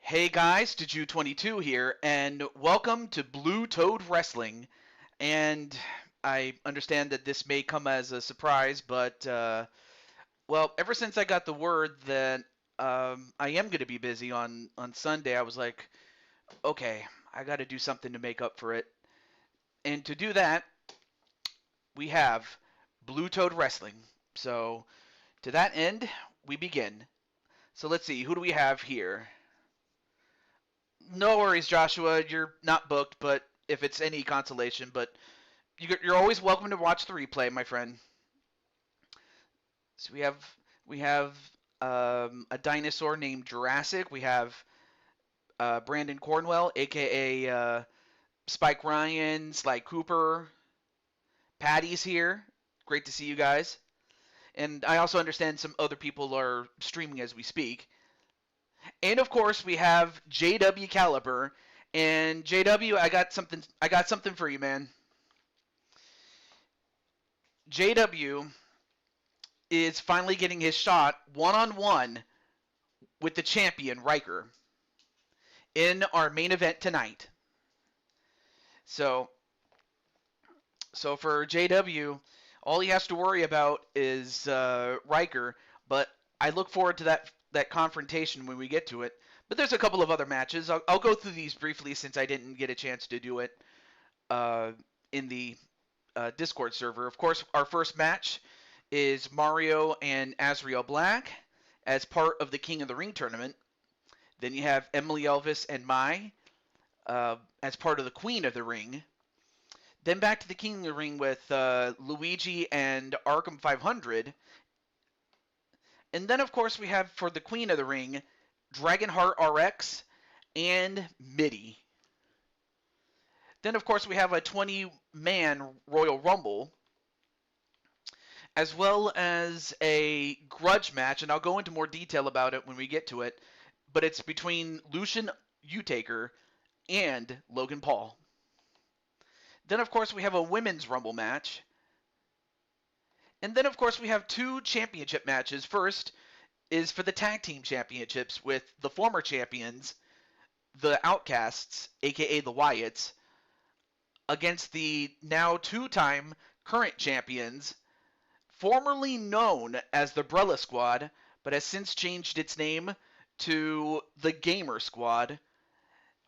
Hey guys, Deju22 here, and welcome to Blue Toad Wrestling. And I understand that this may come as a surprise, but, well, ever since I got the word that I am going to be busy on Sunday, I was like, okay, I got to do something to make up for it. And to do that, we have Blue Toad Wrestling. So, to that end, we begin. So let's see, who do we have here? No worries, Joshua. You're not booked, but if it's any consolation, but you're always welcome to watch the replay, my friend. So we have a dinosaur named Jurassic. We have Brandon Cornwell, aka Spike Ryan, Sly Cooper. Patty's here. Great to see you guys. And I also understand some other people are streaming as we speak. And of course, we have JW Caliber. And JW, I got something for you, man. JW is finally getting his shot one-on-one with the champion, Riker, in our main event tonight. So for JW, all he has to worry about is Riker, but I look forward to that confrontation when we get to it. But there's a couple of other matches. I'll go through these briefly since I didn't get a chance to do it in the Discord server. Of course, our first match is Mario and Azrael Black as part of the King of the Ring tournament. Then you have Emily Elvis and Mai as part of the Queen of the Ring. Then back to the King of the Ring with Luigi and Arkham 500. And then, of course, we have for the Queen of the Ring, Dragonheart RX and Mitty. Then, of course, we have a 20-man Royal Rumble, as well as a grudge match, and I'll go into more detail about it when we get to it, but it's between Lucian Utaker and Logan Paul. Then, of course, we have a women's Rumble match. And then, of course, we have two championship matches. First is for the tag team championships with the former champions, the Outcasts, a.k.a. the Wyatts, against the now two-time current champions, formerly known as the Brella Squad, but has since changed its name to the Gamer Squad.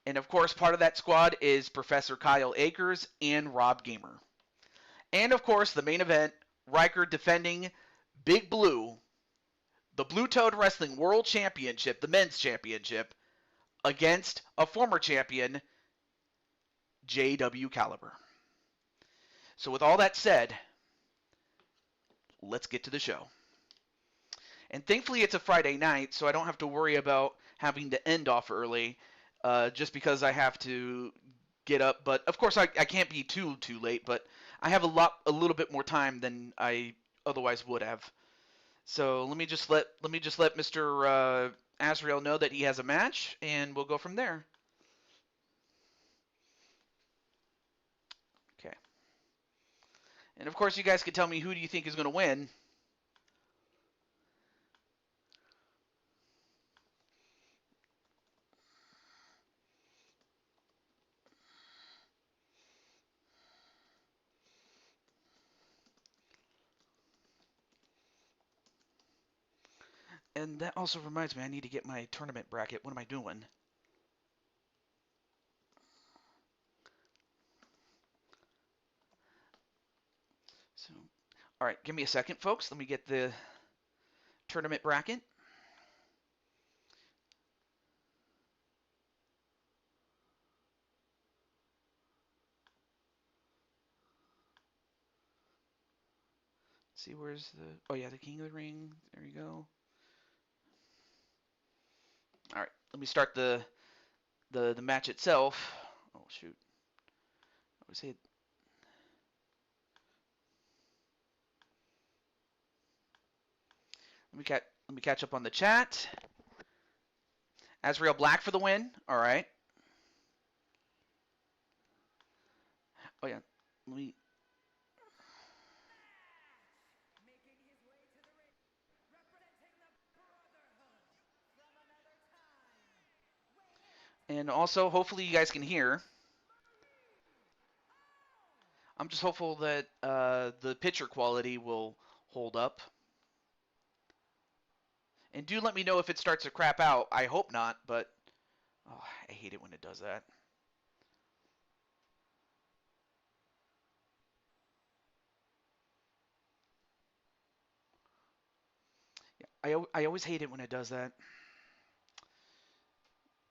And of course, part of that squad is Professor Kyle Akers and Rob Gamer. And of course, the main event, Riker defending Big Blue, the Blue Toad Wrestling World Championship, the men's championship, against a former champion, JW Caliber. So with all that said, let's get to the show. And thankfully it's a Friday night, so I don't have to worry about having to end off early, just because I have to get up. But of course I can't be too late, but I have a little bit more time than I otherwise would have. So let me just let Mr. Azrael know that he has a match, and we'll go from there. Okay. And of course, you guys can tell me who do you think is going to win. And that also reminds me, I need to get my tournament bracket. What am I doing? So, all right, give me a second, folks. Let me get the tournament bracket. Let's see, where's the... Oh, yeah, the King of the Ring. There you go. All right, let me start the match itself. Oh, shoot. I would say... Let me catch up on the chat. Azrael Black for the win. All right. Oh, yeah. Let me... And also, hopefully you guys can hear. I'm just hopeful that the picture quality will hold up. And do let me know if it starts to crap out. I hope not, but oh, I hate it when it does that. Yeah, I always hate it when it does that.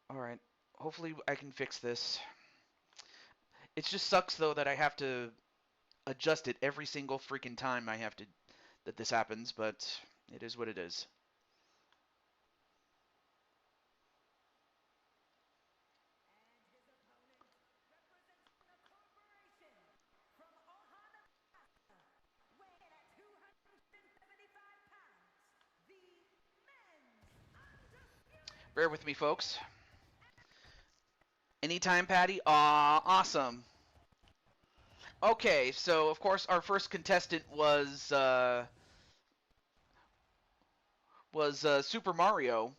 All right. Hopefully I can fix this. It just sucks though that I have to adjust it every single freaking time that this happens, but it is what it is. Bear with me, folks. Anytime, Patty? Aw, awesome. Okay, so of course our first contestant was Super Mario.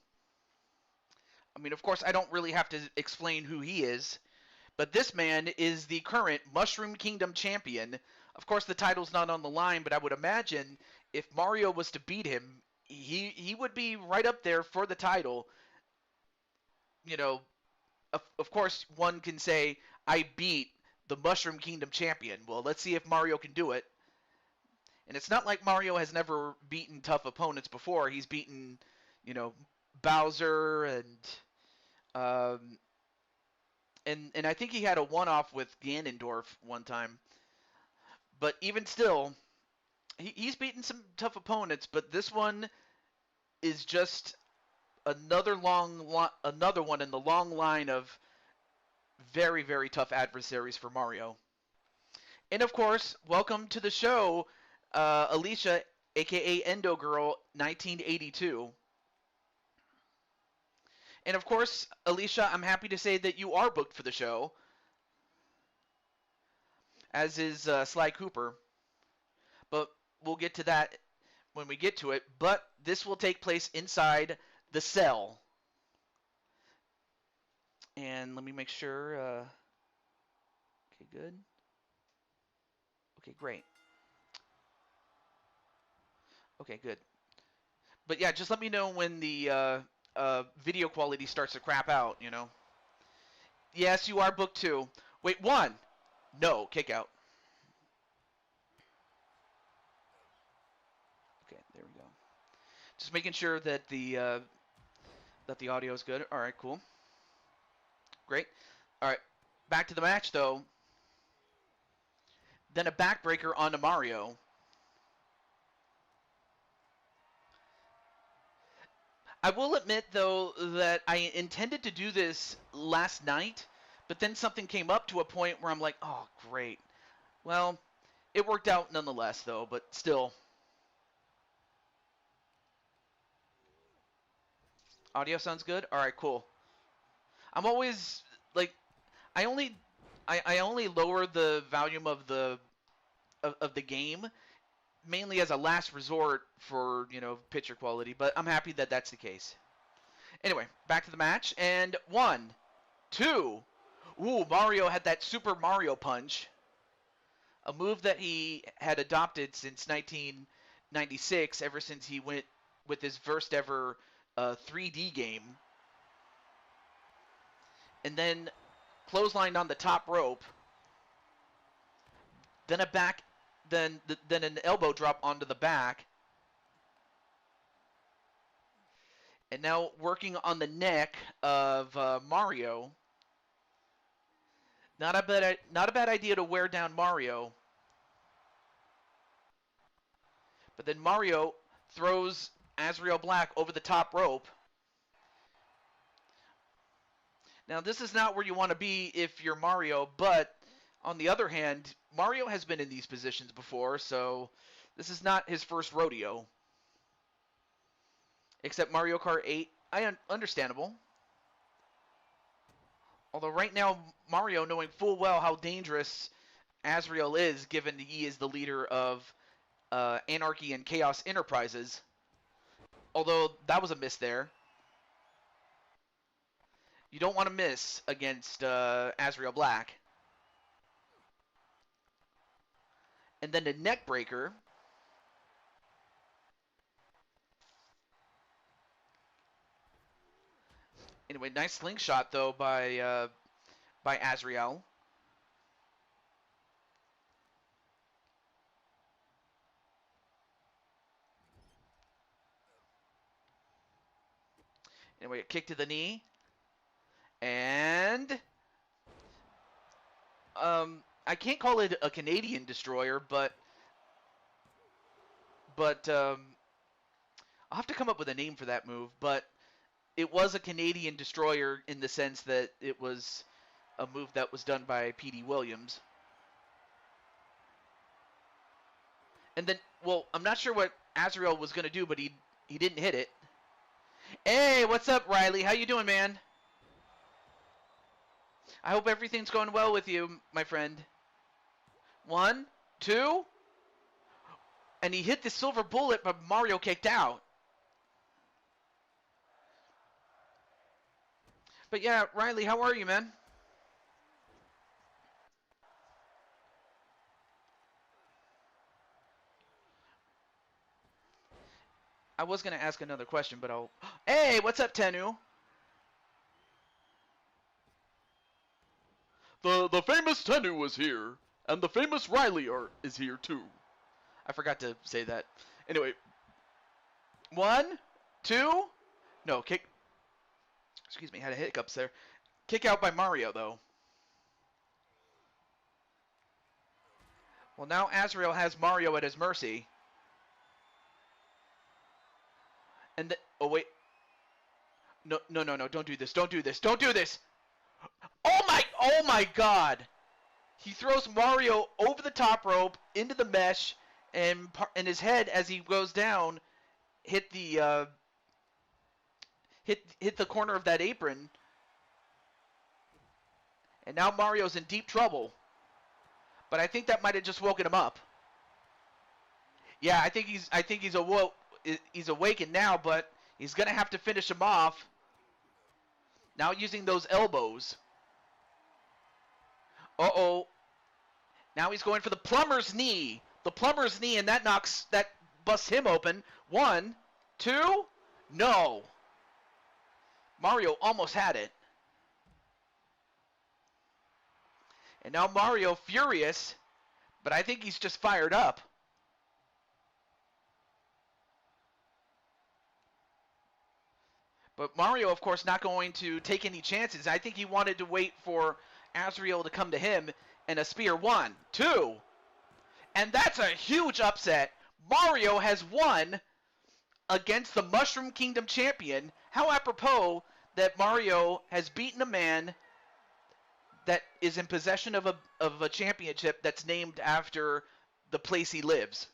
I mean, of course, I don't really have to explain who he is, but this man is the current Mushroom Kingdom champion. Of course, the title's not on the line, but I would imagine if Mario was to beat him, he would be right up there for the title. You know, of course, one can say, I beat the Mushroom Kingdom champion. Well, let's see if Mario can do it. And it's not like Mario has never beaten tough opponents before. He's beaten, Bowser um, and I think he had a one-off with Ganondorf one time. But even still, he's beaten some tough opponents. But this one is just another another one in the long line of very, very tough adversaries for Mario. And of course, welcome to the show, Alicia, aka Endo Girl 1982. And of course, Alicia, I'm happy to say that you are booked for the show, as is Sly Cooper. But we'll get to that when we get to it. But this will take place inside the cell. And let me make sure. Okay, good. Okay, great. Okay, good. But yeah, just let me know when the video quality starts to crap out, Yes, you are booked too. Wait, one. No, kick out. Okay, there we go. Just making sure that the audio is good. All right, cool. Great. All right, back to the match though. Then a backbreaker onto Mario. I will admit though that I intended to do this last night, but then something came up to a point where I'm like, oh, great. Well, it worked out nonetheless though, but still. Audio sounds good? All right, cool. I'm always like I only lower the volume of the game mainly as a last resort for, picture quality, but I'm happy that that's the case. Anyway, back to the match and 1 2. Ooh, Mario had that Super Mario punch. A move that he had adopted since 1996 ever since he went with his first ever 3D game. And then clotheslined on the top rope. Then then an elbow drop onto the back. And now working on the neck of Mario. Not a bad idea to wear down Mario. But then Mario throws Azrael Black over the top rope. Now, this is not where you want to be if you're Mario, but on the other hand, Mario has been in these positions before, so this is not his first rodeo. Except Mario Kart 8, understandable. Although right now, Mario, knowing full well how dangerous Azrael is, given he is the leader of Anarchy and Chaos Enterprises. Although that was a miss there. You don't want to miss against Azrael Black. And then the neck breaker. Anyway, nice slingshot though by Azrael. Anyway, a kick to the knee. And I can't call it a Canadian destroyer, but I'll have to come up with a name for that move. But it was a Canadian destroyer in the sense that it was a move that was done by P.D. Williams. And then, well, I'm not sure what Azrael was going to do, but he didn't hit it. Hey, what's up, Riley? How you doing, man? I hope everything's going well with you, my friend. 1, 2. And he hit the silver bullet, but Mario kicked out. But yeah, Riley, how are you, man? I was going to ask another question, but I'll... Hey, what's up, Tenu? The famous Tenu is here, and the famous Riley is here, too. I forgot to say that. Anyway. 1, 2. No, kick... Excuse me, had a hiccups there. Kick out by Mario, though. Well, now Azrael has Mario at his mercy. And oh, wait. No, no, no, no, don't do this. Don't do this. Don't do this. Oh my god. He throws Mario over the top rope into the mesh, and his head, as he goes down, hit the hit the corner of that apron. And now Mario's in deep trouble. But I think that might have just woken him up. Yeah, I think he's awakened now, but he's gonna have to finish him off. Now using those elbows. Uh-oh. Now he's going for the plumber's knee. The plumber's knee, and that busts him open. 1, 2, no. Mario almost had it. And now Mario furious, but I think he's just fired up. But Mario, of course, not going to take any chances. I think he wanted to wait for Azrael to come to him, and a spear. 1, 2. And that's a huge upset. Mario has won against the Mushroom Kingdom champion. How apropos that Mario has beaten a man that is in possession of a championship that's named after the place he lives.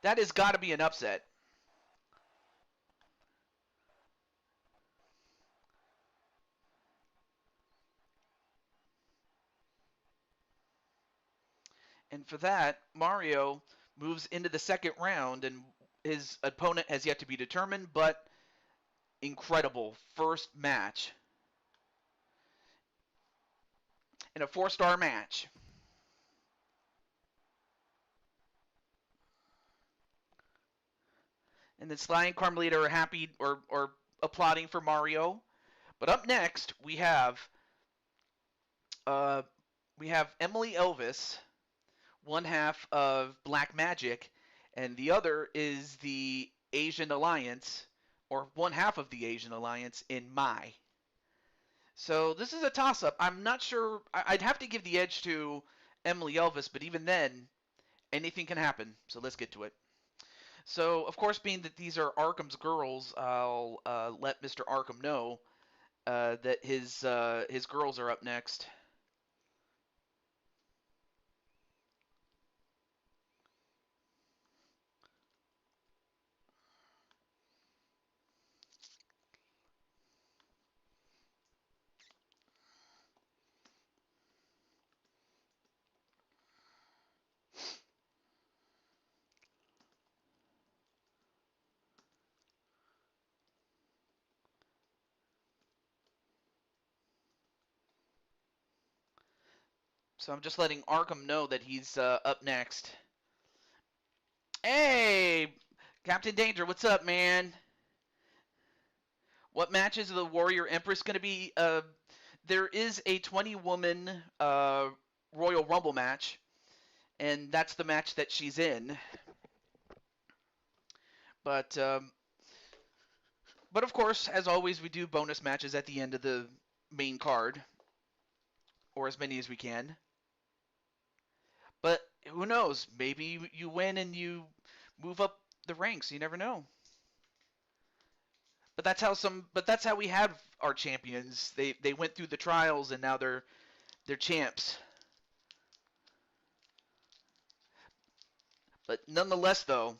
That has got to be an upset. And for that, Mario moves into the second round, and his opponent has yet to be determined, but incredible first match. In a 4-star match. And then Sly and Carmelita are happy or applauding for Mario. But up next, we have Emily Elvis, one half of Black Magic, and the other is the Asian Alliance, or one half of the Asian Alliance in Mai. So this is a toss-up. I'm not sure. I'd have to give the edge to Emily Elvis, but even then, anything can happen. So let's get to it. So, of course, being that these are Arkham's girls, I'll let Mr. Arkham know that his girls are up next. So I'm just letting Arkham know that he's up next. Hey, Captain Danger, what's up, man? What matches of the Warrior Empress going to be? There is a 20-woman Royal Rumble match, and that's the match that she's in. But of course, as always, we do bonus matches at the end of the main card, or as many as we can. But who knows? Maybe you win and you move up the ranks. You never know. But that's how we have our champions. They went through the trials and now they're champs. But nonetheless, though,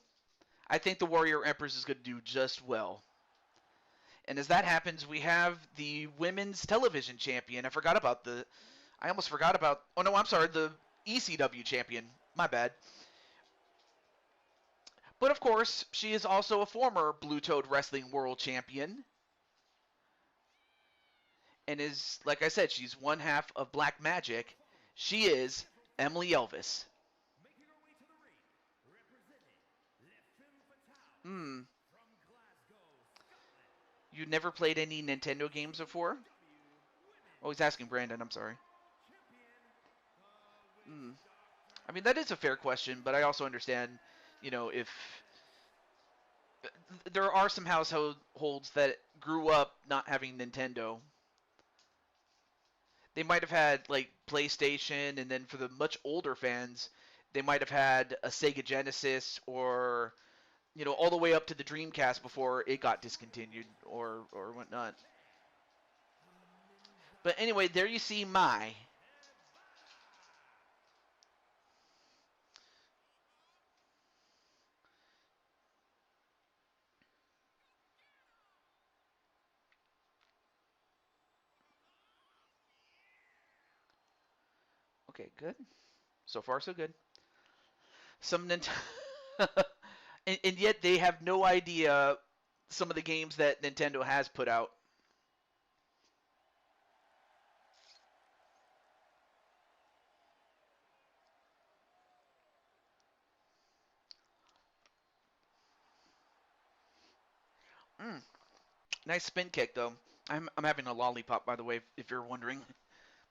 I think the Warrior Empress is going to do just well. And as that happens, we have the women's television champion. I almost forgot about. Oh no, I'm sorry, the ECW champion. My bad. But of course, she is also a former Blue Toad Wrestling World Champion. And is, like I said, she's one half of Black Magic. She is Emily Elvis. Hmm. You never played any Nintendo games before? Oh, he's asking Brandon. I'm sorry. Hmm. I mean, that is a fair question, but I also understand, if there are some households that grew up not having Nintendo. They might have had like PlayStation, and then for the much older fans, they might have had a Sega Genesis or all the way up to the Dreamcast before it got discontinued or whatnot. But anyway, there you see Mai. Okay, good. So far, so good. Some Nintendo, and yet they have no idea some of the games that Nintendo has put out. Mm, nice spin kick though. I'm having a lollipop, by the way, if you're wondering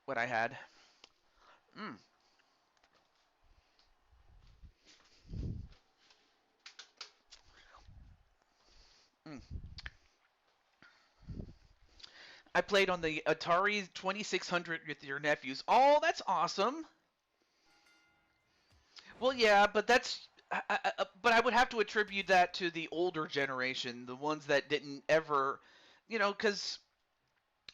what I had. Mm. Mm. I played on the Atari 2600 with your nephews. Oh, that's awesome. Well, yeah, but but I would have to attribute that to the older generation, the ones that didn't ever, because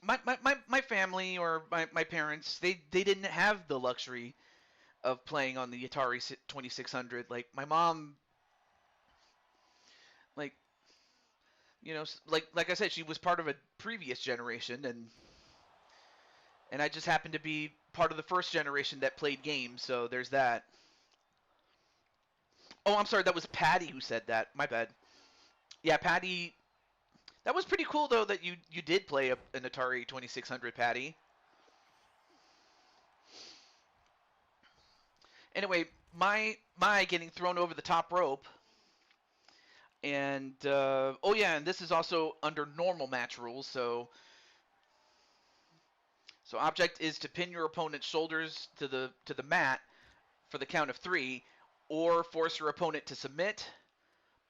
my family or my parents, they didn't have the luxury of playing on the Atari 2600. Like my mom, like like I said, she was part of a previous generation, and I just happened to be part of the first generation that played games. So there's that. Oh, I'm sorry, that was Patty who said that. My bad. Yeah, Patty. That was pretty cool though that you did play an Atari 2600, Patty. Anyway, my getting thrown over the top rope. And oh yeah, and this is also under normal match rules. So object is to pin your opponent's shoulders to the mat for the count of 3, or force your opponent to submit,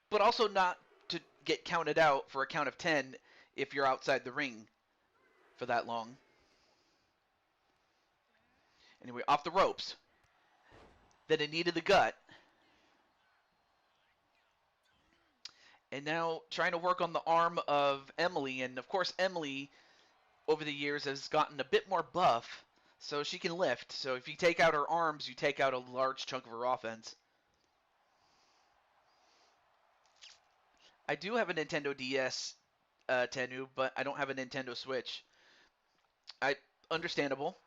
but also not to get counted out for a count of 10 if you're outside the ring for that long. Anyway, off the ropes. Then a knee to the gut. And now trying to work on the arm of Emily, and of course Emily over the years has gotten a bit more buff, so she can lift. So if you take out her arms, you take out a large chunk of her offense. I do have a Nintendo DS, Tenu, but I don't have a Nintendo Switch. Understandable.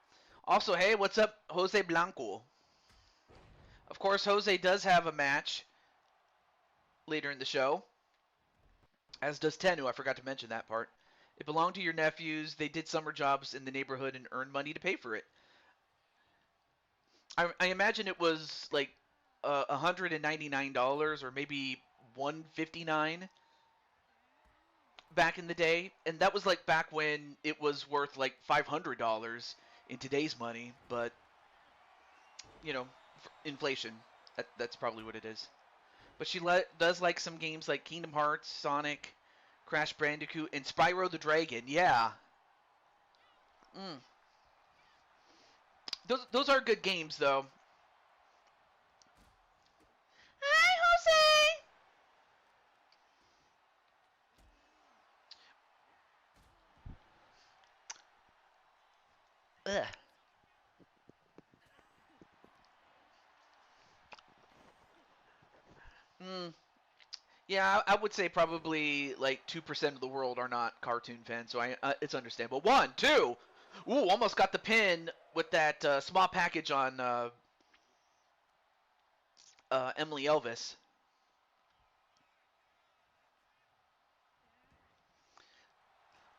Also, hey, what's up, Jose Blanco? Of course, Jose does have a match later in the show, as does Tenu. I forgot to mention that part. It belonged to your nephews. They did summer jobs in the neighborhood and earned money to pay for it. I imagine it was like $199 or maybe 159 back in the day, and that was like back when it was worth like $500 in today's money. But you know, inflation. That's probably what it is. But she does like some games like Kingdom Hearts, Sonic, Crash Bandicoot, and Spyro the Dragon. Yeah. Mm. Those are good games though. Hi, Jose. Ugh. Mm. Yeah, I would say probably like 2% of the world are not cartoon fans, so it's understandable. One, two. Ooh, almost got the pin with that small package on Emily Elvis.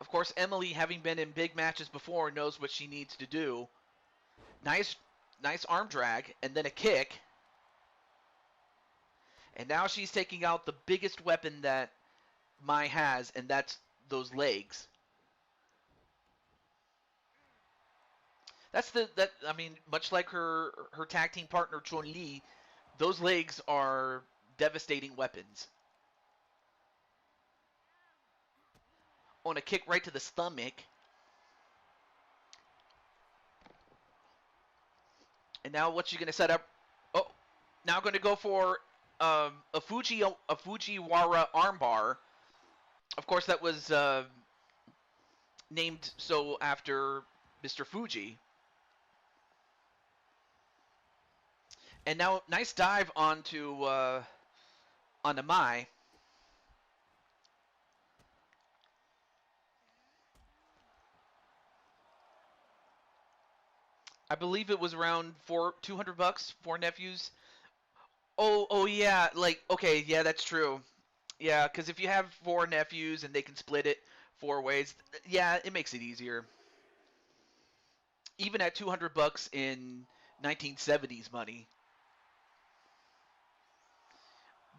Of course, Emily, having been in big matches before, knows what she needs to do. Nice, nice arm drag, and then a kick. And now she's taking out the biggest weapon that Mai has, and that's those legs. That's that. I mean, much like her tag team partner Chun Li, those legs are devastating weapons. On a kick right to the stomach, and now what's she gonna set up? Oh, now going to go for a Fujiwara armbar. Of course, that was named so after Mr. Fuji. And now, nice dive onto Mai. I believe it was around 200 bucks, four nephews. Oh yeah, like okay, yeah, that's true. Yeah, because if you have four nephews and they can split it four ways, yeah, it makes it easier. Even at 200 bucks in 1970s money.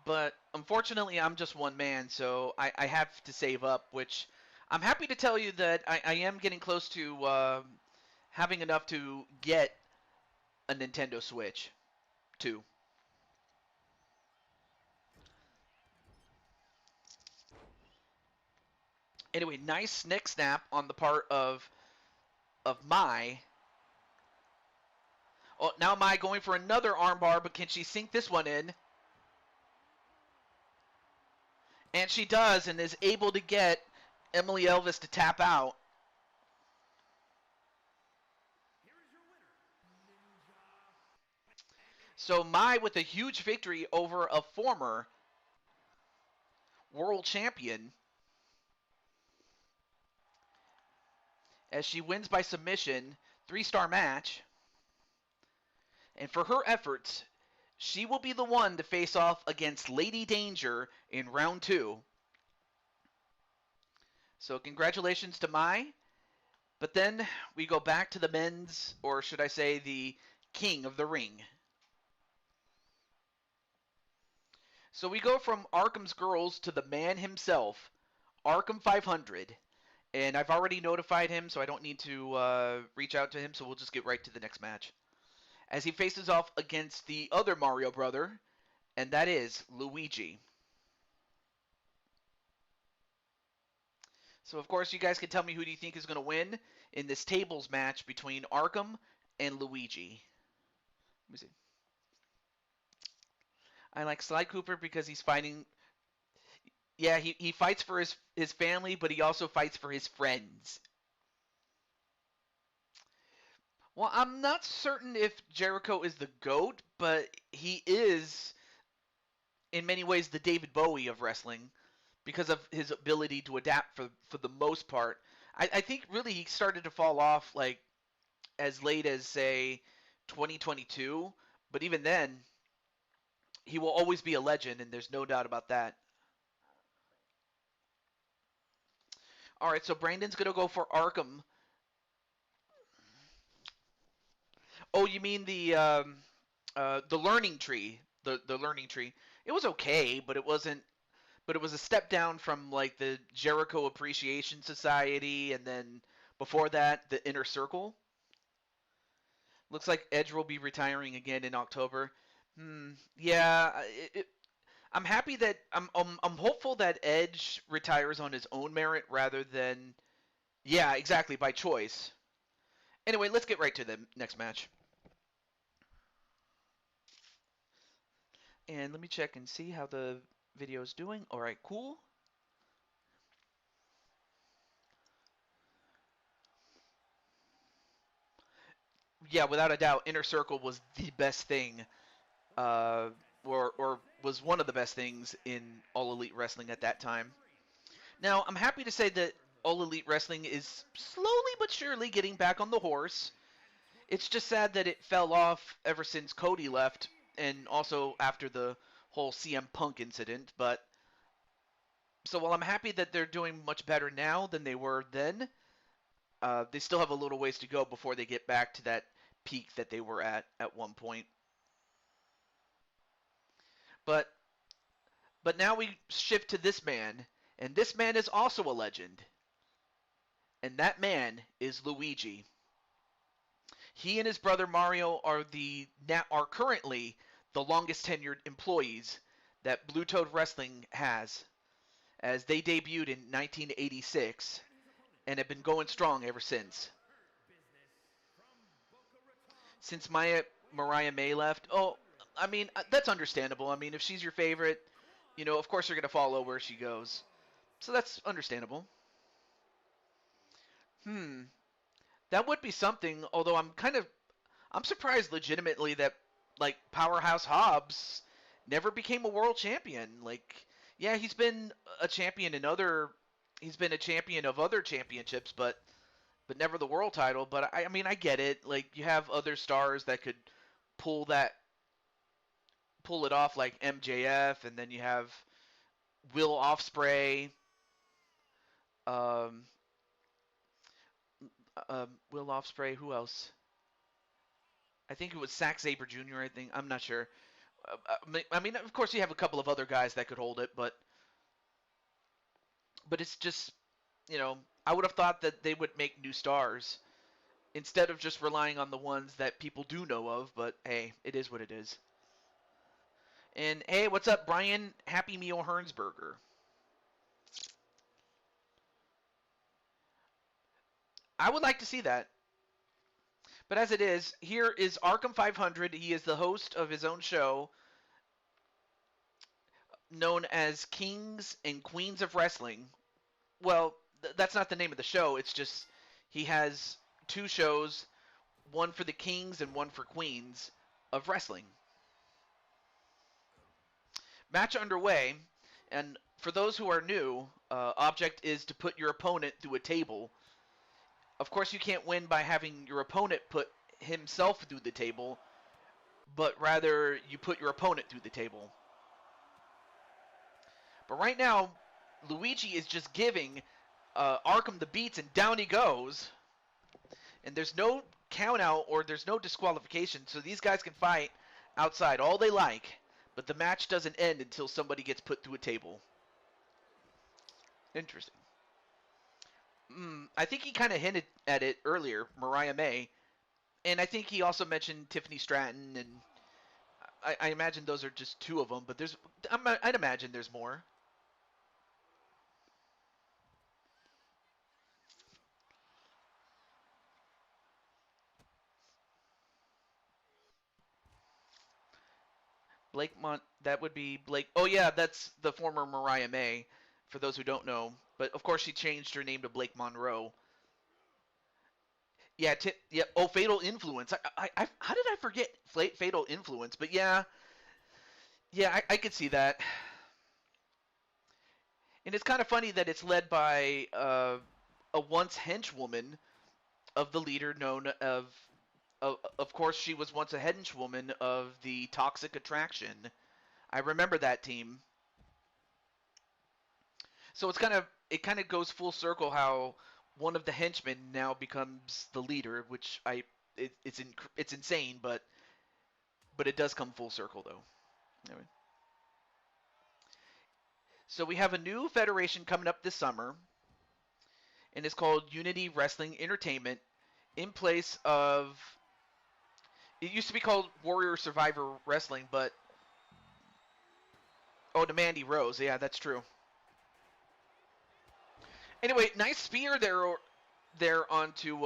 But unfortunately, I'm just one man, so I have to save up, which I'm happy to tell you that I am getting close to having enough to get a Nintendo Switch 2. Anyway, nice neck snap on the part of Mai. Oh, now Mai going for another armbar, but can she sink this one in? And she does, and is able to get Emily Elvis to tap out. So Mai with a huge victory over a former world champion as she wins by submission, 3-star match. And for her efforts, she will be the one to face off against Lady Danger in round 2. So congratulations to Mai. But then we go back to the men's, or should I say the king of the ring. So we go from Arkham's girls to the man himself, Arkham 500. And I've already notified him, so I don't need to reach out to him, so we'll just get right to the next match. As he faces off against the other Mario brother, and that is Luigi. So, of course, you guys can tell me who do you think is going to win in this tables match between Arkham and Luigi. Let me see. I like Sly Cooper because he's fighting. Yeah, he fights for his family, but he also fights for his friends. Well, I'm not certain if Jericho is the GOAT, but he is, in many ways, the David Bowie of wrestling because of his ability to adapt for the most part. I think really he started to fall off like as late as, say, 2022, but even then, he will always be a legend, and there's no doubt about that. All right, so Brandon's going to go for Arkham. Oh, you mean the learning tree? The learning tree. It was okay, but it wasn't. But it was a step down from like the Jericho Appreciation Society, and then before that, the Inner Circle. Looks like Edge will be retiring again in October. Yeah, I'm happy that I'm hopeful that Edge retires on his own merit rather than yeah, exactly by choice. Anyway, let's get right to the next match. And let me check and see how the video is doing. All right, cool. Yeah, without a doubt, Inner Circle was the best thing, uh, or was one of the best things in All Elite Wrestling at that time. Now, I'm happy to say that All Elite Wrestling is slowly but surely getting back on the horse. It's just sad that it fell off ever since Cody left, and also after the whole CM Punk incident. But so while I'm happy that they're doing much better now than they were then, they still have a little ways to go before they get back to that peak that they were at one point. But now we shift to this man, and this man is also a legend, and that man is Luigi. He and his brother Mario are currently the longest tenured employees that Blue Toad Wrestling has, as they debuted in 1986 and have been going strong ever since. Since Mariah May left, oh, I mean that's understandable. I mean, if she's your favorite, of course you're gonna follow where she goes. So that's understandable. Hmm, that would be something. Although I'm surprised legitimately that like Powerhouse Hobbs never became a world champion. Like, yeah, he's been a champion of other championships, but never the world title. But I mean, I get it. Like, you have other stars that could pull that pull it off, like MJF, and then you have Will Ospreay, um, Will Ospreay. Who else? I think it was Zack Sabre Jr. I think I'm not sure. I mean, of course, you have a couple of other guys that could hold it, but it's just, I would have thought that they would make new stars instead of just relying on the ones that people do know of. But hey, it is what it is. And hey, what's up, Brian? Happy Meal Hernsberger. I would like to see that. But as it is, here is Arkham 500. He is the host of his own show known as Kings and Queens of Wrestling. Well, that's not the name of the show. It's just he has two shows, one for the Kings and one for Queens of Wrestling. Match underway, and for those who are new, object is to put your opponent through a table. Of course, you can't win by having your opponent put himself through the table, but rather you put your opponent through the table. But right now, Luigi is just giving Arkham the beats, and down he goes. And there's no count out or there's no disqualification, so these guys can fight outside all they like, but the match doesn't end until somebody gets put through a table. Interesting. I think he kind of hinted at it earlier, Mariah May, and I think he also mentioned Tiffany Stratton, and I imagine those are just two of them, but I'd imagine there's more. That would be Blake. Oh yeah, that's the former Mariah May. For those who don't know, but of course she changed her name to Blake Monroe. Yeah, yeah. Oh, Fatal Influence. How did I forget Fatal Influence? But yeah, yeah, I could see that. And it's kind of funny that it's led by a once henchwoman of the leader, known of course she was once a henchwoman of the Toxic Attraction. I remember that team. So it kind of goes full circle how one of the henchmen now becomes the leader, which it's insane, but it does come full circle though. Anyway. So we have a new federation coming up this summer, and it's called Unity Wrestling Entertainment, in place of it used to be called Warrior Survivor Wrestling, but the Mandy Rose, yeah, that's true. Anyway, nice spear there onto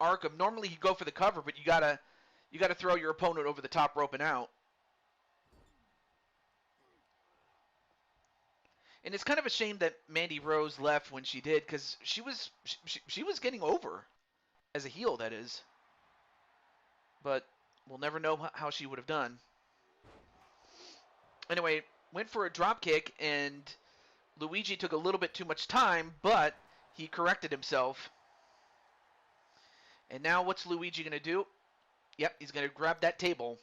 Arkham. Normally you go for the cover, but you gotta throw your opponent over the top rope and out. And it's kind of a shame that Mandy Rose left when she did, because she was getting over as a heel, that is. But we'll never know how she would have done. Anyway, went for a drop kick, and Luigi took a little bit too much time, but he corrected himself. And now what's Luigi going to do? Yep, he's going to grab that table.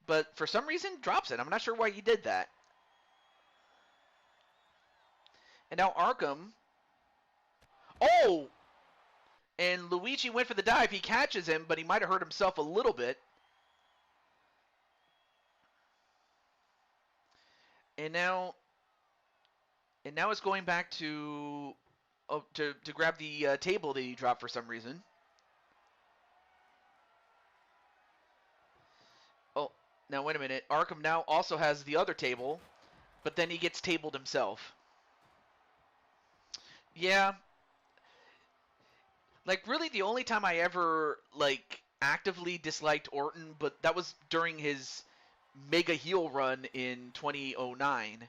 But for some reason, drops it. I'm not sure why he did that. And now Arkham. Oh! And Luigi went for the dive. He catches him, but he might have hurt himself a little bit. And now it's going back to grab the table that he dropped for some reason. Oh, now wait a minute. Arkham now also has the other table, but then he gets tabled himself. Yeah. Like, really, the only time I ever, like, actively disliked Orton, but that was during his mega heel run in 2009.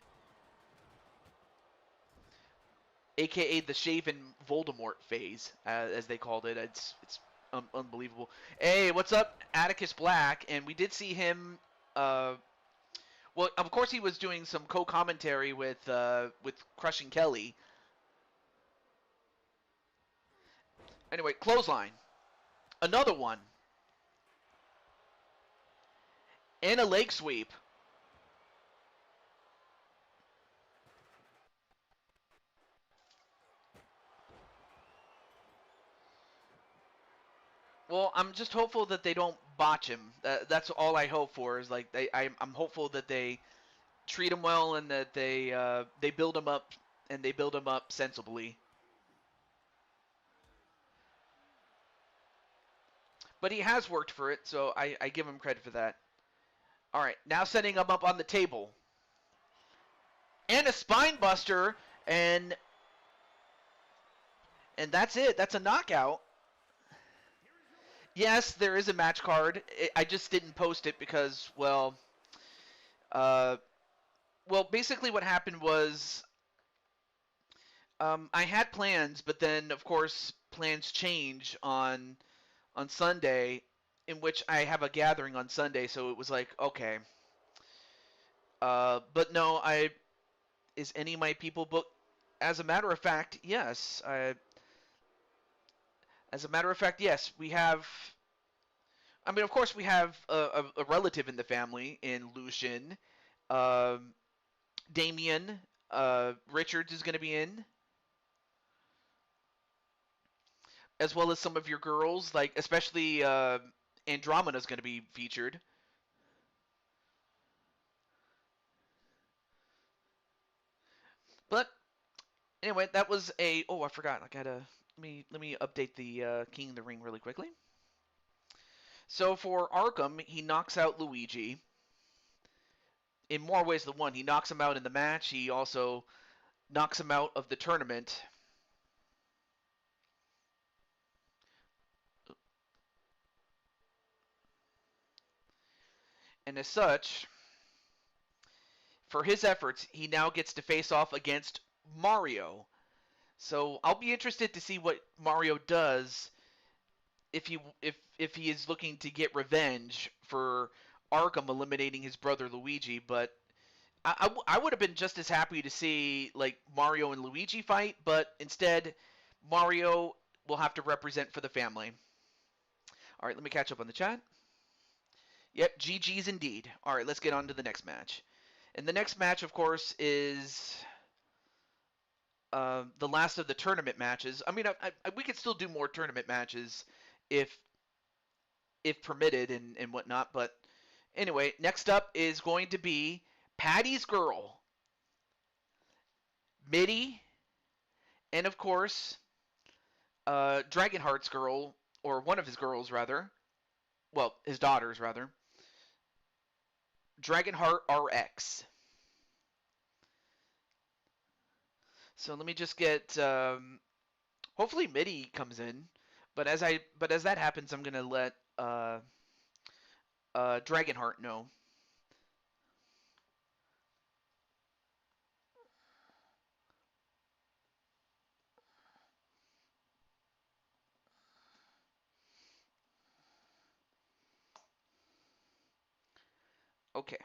AKA the Shaven Voldemort phase, as they called it. It's unbelievable. Hey, what's up, Atticus Black? And we did see him. Well, of course, he was doing some co-commentary with Crushing Kelly. Anyway, clothesline. Another one. And a leg sweep. Well, I'm just hopeful that they don't botch him. That's all I hope for. Is like I'm hopeful that they treat him well and that they build him up and they build him up sensibly. But he has worked for it, so I give him credit for that. All right, now setting him up on the table. And a spine buster, and that's it. That's a knockout. Yes, there is a match card. I just didn't post it because, well, basically what happened was I had plans, but then, of course, plans change on Sunday, in which I have a gathering on Sunday, so it was like, okay. But no, is any of my people booked? As a matter of fact, yes. As a matter of fact, yes. We have. I mean, of course, we have a relative in the family in Lucian. Damien Richards is going to be in. As well as some of your girls, like especially Andromeda is going to be featured. But anyway, that was a. Oh, I forgot. I gotta let me update the King of the Ring really quickly. So for Arkham, he knocks out Luigi. In more ways than one, he knocks him out in the match. He also knocks him out of the tournament. And as such, for his efforts, he now gets to face off against Mario. So I'll be interested to see what Mario does if he is looking to get revenge for Arkham eliminating his brother Luigi. But I would have been just as happy to see like Mario and Luigi fight, but instead Mario will have to represent for the family. All right, let me catch up on the chat. Yep, GG's indeed. All right, let's get on to the next match. And the next match, of course, is the last of the tournament matches. I mean, we could still do more tournament matches if permitted and whatnot. But anyway, next up is going to be Patty's Girl, Mitty, and of course, Dragonheart's girl, or one of his girls rather. Well, his daughters rather. Dragonheart RX. So let me just get. Hopefully, Mitty comes in. But as that happens, I'm gonna let Dragonheart know. Okay.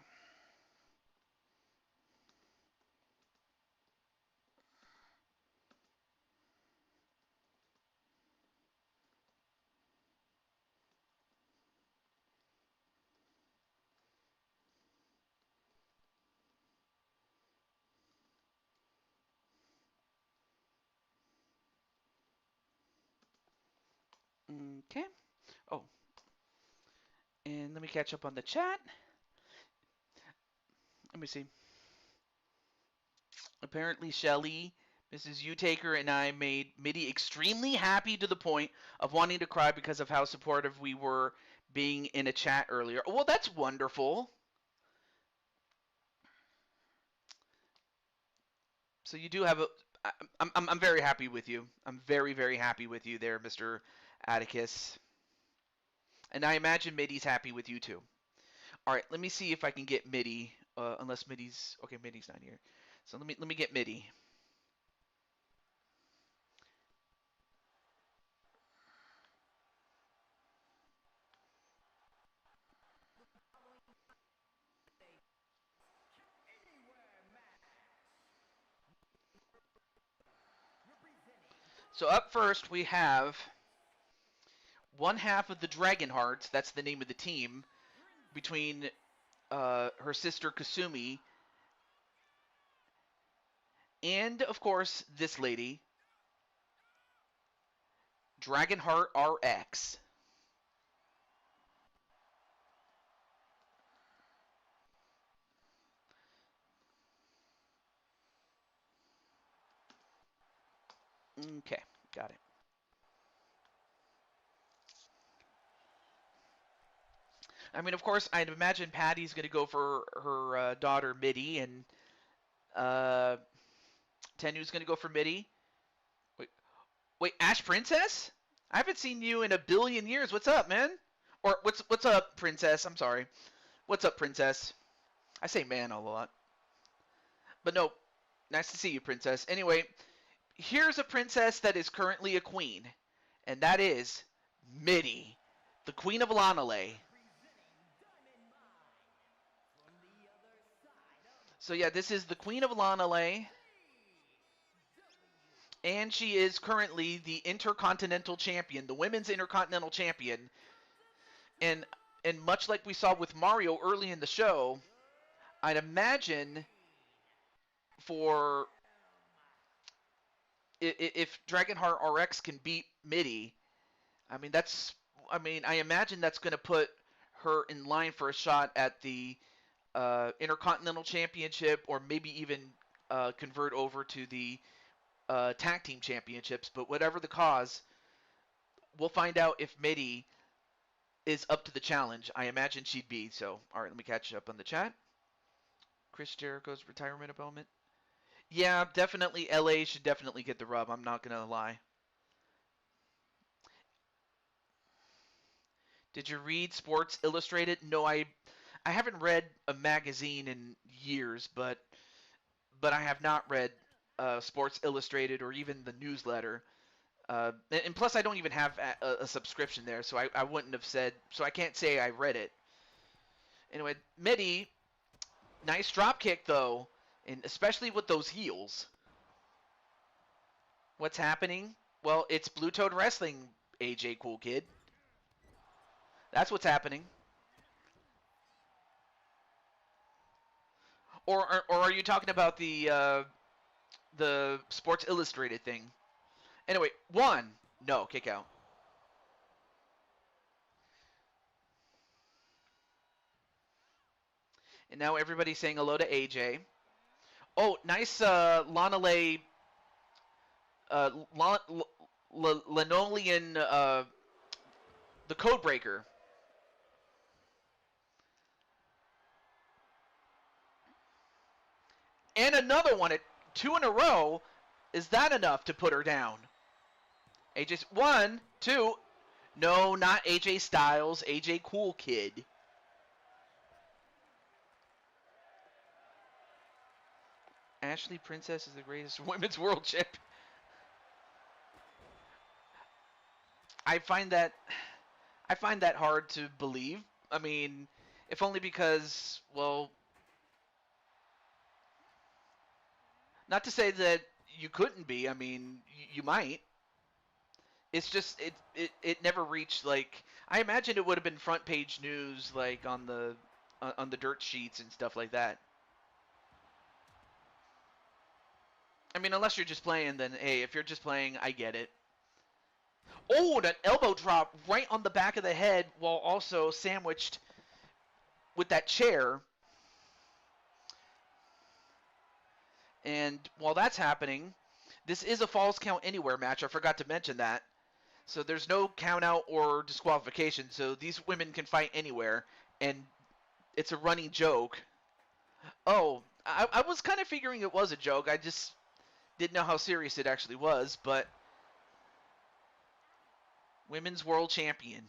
Okay. Oh, and let me catch up on the chat. Let me see. Apparently, Shelly, Mrs. Utaker, and I made Mitty extremely happy to the point of wanting to cry because of how supportive we were being in a chat earlier. Well, that's wonderful. So you do have a. I'm very happy with you. I'm very, very happy with you there, Mr. Atticus. And I imagine Mitty's happy with you too. All right, let me see if I can get Mitty. Unless Mitty's okay, Mitty's not here. So let me get Mitty. So up first we have one half of the Dragonhearts. That's the name of the team between her sister Kasumi and of course this lady, Dragonheart RX. Okay, got it. I mean, of course, I'd imagine Patty's going to go for her daughter Mitty, and uh, Tenu's going to go for Mitty. Wait, wait, Ash Princess? I haven't seen you in a billion years. What's up, man? Or what's up, Princess? I'm sorry. What's up, Princess? I say man a lot, but no. Nice to see you, Princess. Anyway, here's a princess that is currently a queen, and that is Mitty, the Queen of Lanale. So yeah, this is the Queen of Lanale, and she is currently the Intercontinental Champion, the Women's Intercontinental Champion. And much like we saw with Mario early in the show, I'd imagine for if Dragonheart RX can beat Mitty, I mean I imagine that's going to put her in line for a shot at the Intercontinental Championship, or maybe even convert over to the Tag Team Championships. But whatever the cause, we'll find out if Mitty is up to the challenge. I imagine she'd be. So, all right, let me catch up on the chat. Chris Jericho's retirement moment. Yeah, definitely. LA should definitely get the rub. I'm not gonna lie. Did you read Sports Illustrated? No, I haven't read a magazine in years, but I have not read Sports Illustrated or even the newsletter. And plus, I don't even have a subscription there, so I wouldn't have said. So I can't say I read it. Anyway, Mitty, nice drop kick though, and especially with those heels. What's happening? Well, it's Blue Toad Wrestling, AJ Cool Kid. That's what's happening. Or are you talking about the the Sports Illustrated thing. Anyway, 1. No, kick out. And now everybody's saying hello to AJ. Oh, nice Lanale Linoleum the code breaker. And another one at 2 in a row. Is that enough to put her down? AJ's 1, 2. No, not AJ Styles. AJ Cool Kid. Ashley Princess is the greatest women's world champ. I find that hard to believe. I mean, if only because, well, not to say that you couldn't be. I mean, you might. It's just it never reached, like, I imagine it would have been front page news, like on the dirt sheets and stuff like that. I mean, unless you're just playing, then hey, if you're just playing, I get it. Oh, that elbow drop right on the back of the head while also sandwiched with that chair. And while that's happening, this is a Falls Count Anywhere match. I forgot to mention that. So there's no count out or disqualification. So these women can fight anywhere. And it's a running joke. Oh, I was kind of figuring it was a joke. I just didn't know how serious it actually was. But Women's World Champion.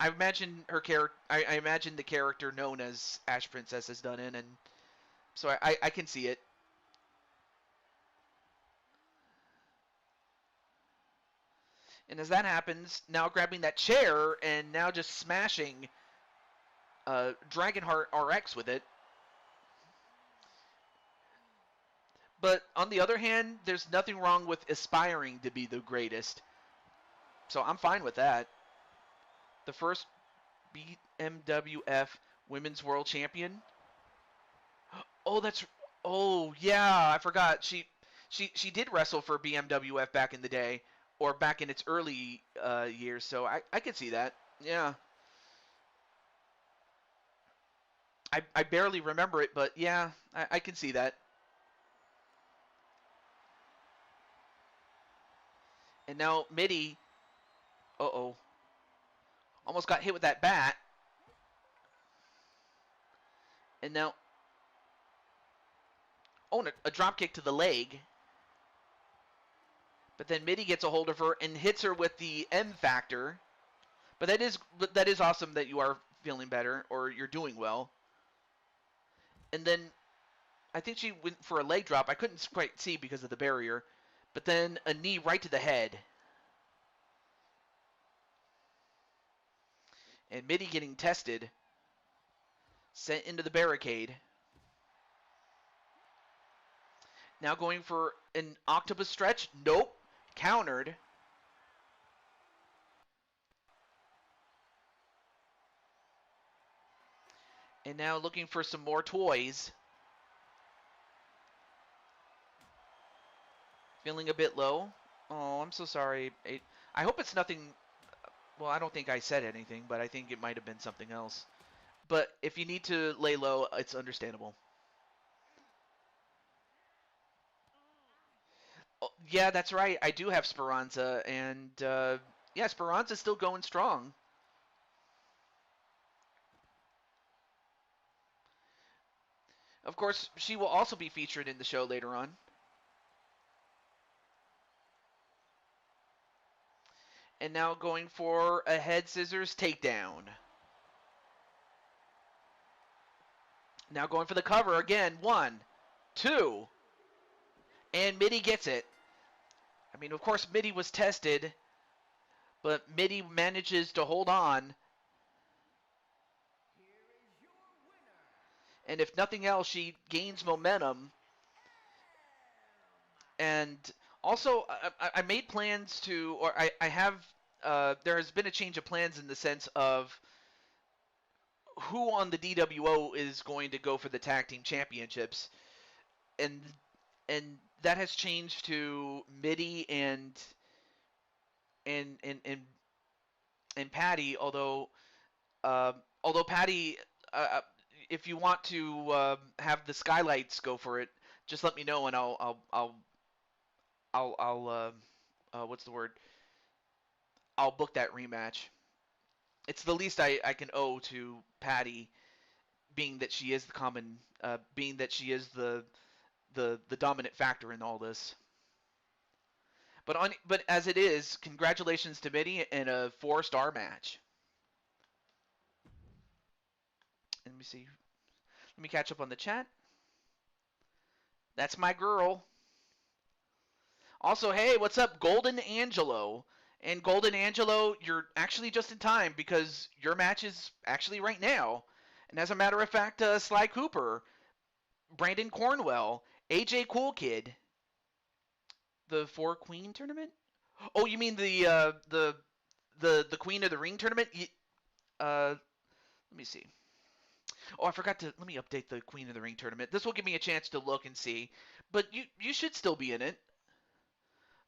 I imagine her character. I imagine the character known as Ash Princess has done it, and so I can see it. And as that happens, now grabbing that chair and now just smashing Dragonheart RX with it. But on the other hand, there's nothing wrong with aspiring to be the greatest. So I'm fine with that. The first BMWF Women's World Champion. Oh, that's. Oh, yeah, I forgot. She did wrestle for BMWF back in the day, or back in its early years. So I could see that. Yeah. I barely remember it, but yeah, I can see that. And now Mitty. Uh-oh. Almost got hit with that bat. And now. Oh, a drop kick to the leg. But then Mitty gets a hold of her and hits her with the M factor. But that is awesome that you are feeling better or you're doing well. And then I think she went for a leg drop. I couldn't quite see because of the barrier. But then a knee right to the head. And Mitty getting tested. Sent into the barricade. Now going for an octopus stretch. Nope. Countered. And now looking for some more toys. Feeling a bit low. Oh, I'm so sorry. I hope it's nothing. Well, I don't think I said anything, but I think it might have been something else. But if you need to lay low, it's understandable. Oh, yeah, that's right. I do have Speranza, and yeah, Speranza's still going strong. Of course, she will also be featured in the show later on. And now going for a head scissors takedown. Now going for the cover again. 1, 2. And Mitty gets it. I mean, of course, Mitty was tested. But Mitty manages to hold on. And if nothing else, she gains momentum. And also, I made plans to, or I have, there has been a change of plans in the sense of who on the DWO is going to go for the tag team championships. And and that has changed to Mitty and and and, and Patty. Although Patty, if you want to have the skylights go for it, just let me know and I'll what's the word? I'll book that rematch. It's the least I can owe to Patty, being that she is being that she is the dominant factor in all this. But as it is, congratulations to Mitty in a 4-star match. Let me see. Let me catch up on the chat. That's my girl. Also, hey, what's up, Golden Angelo? And Golden Angelo, you're actually just in time because your match is actually right now. And as a matter of fact, Sly Cooper, Brandon Cornwell, AJ Cool Kid, the Four Queen tournament. Oh, you mean the Queen of the Ring tournament? Let me see. Oh, I forgot to let me update the Queen of the Ring tournament. This will give me a chance to look and see. But you should still be in it.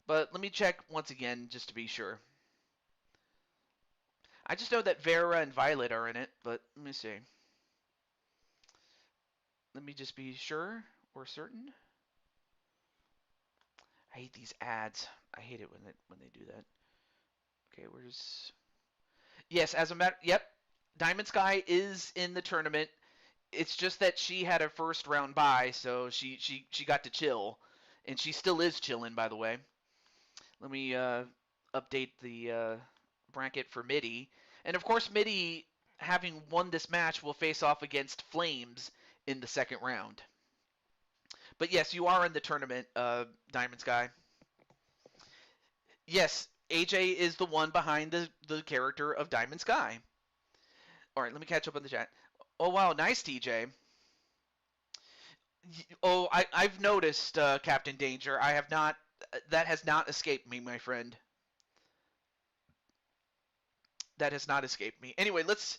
But let me check once again just to be sure. I just know that Vera and Violet are in it, but let me see. Let me just be sure or certain. I hate these ads. I hate it when they do that. Okay, where's... Yes, as a matter... Yep, Diamond Sky is in the tournament. It's just that she had a first round bye, so she got to chill. And she still is chilling, by the way. Let me update the bracket for Mitty. And of course, Mitty, having won this match, will face off against Flames in the second round. But yes, you are in the tournament, Diamond Sky. Yes, AJ is the one behind the character of Diamond Sky. All right, let me catch up on the chat. Oh, wow, nice, TJ. Oh, I've noticed, Captain Danger. I have not... That has not escaped me, my friend. That has not escaped me. Anyway, let's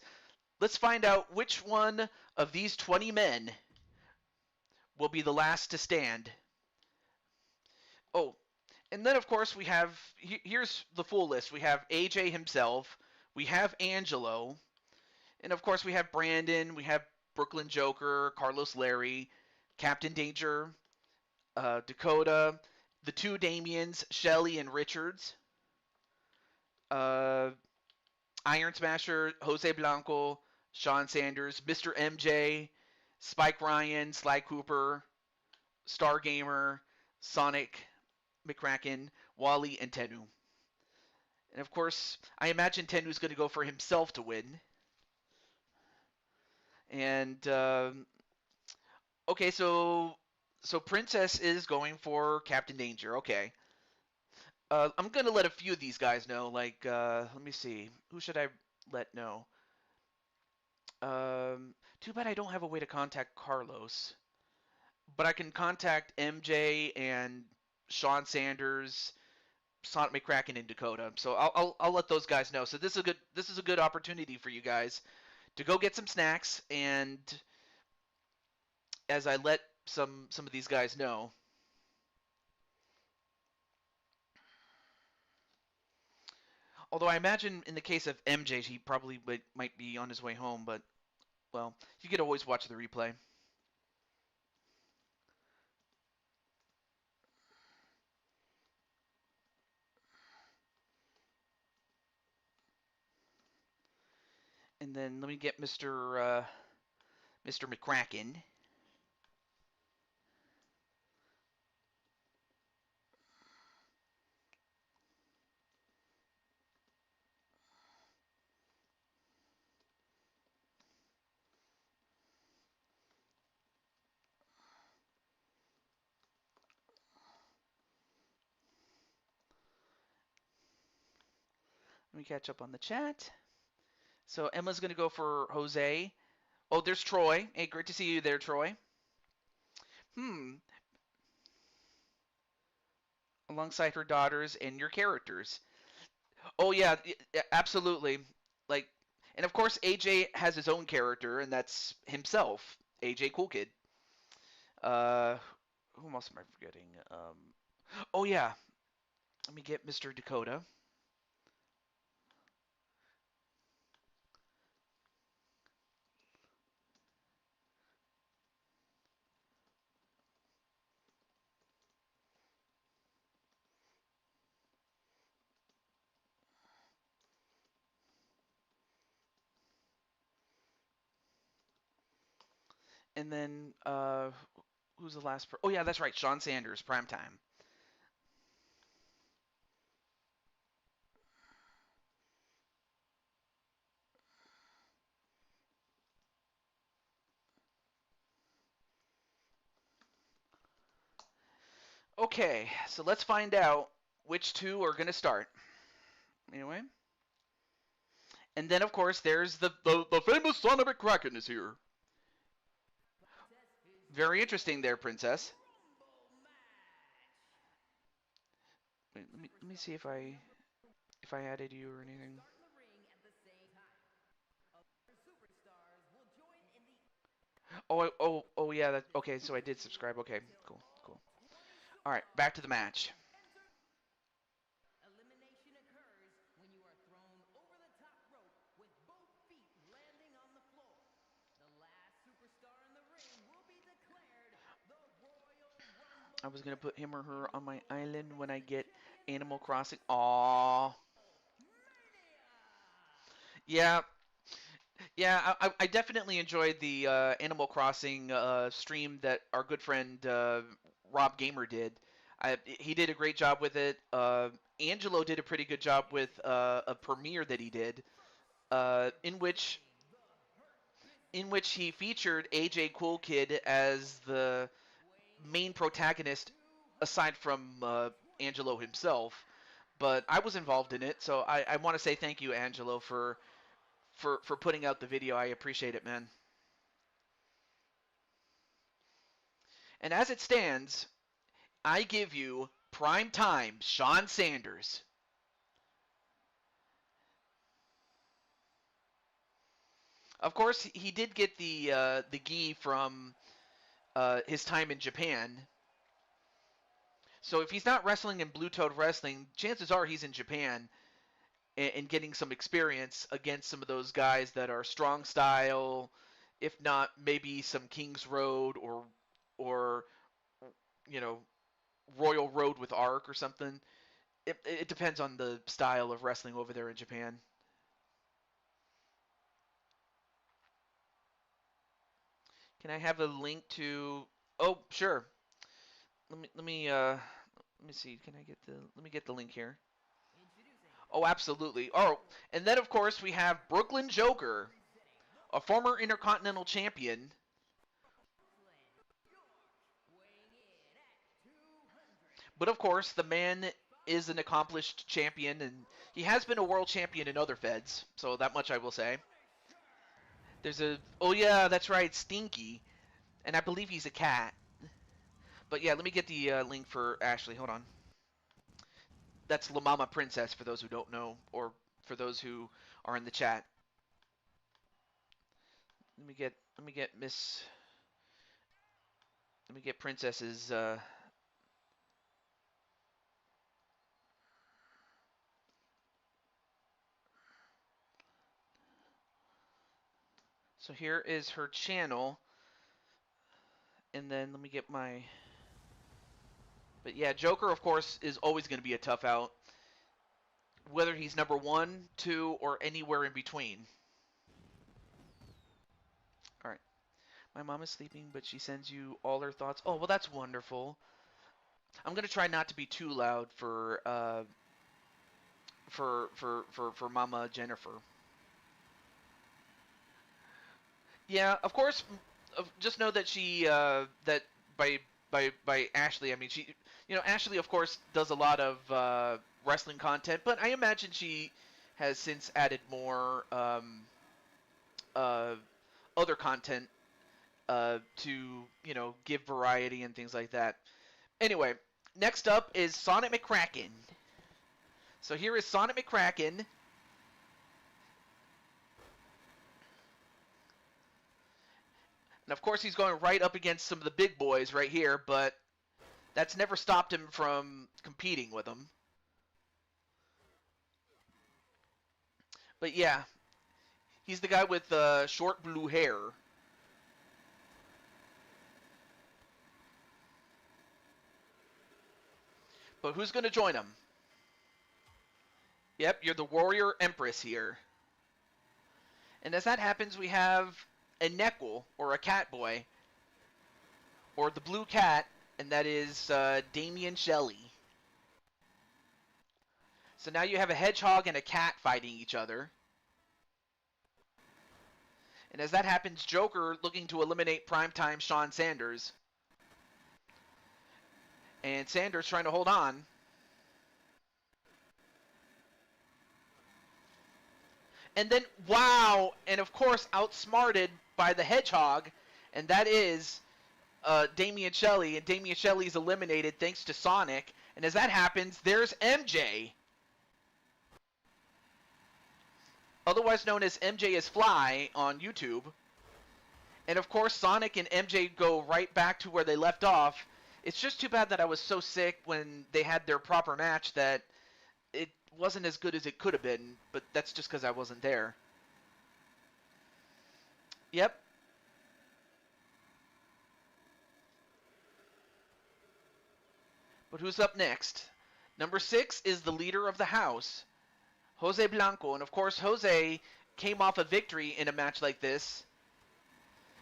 find out which one of these 20 men will be the last to stand. Oh, and then of course we have, here's the full list. We have AJ himself, we have Angelo, and of course we have Brandon, we have Brooklyn Joker, Carlos Larry, Captain Danger, Dakota, the two Damians, Shelly and Richards, Iron Smasher, Jose Blanco, Sean Sanders, Mr. MJ, Spike Ryan, Sly Cooper, Stargamer, Sonic, McCracken, Wally, and Tennu. And of course, I imagine Tennu's going to go for himself to win. And okay, so Princess is going for Captain Danger. Okay. I'm going to let a few of these guys know. Like, let me see. Who should I let know? Too bad I don't have a way to contact Carlos. But I can contact MJ and Sean Sanders, Sonic McCracken, and Dakota. So I'll let those guys know. So this is a good opportunity for you guys to go get some snacks, and as I let some of these guys know. Although I imagine in the case of MJ, he probably might be on his way home, but well, you could always watch the replay. And then let me get Mr. McCracken. Let me catch up on the chat. So Emma's going to go for Jose. Oh, there's Troy. Hey, great to see you there, Troy. Alongside her daughters and your characters. Oh yeah, absolutely. Like, and of course AJ has his own character, and that's himself, AJ Cool Kid. Uh, who else am I forgetting? Oh yeah, let me get Mr. Dakota. And then who's the last? Oh yeah, that's right, Sean Sanders, primetime. Okay, so let's find out which two are going to start. Anyway. And then, of course, there's the famous Son of a Kraken is here. Very interesting there, Princess. Wait, let me see if I added you or anything. Oh yeah. That okay. So I did subscribe. Okay, cool, cool. All right, back to the match. Elimination occurs when you are thrown over the top rope with both feet landing on the floor. The last superstar in the ring will be declared the Royal Rumble I was gonna winner. put him or And her he on will my go on to island when face I the get champion Animal from Crossing. WrestleMania. Aww. Yeah, yeah. I definitely enjoyed the Animal Crossing stream that our good friend Rob Gamer did. He did a great job with it. Angelo did a pretty good job with a premiere that he did, uh, in which in which he featured AJ Cool Kid as the main protagonist, aside from Angelo himself. But I was involved in it, so I want to say thank you, Angelo, for putting out the video. I appreciate it, man. And as it stands, I give you prime time Sean Sanders. Of course, he did get the gi from his time in Japan. So if he's not wrestling in Blue Toad Wrestling, chances are he's in Japan and getting some experience against some of those guys that are strong style, if not maybe some King's Road or you know Royal Road with Arc or something. It depends on the style of wrestling over there in Japan. Can I have a link to? Oh, sure. Let me see. Can I get the? Let me get the link here. Oh, absolutely. Oh, and then of course we have Brooklyn Joker, a former Intercontinental Champion. But of course, the man is an accomplished champion, and he has been a world champion in other feds. So that much I will say. There's a. Oh yeah, that's right, Stinky, and I believe he's a cat. But yeah, let me get the link for Ashley. Hold on. That's La Mama Princess for those who don't know, or for those who are in the chat. Let me get Miss. Let me get Princess's. So here is her channel, and then let me get my. But yeah, Joker, of course, is always going to be a tough out, whether he's number one, two, or anywhere in between. All right. My mom is sleeping, but she sends you all her thoughts. Oh, well, that's wonderful. I'm gonna try not to be too loud for Mama Jennifer. Yeah, of course. Just know that she that by Ashley. I mean, Ashley, of course, does a lot of wrestling content, but I imagine she has since added more uh, other content to give variety and things like that. Anyway, next up is Sonic McCracken. So here is Sonic McCracken. And of course, he's going right up against some of the big boys right here, but That's never stopped him from competing with him. But yeah, he's the guy with short blue hair. But who's going to join him? Yep, you're the Warrior Empress here. And as that happens, we have a Neckle, or a cat boy, or the blue cat, and that is Damian Shelley. So now you have a hedgehog and a cat fighting each other. And as that happens, Joker looking to eliminate primetime Sean Sanders. And Sanders trying to hold on. And then, wow! And of course, outsmarted by the hedgehog, and that is Damian Shelley. And Damian Shelley is eliminated thanks to Sonic. And as that happens, there's MJ. Otherwise known as MJ is Fly on YouTube. And of course, Sonic and MJ go right back to where they left off. It's just too bad that I was so sick when they had their proper match that it wasn't as good as it could have been, but that's just because I wasn't there. Yep. But who's up next? Number 6 is the leader of the house, Jose Blanco. And of course, Jose came off a victory in a match like this.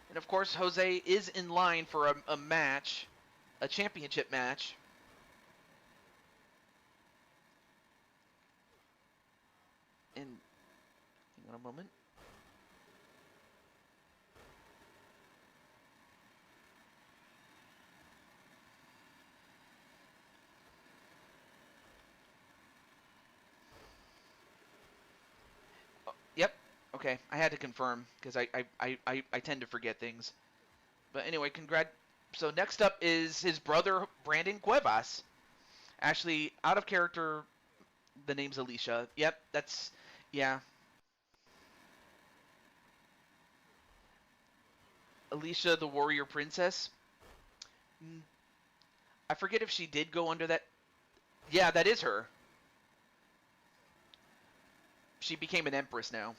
And of course, Jose is in line for a match, a championship match. And hang on a moment. Oh, yep. Okay, I had to confirm because I tend to forget things. But anyway, So next up is his brother Brandon Cuevas. Actually, out of character, the name's Alicia. Yep, yeah. Alicia, the warrior princess. I forget if she did go under that. Yeah, that is her. She became an empress now.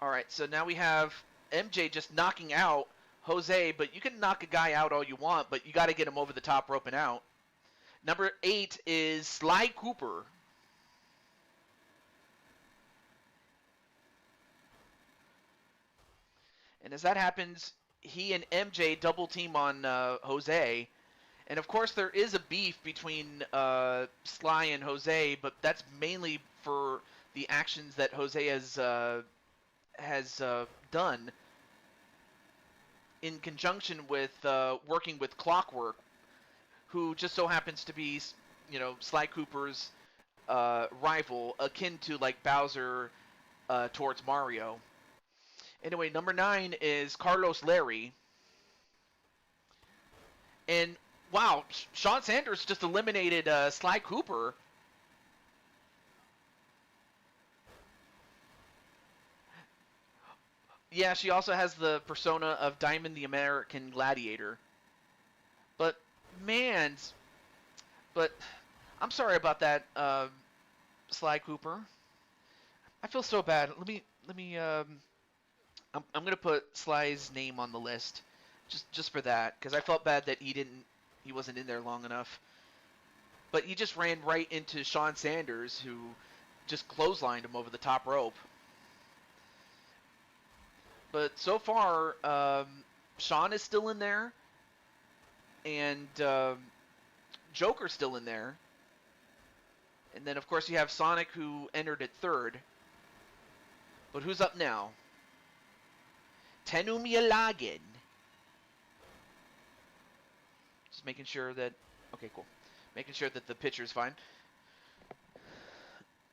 Alright, so now we have MJ just knocking out Jose, but you can knock a guy out all you want, but you got to get him over the top rope and out. Number 8 is Sly Cooper. And as that happens, he and MJ double team on Jose. And of course, there is a beef between Sly and Jose, but that's mainly for the actions that Jose has done in conjunction with working with Clockwork, who just so happens to be, Sly Cooper's rival, akin to like Bowser towards Mario. Anyway, number 9 is Carlos Larry. And wow, Sean Sanders just eliminated Sly Cooper. Yeah, she also has the persona of Diamond the American Gladiator. But man, but I'm sorry about that, Sly Cooper. I feel so bad. Let me I'm gonna put Sly's name on the list, just for that, because I felt bad that he wasn't in there long enough. But he just ran right into Sean Sanders, who just clotheslined him over the top rope. But so far, Sean is still in there, and Joker's still in there. And then, of course, you have Sonic, who entered at 3rd. But who's up now? Tenu Miyalagan. Just making sure that... Okay, cool. Making sure that the picture's fine.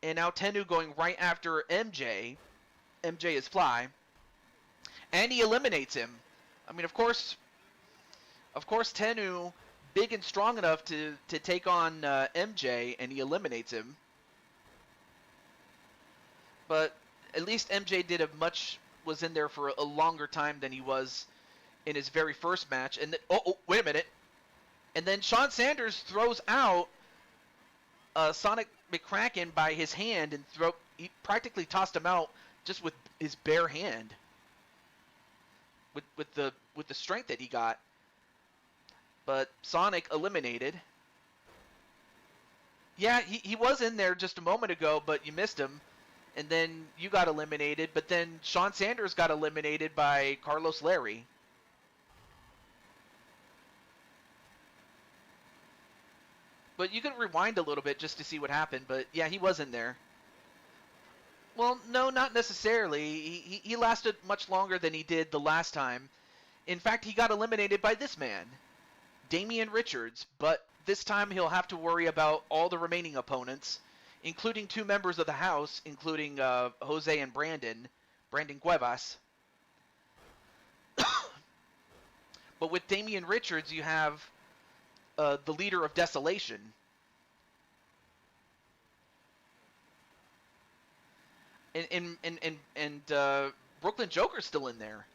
And now Tenu going right after MJ. MJ is Fly. And he eliminates him. I mean, of course, Tenu, big and strong enough to take on MJ, and he eliminates him. But at least MJ was in there for a longer time than he was in his very first match. And wait a minute. And then Shawn Sanders throws out Sonic McCracken by his hand and he practically tossed him out just with his bare hand. With the strength that he got. But Sonic eliminated. Yeah, he was in there just a moment ago, but you missed him. And then you got eliminated, but then Shawn Sanders got eliminated by Carlos Larry. But you can rewind a little bit just to see what happened, but yeah, he was in there. Well, no, not necessarily. He lasted much longer than he did the last time. In fact, he got eliminated by this man, Damian Richards, but this time he'll have to worry about all the remaining opponents, including 2 members of the house, including Jose and Brandon Cuevas. But with Damian Richards, you have the leader of Desolation. And Brooklyn Joker's still in there.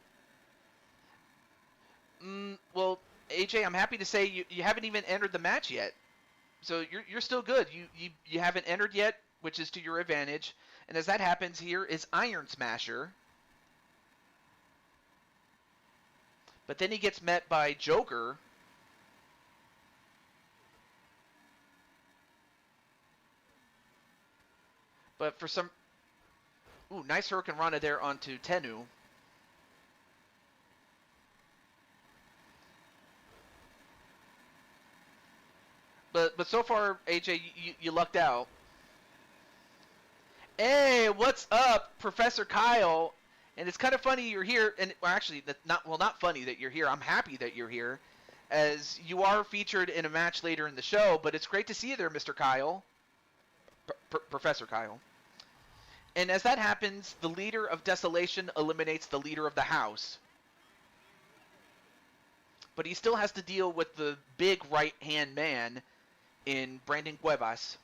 Well, AJ, I'm happy to say you haven't even entered the match yet. So you're still good. You haven't entered yet, which is to your advantage. And as that happens, here is Iron Smasher. But then he gets met by Joker. But for some... Ooh, nice Hurricane Rana there onto Tennu. But so far, AJ, you lucked out. Hey, what's up, Professor Kyle? And it's kind of funny you're here, and well, actually, not funny that you're here. I'm happy that you're here, as you are featured in a match later in the show. But it's great to see you there, Mr. Kyle, Professor Kyle. And as that happens, the leader of Desolation eliminates the leader of the house. But he still has to deal with the big right-hand man in Brandon Cuevas.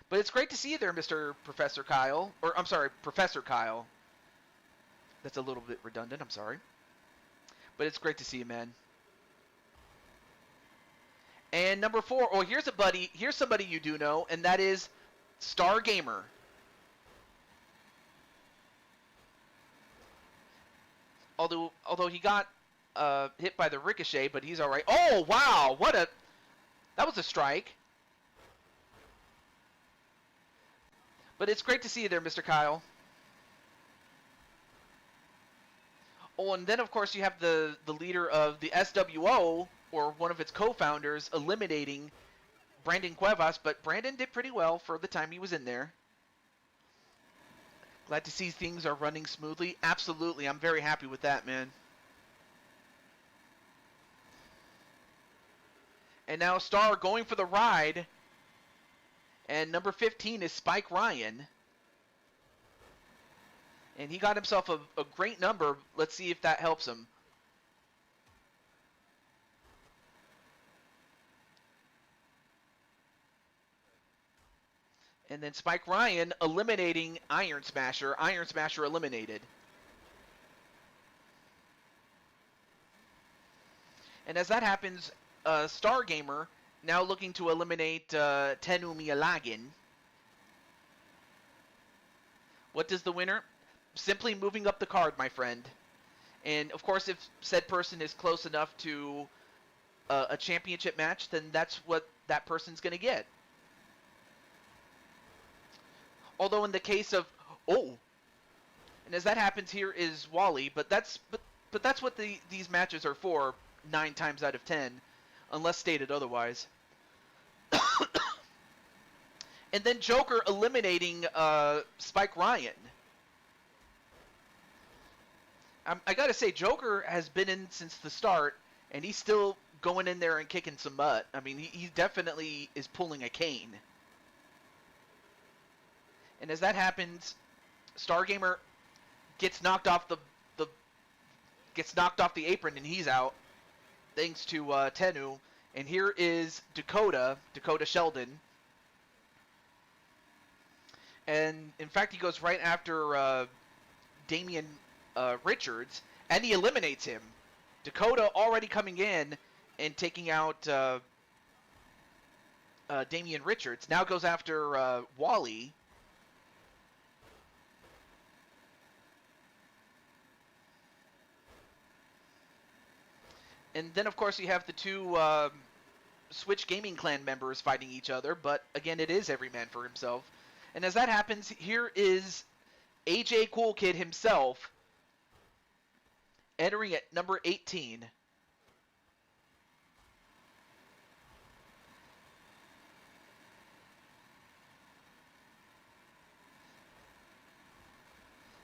But it's great to see you there, Mr. Professor Kyle. Or, I'm sorry, Professor Kyle. That's a little bit redundant, I'm sorry. But it's great to see you, man. And number 4, oh, here's somebody you do know, and that is Star Gamer. Although he got hit by the ricochet, but he's all right. Oh, wow, that was a strike. But it's great to see you there, Mr. Kyle. Oh, and then, of course, you have the leader of the SWO, or one of its co-founders, eliminating Brandon Cuevas. But Brandon did pretty well for the time he was in there. Glad to see things are running smoothly. Absolutely, I'm very happy with that, man. And now Star going for the ride. And number 15 is Spike Ryan. And he got himself a great number. Let's see if that helps him. And then Spike Ryan eliminating Iron Smasher. Iron Smasher eliminated. And as that happens, Star Gamer now looking to eliminate Tennu Miyalagin. What does the winner? Simply moving up the card, my friend. And of course, if said person is close enough to a championship match, then that's what that person's going to get. Although in the case of and as that happens, here is Wally, but that's what these matches are for 9 times out of 10, unless stated otherwise. And then Joker eliminating Spike Ryan. I gotta say, Joker has been in since the start, and he's still going in there and kicking some butt. I mean, he definitely is pulling a cane. And as that happens, Stargamer gets knocked off the apron, and he's out, thanks to Tennu. And here is Dakota Sheldon. And in fact, he goes right after Damian Richards, And he eliminates him. Dakota already coming in and taking out Damian Richards. Now goes after Wally. And then, of course, you have the two Switch Gaming Clan members fighting each other. But, again, it is every man for himself. And as that happens, here is AJ Cool Kid himself entering at number 18.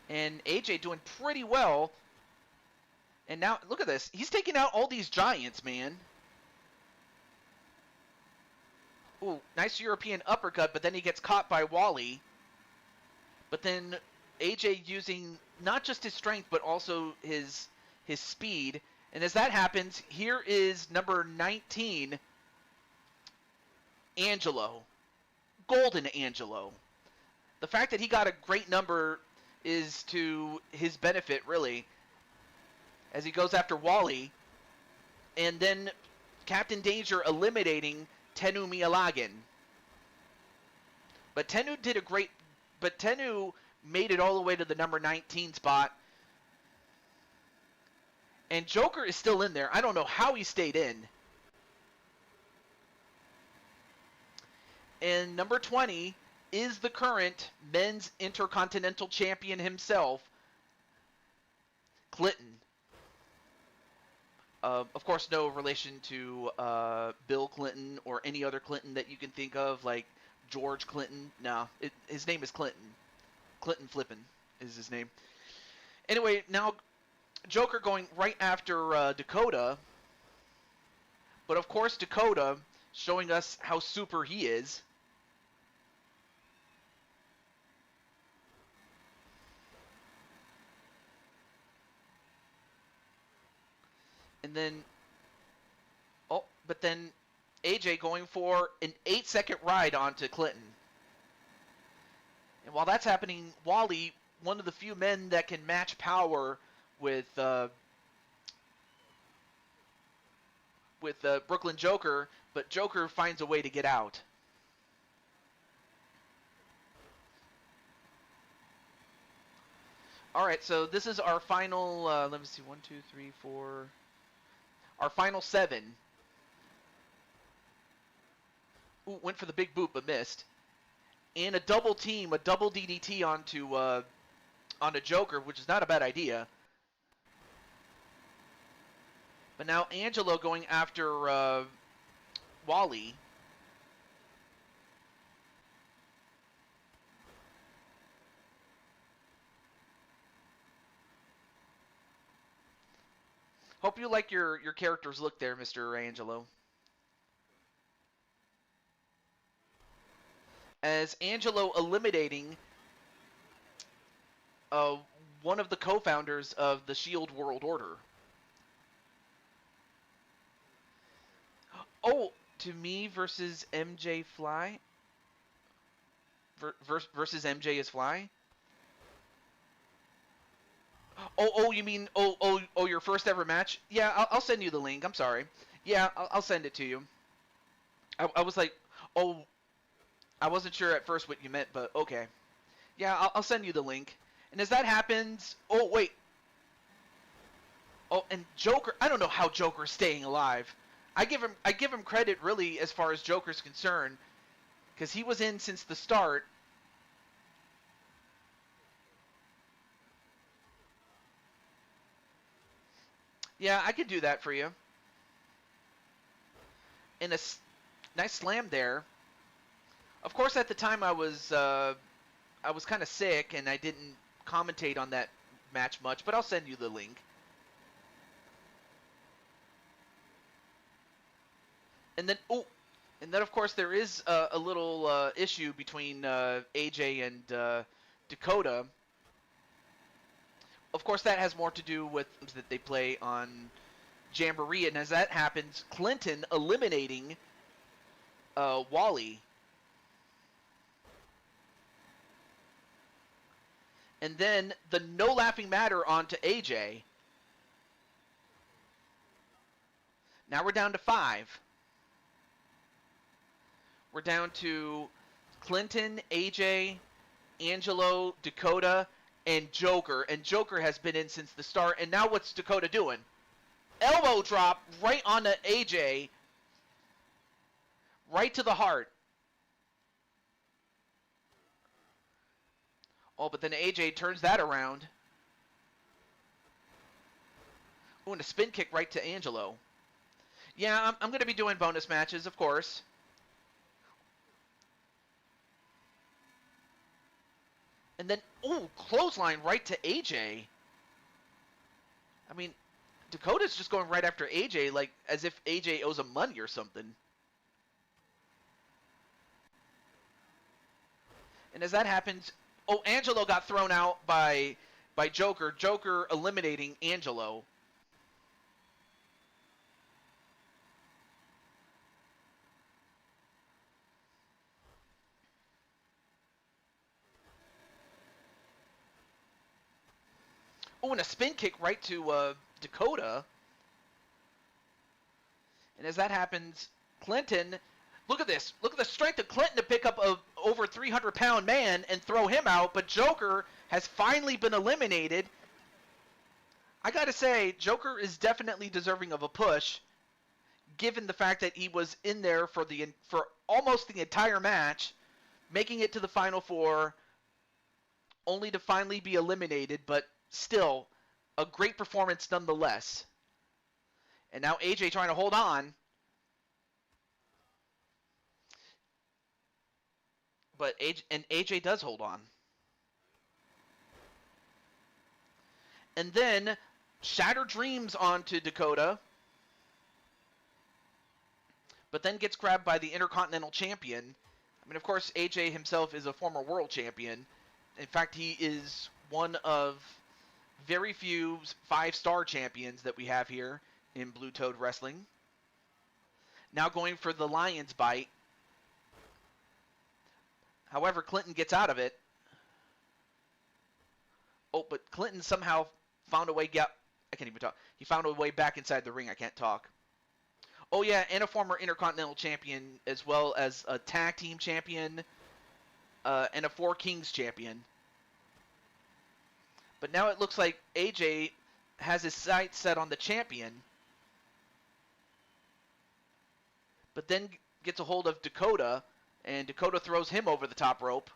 And AJ doing pretty well. And now, look at this. He's taking out all these giants, man. Ooh, nice European uppercut, but then he gets caught by Wally. But then AJ using not just his strength, but also his speed. And as that happens, here is number 19, Angelo. Golden Angelo. The fact that he got a great number is to his benefit, really, as he goes after Wally. And then Captain Danger eliminating Tenu Miyalagan. But Tenu made it all the way to the number 19 spot. And Joker is still in there. I don't know how he stayed in. And number 20 is the current men's intercontinental champion himself, Clinton. Of course, no relation to Bill Clinton or any other Clinton that you can think of, like George Clinton. No, his name is Clinton. Clinton Flippin is his name. Anyway, now Joker going right after Dakota. But of course, Dakota showing us how super he is. And then, but then AJ going for an 8-second ride onto Clinton. And while that's happening, Wally, one of the few men that can match power with Brooklyn Joker, but Joker finds a way to get out. All right, so this is our final. Let me see, 1, 2, 3, 4. Our final 7. Ooh, went for the big boot but missed. And a double team, a double DDT onto Joker, which is not a bad idea. But now Angelo going after Wally. Hope you like your character's look there, Mr. Angelo. As Angelo eliminating one of the co-founders of the Shield World Order. Oh, to me versus MJ Fly? Versus MJ is Fly? Oh, you mean, your first ever match? Yeah, I'll send you the link. I'm sorry. Yeah, I'll send it to you. I was like, oh, I wasn't sure at first what you meant, but okay. Yeah, I'll send you the link. And as that happens, oh, wait. Oh, and Joker, I don't know how Joker's staying alive. I give him credit, really, as far as Joker's concerned, because he was in since the start. Yeah, I could do that for you. And a nice slam there. Of course, at the time I was kind of sick and I didn't commentate on that match much, but I'll send you the link. And then of course there is a little issue between AJ and Dakota. Of course, that has more to do with that they play on Jamboree, and as that happens, Clinton eliminating Wally. And then the No Laughing Matter onto AJ. Now we're down to 5. We're down to Clinton, AJ, Angelo, Dakota, and Joker. And Joker has been in since the start. And now what's Dakota doing? Elbow drop right onto AJ. Right to the heart. Oh, but then AJ turns that around. Ooh, and a spin kick right to Angelo. Yeah, I'm going to be doing bonus matches, of course. And then, ooh, clothesline right to AJ. I mean, Dakota's just going right after AJ, like as if AJ owes him money or something. And as that happens, oh, Angelo got thrown out by Joker. Joker eliminating Angelo. Oh, and a spin kick right to Dakota. And as that happens, Clinton, look at this. Look at the strength of Clinton to pick up a over 300-pound man and throw him out. But Joker has finally been eliminated. I gotta say, Joker is definitely deserving of a push, given the fact that he was in there for almost the entire match, making it to the Final Four, only to finally be eliminated, but still, a great performance nonetheless. And now AJ trying to hold on. But AJ does hold on. And then Shattered Dreams onto Dakota. But then gets grabbed by the Intercontinental Champion. I mean, of course, AJ himself is a former world champion. In fact, he is one of very few 5-star champions that we have here in Blue Toad Wrestling. Now going for the Lion's Bite. However, Clinton gets out of it. Oh, but Clinton somehow found a way. I can't even talk. He found a way back inside the ring. I can't talk. Oh yeah, and a former Intercontinental Champion, as well as a Tag Team Champion, and a 4 Kings Champion. But now it looks like AJ has his sights set on the champion. But then gets a hold of Dakota, and Dakota throws him over the top rope.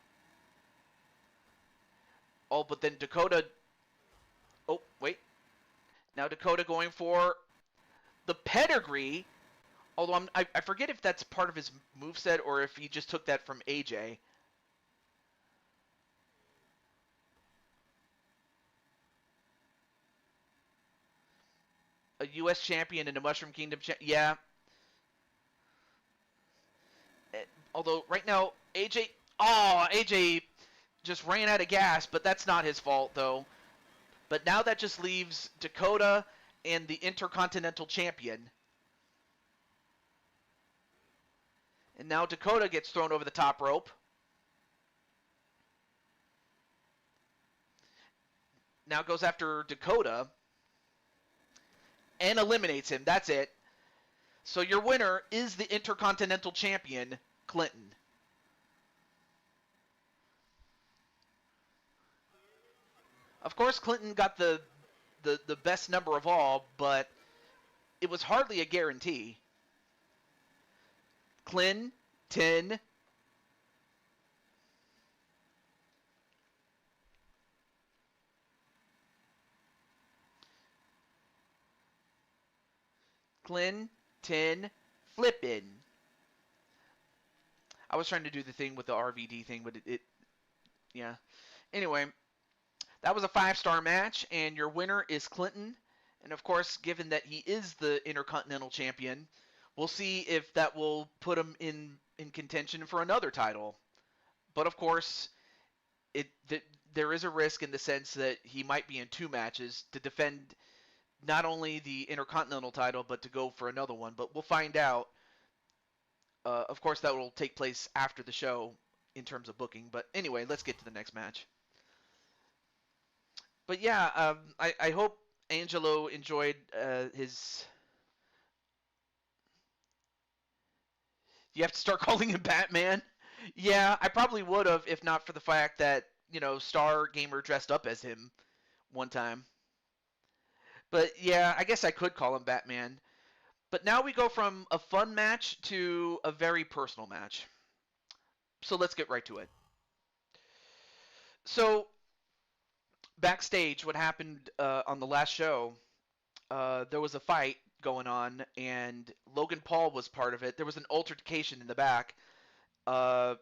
Oh, but then Dakota... Oh, wait. Now Dakota going for the pedigree. Although I forget if that's part of his moveset or if he just took that from AJ. A U.S. champion and a Mushroom Kingdom champion. Yeah. Although right now, AJ... Oh, AJ just ran out of gas, but that's not his fault, though. But now that just leaves Dakota and the Intercontinental Champion. And now Dakota gets thrown over the top rope. Now goes after Dakota. And eliminates him. That's it. So your winner is the Intercontinental Champion, Clinton. Of course, Clinton got the best number of all, but it was hardly a guarantee. Clinton. Clinton flippin'. I was trying to do the thing with the RVD thing, but yeah. Anyway, that was a 5-star match, and your winner is Clinton. And of course, given that he is the Intercontinental Champion, we'll see if that will put him in contention for another title. But of course, there is a risk in the sense that he might be in 2 matches to defend not only the Intercontinental title, but to go for another one. But we'll find out. Of course, that will take place after the show in terms of booking. But anyway, let's get to the next match. But yeah, I hope Angelo enjoyed his You have to start calling him Batman. Yeah, I probably would have if not for the fact that Star Gamer dressed up as him one time. But yeah, I guess I could call him Batman. But now we go from a fun match to a very personal match. So let's get right to it. So backstage, what happened on the last show? There was a fight going on, and Logan Paul was part of it. There was an altercation in the back. Uh,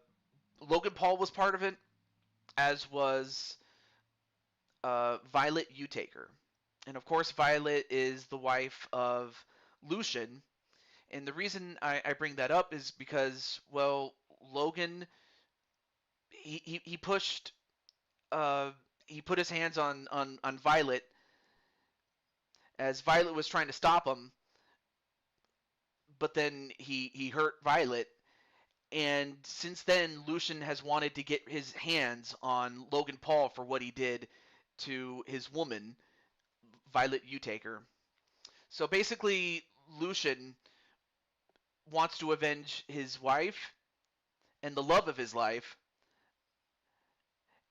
Logan Paul was part of it, as was Violet Utaker. And of course, Violet is the wife of Lucian. And the reason I bring that up is because, well, Logan, he pushed, uh, he put his hands on Violet as Violet was trying to stop him, but then he hurt Violet. And since then, Lucian has wanted to get his hands on Logan Paul for what he did to his woman, Violet Utaker. So basically, Lucian wants to avenge his wife and the love of his life,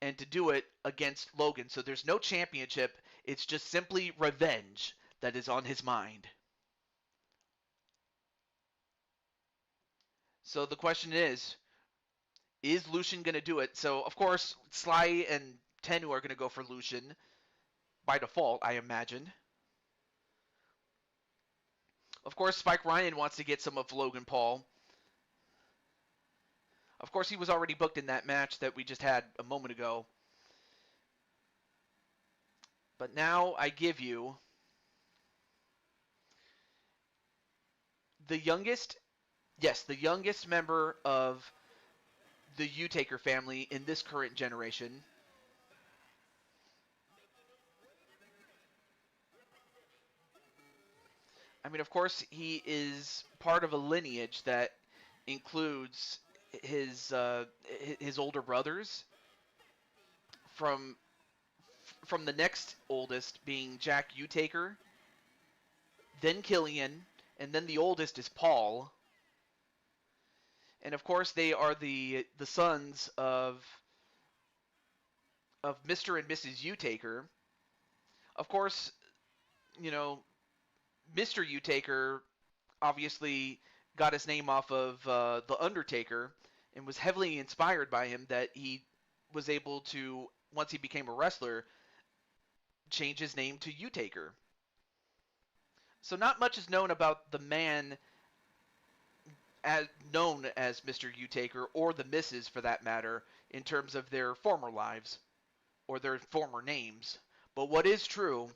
and to do it against Logan. So there's no championship. It's just simply revenge that is on his mind. So the question is Lucian going to do it? So, of course, Sly and Tennu are going to go for Lucian by default, I imagine. Of course, Spike Ryan wants to get some of Logan Paul. Of course, he was already booked in that match that we just had a moment ago. But now I give you the youngest, yes, the youngest member of the Utaker family in this current generation. I mean, of course, he is part of a lineage that includes his older brothers from from the next oldest being Jack Utaker, then Killian, and then the oldest is Paul. And of course, they are the sons of Mr. and Mrs. Utaker. Of course, you know Mr. Utaker obviously got his name off of the Undertaker and was heavily inspired by him. That he was able to, once he became a wrestler, change his name to Utaker. So not much is known about the man as known as Mr. Utaker, or the Misses for that matter, in terms of their former lives or their former names. But what is true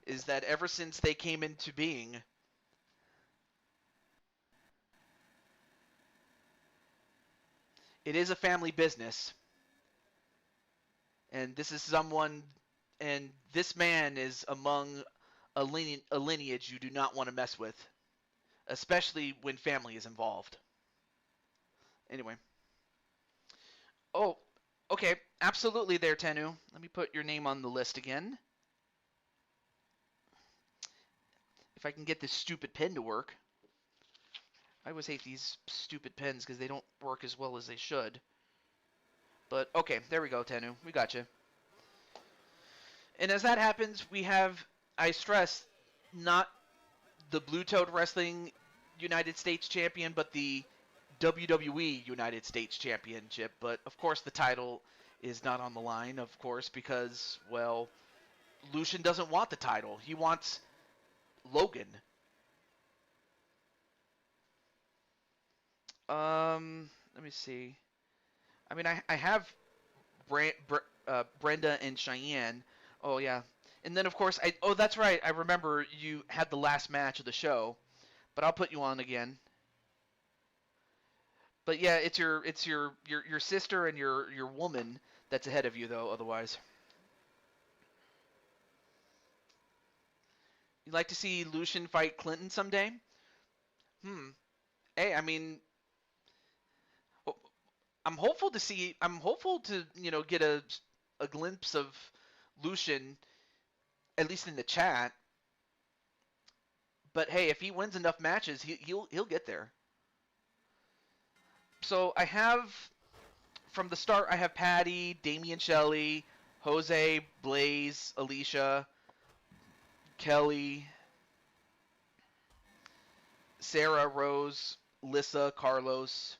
is that ever since they came into being, it is a family business. And this is someone, and this man is among a lineage you do not want to mess with, especially when family is involved. Anyway. Oh, okay. Absolutely there, Tennu. Let me put your name on the list again. If I can get this stupid pen to work. I always hate these stupid pens because they don't work as well as they should. But, okay, there we go, Tennu. We got you. And as that happens, we have, I stress, not the Blue Toad Wrestling United States Champion, but the WWE United States Championship. But, of course, the title is not on the line, of course, because, well, Lucian doesn't want the title. He wants Logan. Let me see. I mean, I have Brenda and Cheyenne. Oh yeah, and then of course Oh, that's right. I remember you had the last match of the show, but I'll put you on again. But yeah, it's your sister and your woman that's ahead of you though. Otherwise, you'd like to see Lucian fight Clinton someday? Hmm. Hey, I mean, I'm hopeful to see. I'm hopeful to get a glimpse of Lucian, at least in the chat. But hey, if he wins enough matches, he'll get there. So I have from the start. I have Patty, Damian Shelley, Jose, Blaze, Alicia, Kelly, Sarah, Rose, Lissa, Carlos,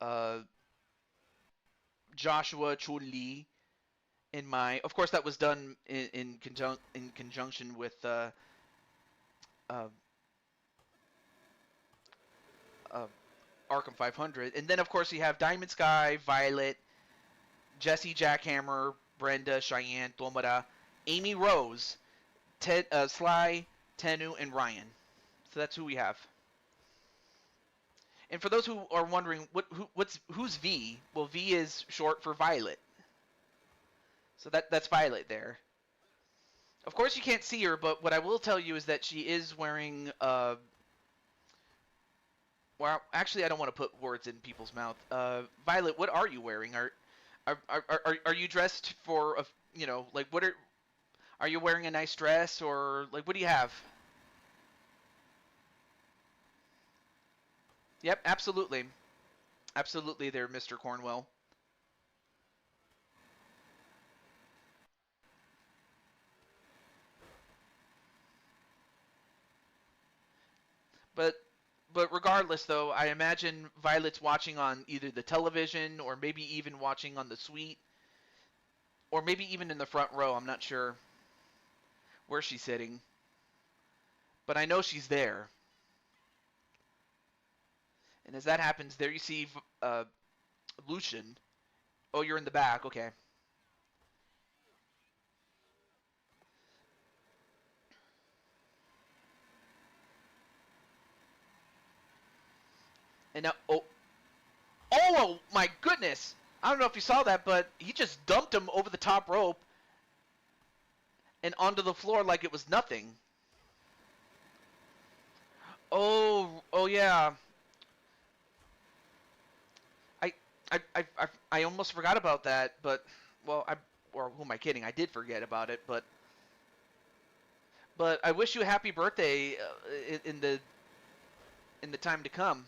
uh, Joshua, Chun Li. In my, of course, that was done in conjunction with uh, uh, Arkham 500, and then of course you have Diamond Sky, Violet, Jesse, Jackhammer, Brenda, Cheyenne, Tomara, Amy Rose, Sly, Tenu, and Ryan. So that's who we have. And for those who are wondering, who's V? Well, V is short for Violet. So that's Violet there. Of course, you can't see her, but what I will tell you is that she is wearing. Well, actually, I don't want to put words in people's mouth. Violet, what are you wearing? Are you dressed for a like what are you wearing a nice dress or like what do you have? Yep, absolutely, absolutely. There, Mr. Cornwell. But but regardless, though, I imagine Violet's watching on either the television or maybe even watching on the suite or maybe even in the front row. I'm not sure where she's sitting, but I know she's there. And as that happens, there you see Lucian. Oh, you're in the back. Okay. And now, oh my goodness! I don't know if you saw that, but he just dumped him over the top rope and onto the floor like it was nothing. Oh yeah. I I almost forgot about that, but well, or who am I kidding? I did forget about it, but I wish you a happy birthday in the time to come.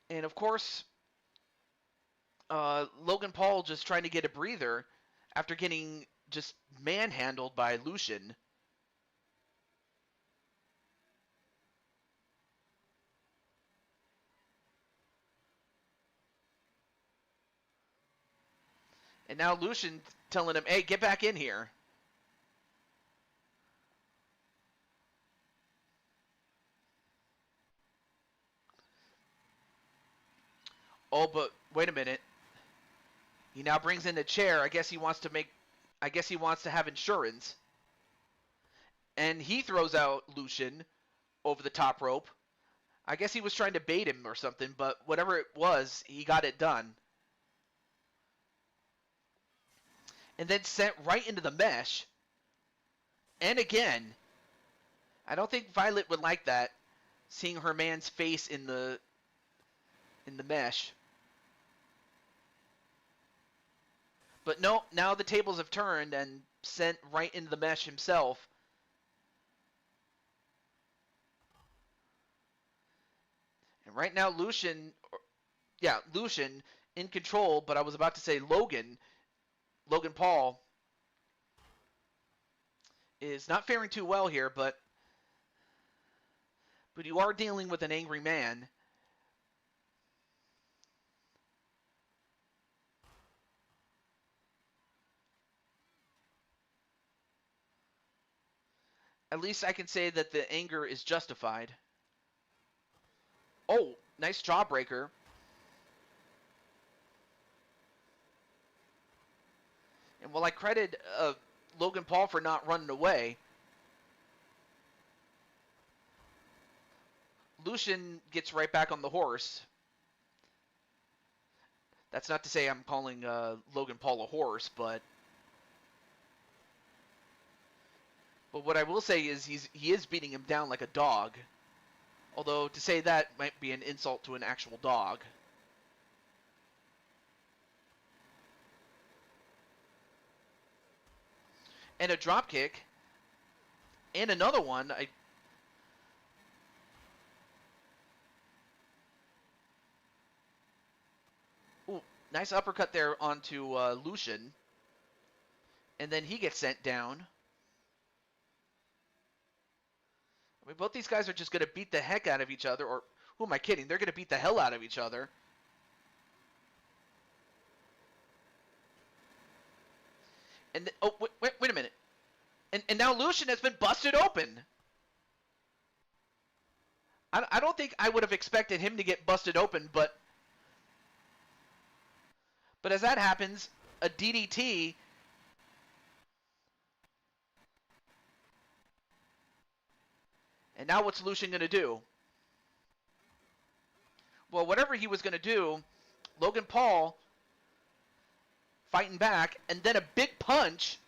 And of course, Logan Paul just trying to get a breather after getting just manhandled by Lucian. And now Lucian telling him, "Hey, get back in here." Oh, but wait a minute. He now brings in a chair. I guess he wants to make. I guess he wants to have insurance. And he throws out Lucian over the top rope. I guess he was trying to bait him or something, but whatever it was, he got it done. And then sent right into the mesh. And again, I don't think Violet would like that, seeing her man's face in the mesh. But no, now the tables have turned and sent right into the mesh himself. And right now, Lucian in control, but I was about to say Logan Paul is not faring too well here, but you are dealing with an angry man. At least I can say that the anger is justified. Oh, nice jawbreaker. And while I credit Logan Paul for not running away, Lucian gets right back on the horse. That's not to say I'm calling Logan Paul a horse, but what I will say is he is beating him down like a dog. Although to say that might be an insult to an actual dog. And a drop kick. And another one. Ooh, nice uppercut there onto Lucian. And then he gets sent down. I mean, both these guys are just going to beat the heck out of each other. Or, who am I kidding? They're going to beat the hell out of each other. And oh, wait a minute. And now Lucian has been busted open. I don't think I would have expected him to get busted open, but as that happens, a DDT. And now what's Lucian going to do? Well, whatever he was going to do, Logan Paul fighting back, and then a big punch.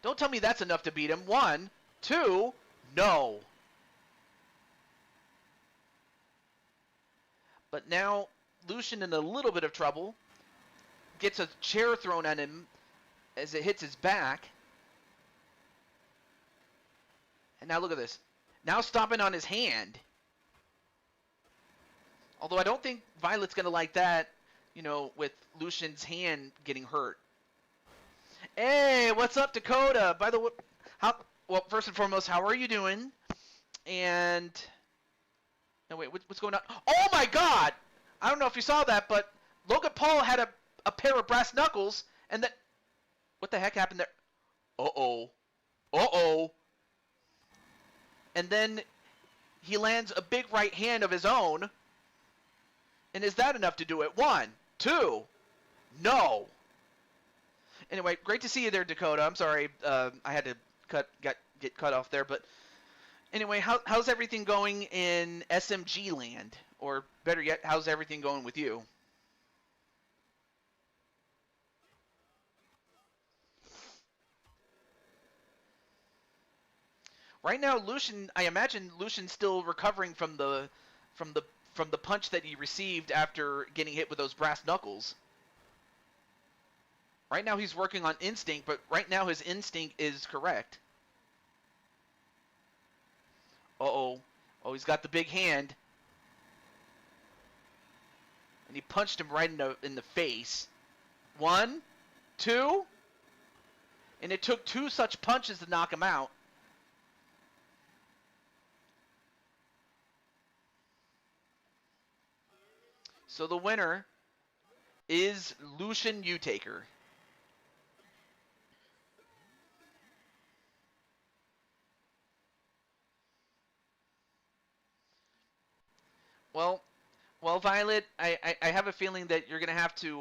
Don't tell me that's enough to beat him. 1, 2, no. But now Lucian in a little bit of trouble. Gets a chair thrown at him as it hits his back. And now look at this. Now stomping on his hand. Although I don't think Violet's going to like that, you know, with Lucian's hand getting hurt. Hey, what's up, Dakota? By the way, well, first and foremost, how are you doing? And no, wait, what's going on? Oh my God! I don't know if you saw that, but Logan Paul had a pair of brass knuckles, and then what the heck happened there? Uh-oh. Uh-oh. And then he lands a big right hand of his own. And is that enough to do it? 1, 2, no. Anyway, great to see you there, Dakota. I'm sorry, I had to get cut off there, but anyway, how's everything going in SMG land? Or better yet, how's everything going with you? Right now, Lucian, I imagine Lucian's still recovering from the punch that he received after getting hit with those brass knuckles. Right now he's working on instinct, but right now his instinct is correct. Uh-oh. Oh, he's got the big hand. And he punched him right in the face. 1, 2. And it took 2 such punches to knock him out. So the winner is Lucian Utaker. Well, Violet, I have a feeling that you're going to have to,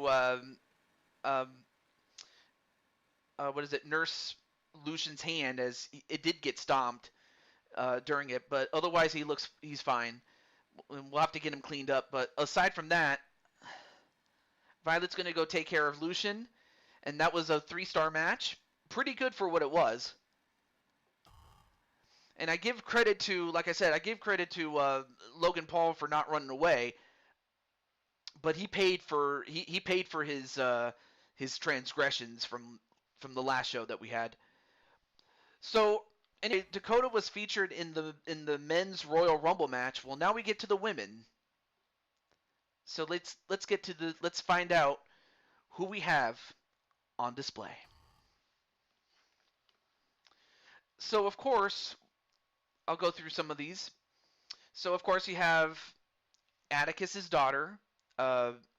what is it, nurse Lucian's hand, as it did get stomped during it, but otherwise he's fine. We'll have to get him cleaned up, but aside from that, Violet's going to go take care of Lucian, and that was a 3-star match. Pretty good for what it was. And I give credit to, like I said, I give credit to Logan Paul for not running away, but he paid for his transgressions from the last show that we had. So, anyway, Dakota was featured in the men's Royal Rumble match. Well, now we get to the women. So let's find out who we have on display. So of course, I'll go through some of these. So of course you have Atticus's daughter,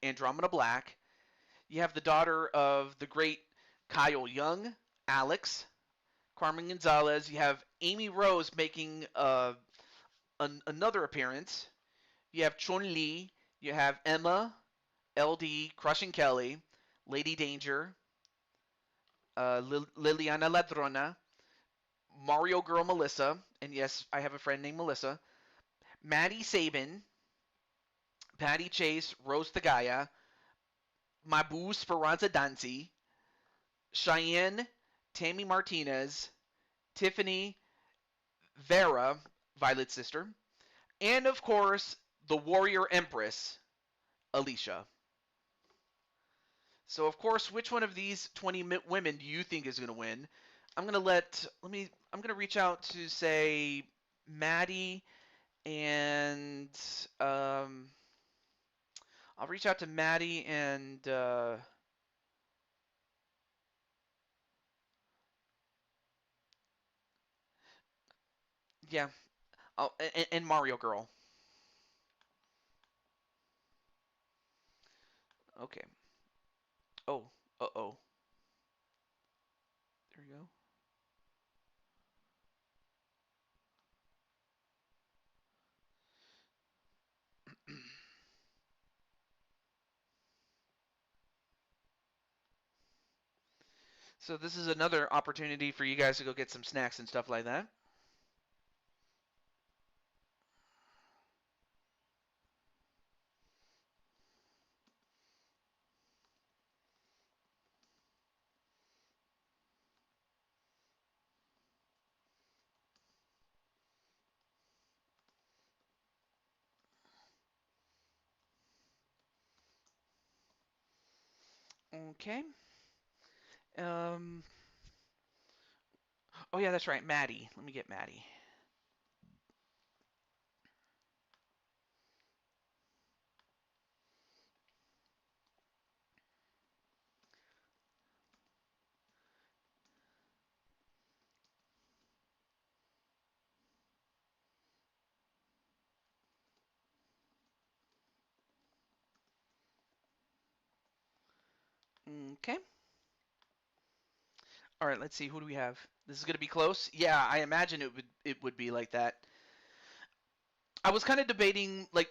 Andromeda Black. You have the daughter of the great Kyle Young, Alex, Carmen Gonzalez. You have Amy Rose making another appearance. You have Chun-Li. You have Emma, LD, Crushing Kelly, Lady Danger, Liliana Ladrona, Mario Girl Melissa, and yes, I have a friend named Melissa, Maddie Sabin, Patty Chase, Rose Tagaya, Mabu Speranza Dancy, Cheyenne, Tammy Martinez, Tiffany, Vera, Violet's sister, and of course, the Warrior Empress, Alicia. So, of course, which one of these 20 women do you think is going to win? I'm going to reach out to, say, Maddie, and I'll I'll reach out to Maddie and yeah, and Mario Girl. Okay. Oh, uh-oh. There we go. So this is another opportunity for you guys to go get some snacks and stuff like that. Okay. Um. Oh yeah, that's right, Maddie. Let me get Maddie. Okay. All right, let's see. Who do we have? This is gonna be close. Yeah, I imagine it would be like that. I was kind of debating like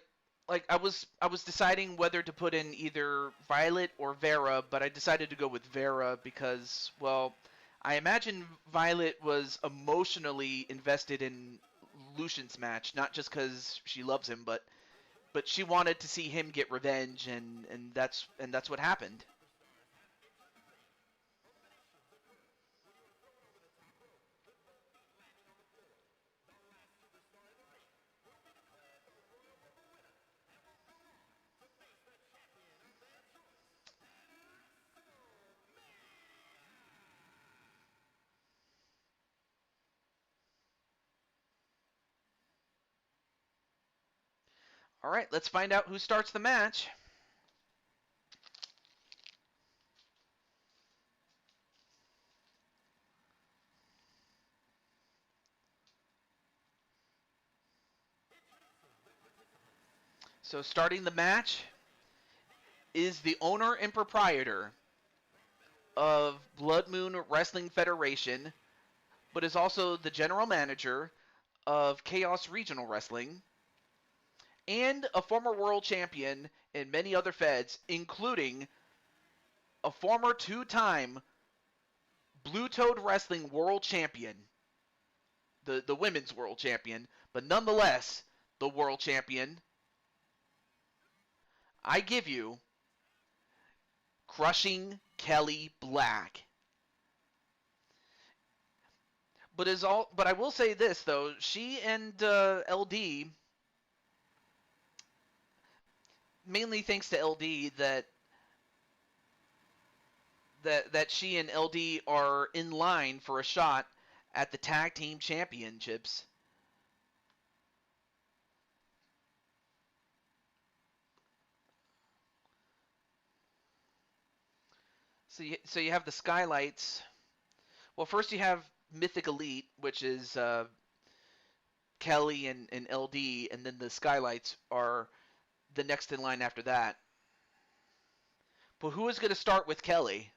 I was deciding whether to put in either Violet or Vera, but I decided to go with Vera because well, I imagine Violet was emotionally invested in Lucian's match, not just because she loves him, but she wanted to see him get revenge, and that's what happened. All right, let's find out who starts the match. So starting the match is the owner and proprietor of Blood Moon Wrestling Federation, but is also the general manager of Chaos Regional Wrestling, and a former world champion in many other feds, including a former two-time Blue Toad Wrestling world champion, the women's world champion, but nonetheless the world champion. I give you Crushing Kelly Black. But I will say this though, she and LD, mainly thanks to LD, that she and LD are in line for a shot at the tag team championships. So you have the Skylights. Well, first you have Mythic Elite, which is Kelly and LD, and then the Skylights are the next in line after that. But who is going to start with Kelly?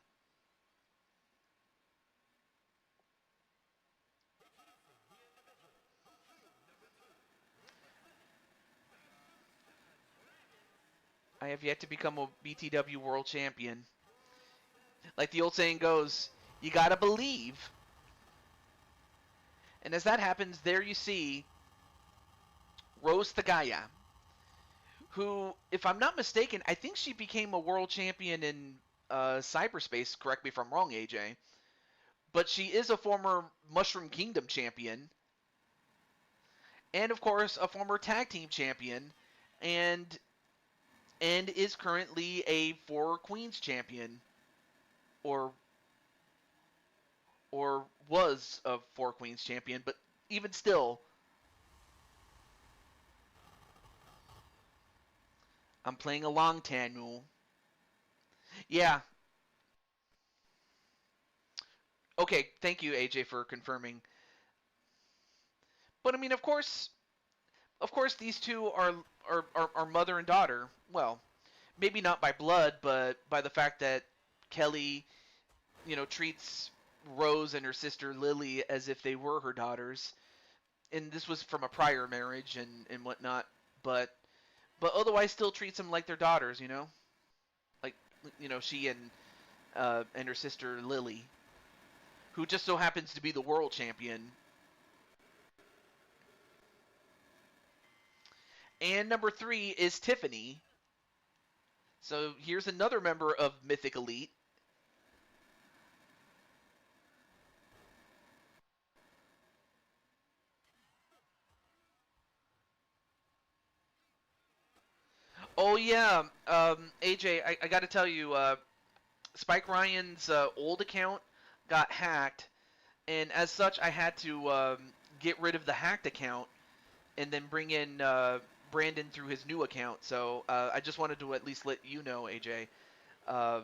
I have yet to become a BTW World Champion. Like the old saying goes, you gotta believe. And as that happens, there you see Rose Thagaya, who, if I'm not mistaken, I think she became a world champion in cyberspace. Correct me if I'm wrong, AJ. But she is a former Mushroom Kingdom champion, and of course a former tag team champion, and is currently a Four Queens champion, or was a Four Queens champion. But even still, I'm playing a long Tanu. Yeah. Okay. Thank you, AJ, for confirming. But I mean, of course, these two are mother and daughter. Well, maybe not by blood, but by the fact that Kelly, treats Rose and her sister Lily as if they were her daughters. And this was from a prior marriage and whatnot. But otherwise, still treats them like their daughters. Like she and her sister Lily, who just so happens to be the world champion. And number 3 is Tiffany. So here's another member of Mythic Elite. Oh yeah, AJ, I got to tell you, Spike Ryan's old account got hacked, and as such, I had to get rid of the hacked account and then bring in Brandon through his new account. So I just wanted to at least let you know, AJ, uh,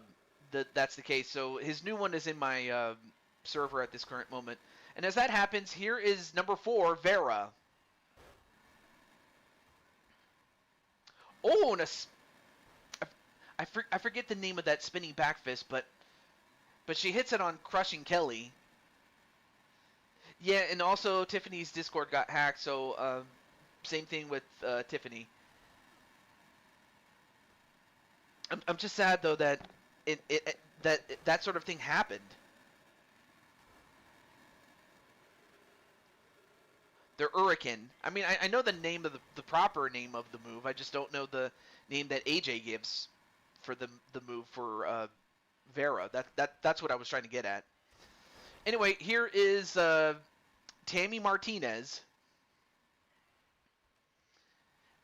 that that's the case. So his new one is in my server at this current moment. And as that happens, here is number 4, Vera. Oh, and I forget the name of that spinning back fist, but she hits it on crushing Kelly. Yeah, and also Tiffany's Discord got hacked, so same thing with Tiffany. I'm just sad though that that sort of thing happened. They're Uriken. I mean, I know the name of the proper name of the move. I just don't know the name that AJ gives for the move for Vera. That's what I was trying to get at. Anyway, here is Tammy Martinez,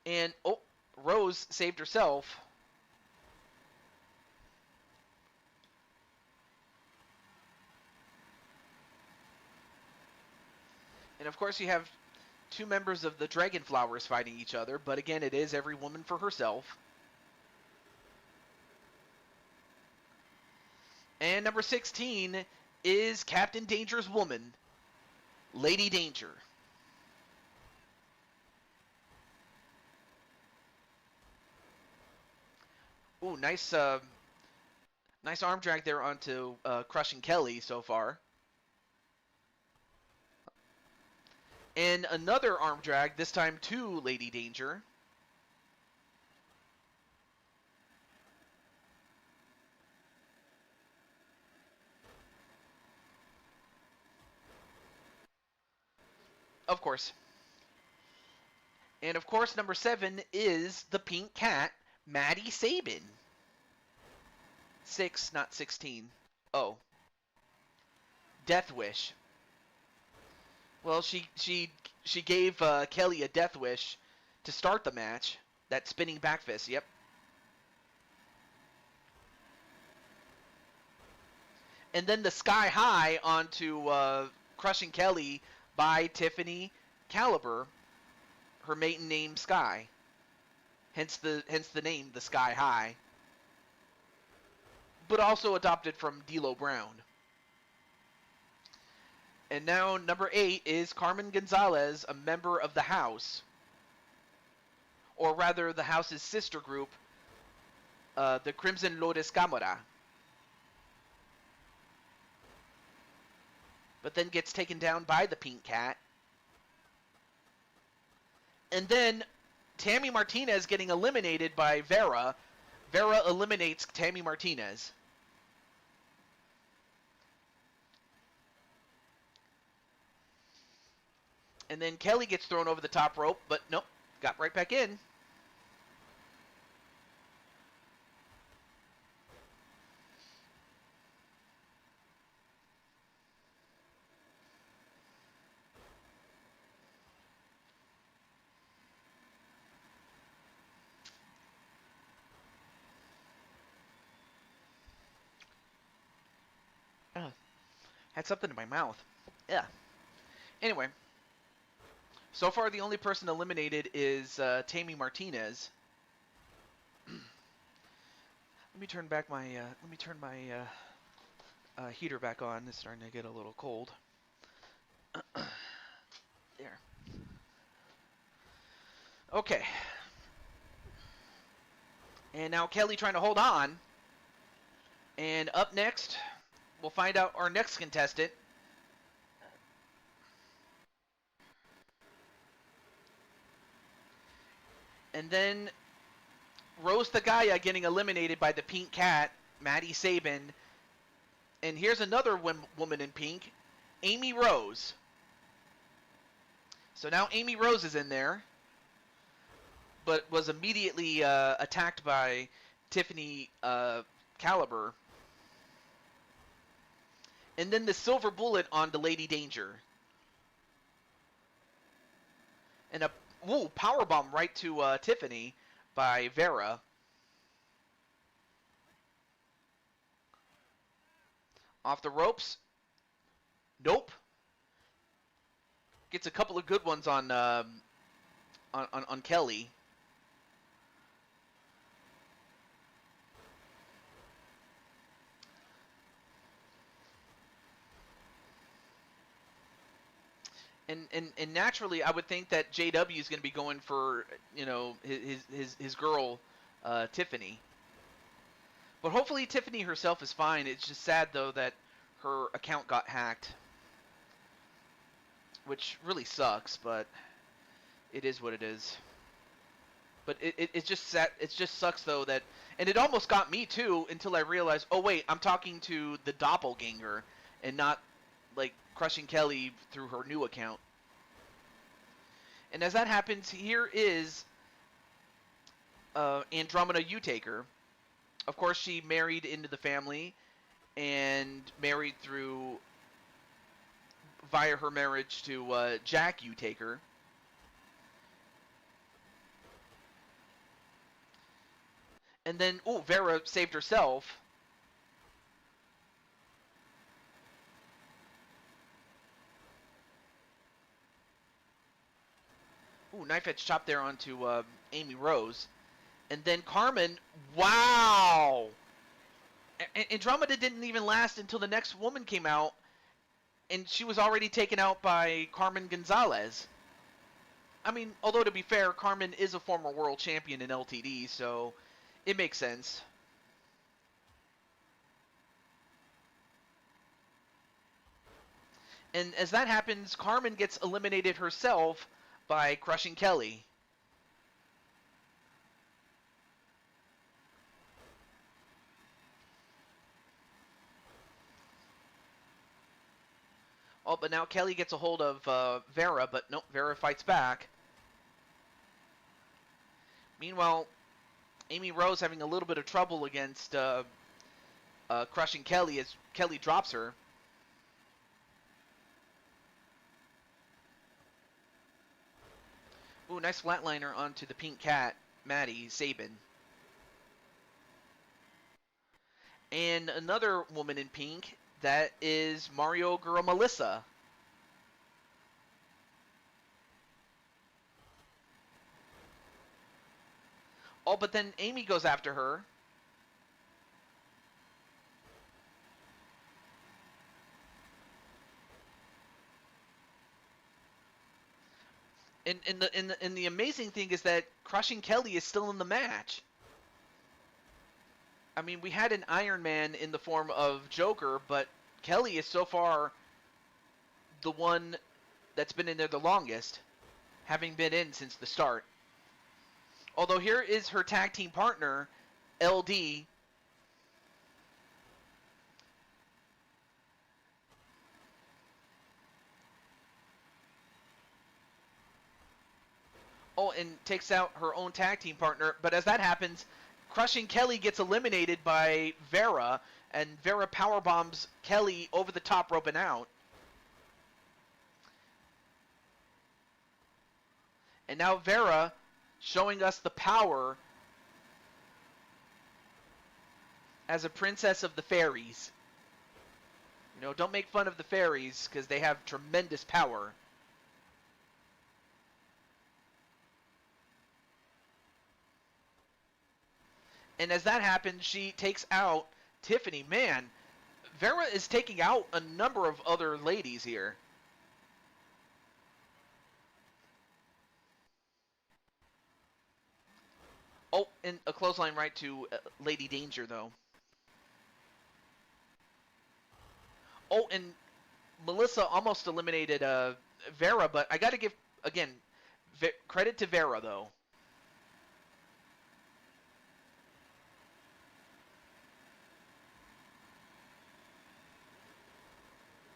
and oh, Rose saved herself. And of course, you have two members of the Dragon Flowers fighting each other, but again, it is every woman for herself. And number 16 is Captain Danger's woman, Lady Danger. Ooh, nice arm drag there onto crushing Kelly so far. And another arm drag, this time to Lady Danger. Of course. And of course, number 7 is the pink cat, Maddie Sabin. 6, not 16. Oh. Death Wish. Well, she gave Kelly a death wish to start the match. That spinning back fist. Yep. And then the sky high onto crushing Kelly by Tiffany Caliber, her maiden name Sky. Hence the name, the Sky High. But also adopted from D'Lo Brown. And now number 8 is Carmen Gonzalez, a member of the House. Or rather, the House's sister group, the Crimson Lotus Camera. But then gets taken down by the pink cat. And then Tammy Martinez getting eliminated by Vera. Vera eliminates Tammy Martinez. And then Kelly gets thrown over the top rope, but nope, got right back in. Oh, had something in my mouth. Yeah. Anyway, so far the only person eliminated is Tammy Martinez. Let me turn back my heater back on. It's starting to get a little cold. There. Okay. And now Kelly trying to hold on. And up next, we'll find out our next contestant. And then Rose the Gaia getting eliminated by the Pink Cat, Maddie Sabin. And here's another woman in pink, Amy Rose. So now Amy Rose is in there, but was immediately attacked by Tiffany Caliber. And then the silver bullet onto Lady Danger. And a powerbomb right to Tiffany by Vera. Off the ropes. Nope. Gets a couple of good ones on Kelly. And naturally, I would think that JW is going to be going for his girl Tiffany. But hopefully Tiffany herself is fine. It's just sad though that her account got hacked, which really sucks. But it is what it is. But it's just sad. It just sucks though that, and it almost got me too until I realized, oh wait, I'm talking to the doppelganger and not like crushing Kelly through her new account. And as that happens, here is Andromeda U-Taker. Of course, she married into the family and married through via her marriage to Jack U-Taker. And then, Vera saved herself. Knife edge chop there onto Amy Rose. And then Carmen, wow! Andromeda didn't even last until the next woman came out, and she was already taken out by Carmen Gonzalez. I mean, although to be fair, Carmen is a former world champion in LTD, so it makes sense. And as that happens, Carmen gets eliminated herself by crushing Kelly. Oh, but now Kelly gets a hold of Vera, but nope, Vera fights back. Meanwhile, Amy Rose having a little bit of trouble against crushing Kelly as Kelly drops her. Nice flatliner onto the Pink Cat, Maddie Sabin. And another woman in pink, that is Mario Girl Melissa. Oh, but then Amy goes after her. And the amazing thing is that crushing Kelly is still in the match. I mean, we had an Iron Man in the form of Joker, but Kelly is so far the one that's been in there the longest, having been in since the start. Although here is her tag team partner, LD. Oh, and takes out her own tag team partner. But as that happens, crushing Kelly gets eliminated by Vera, and Vera powerbombs Kelly over the top rope and out. And now Vera showing us the power as a princess of the fairies. You know, don't make fun of the fairies because they have tremendous power. And as that happens, she takes out Tiffany. Man, Vera is taking out a number of other ladies here. Oh, and a clothesline right to Lady Danger, though. Oh, and Melissa almost eliminated Vera, but I got to give, again, credit to Vera, though.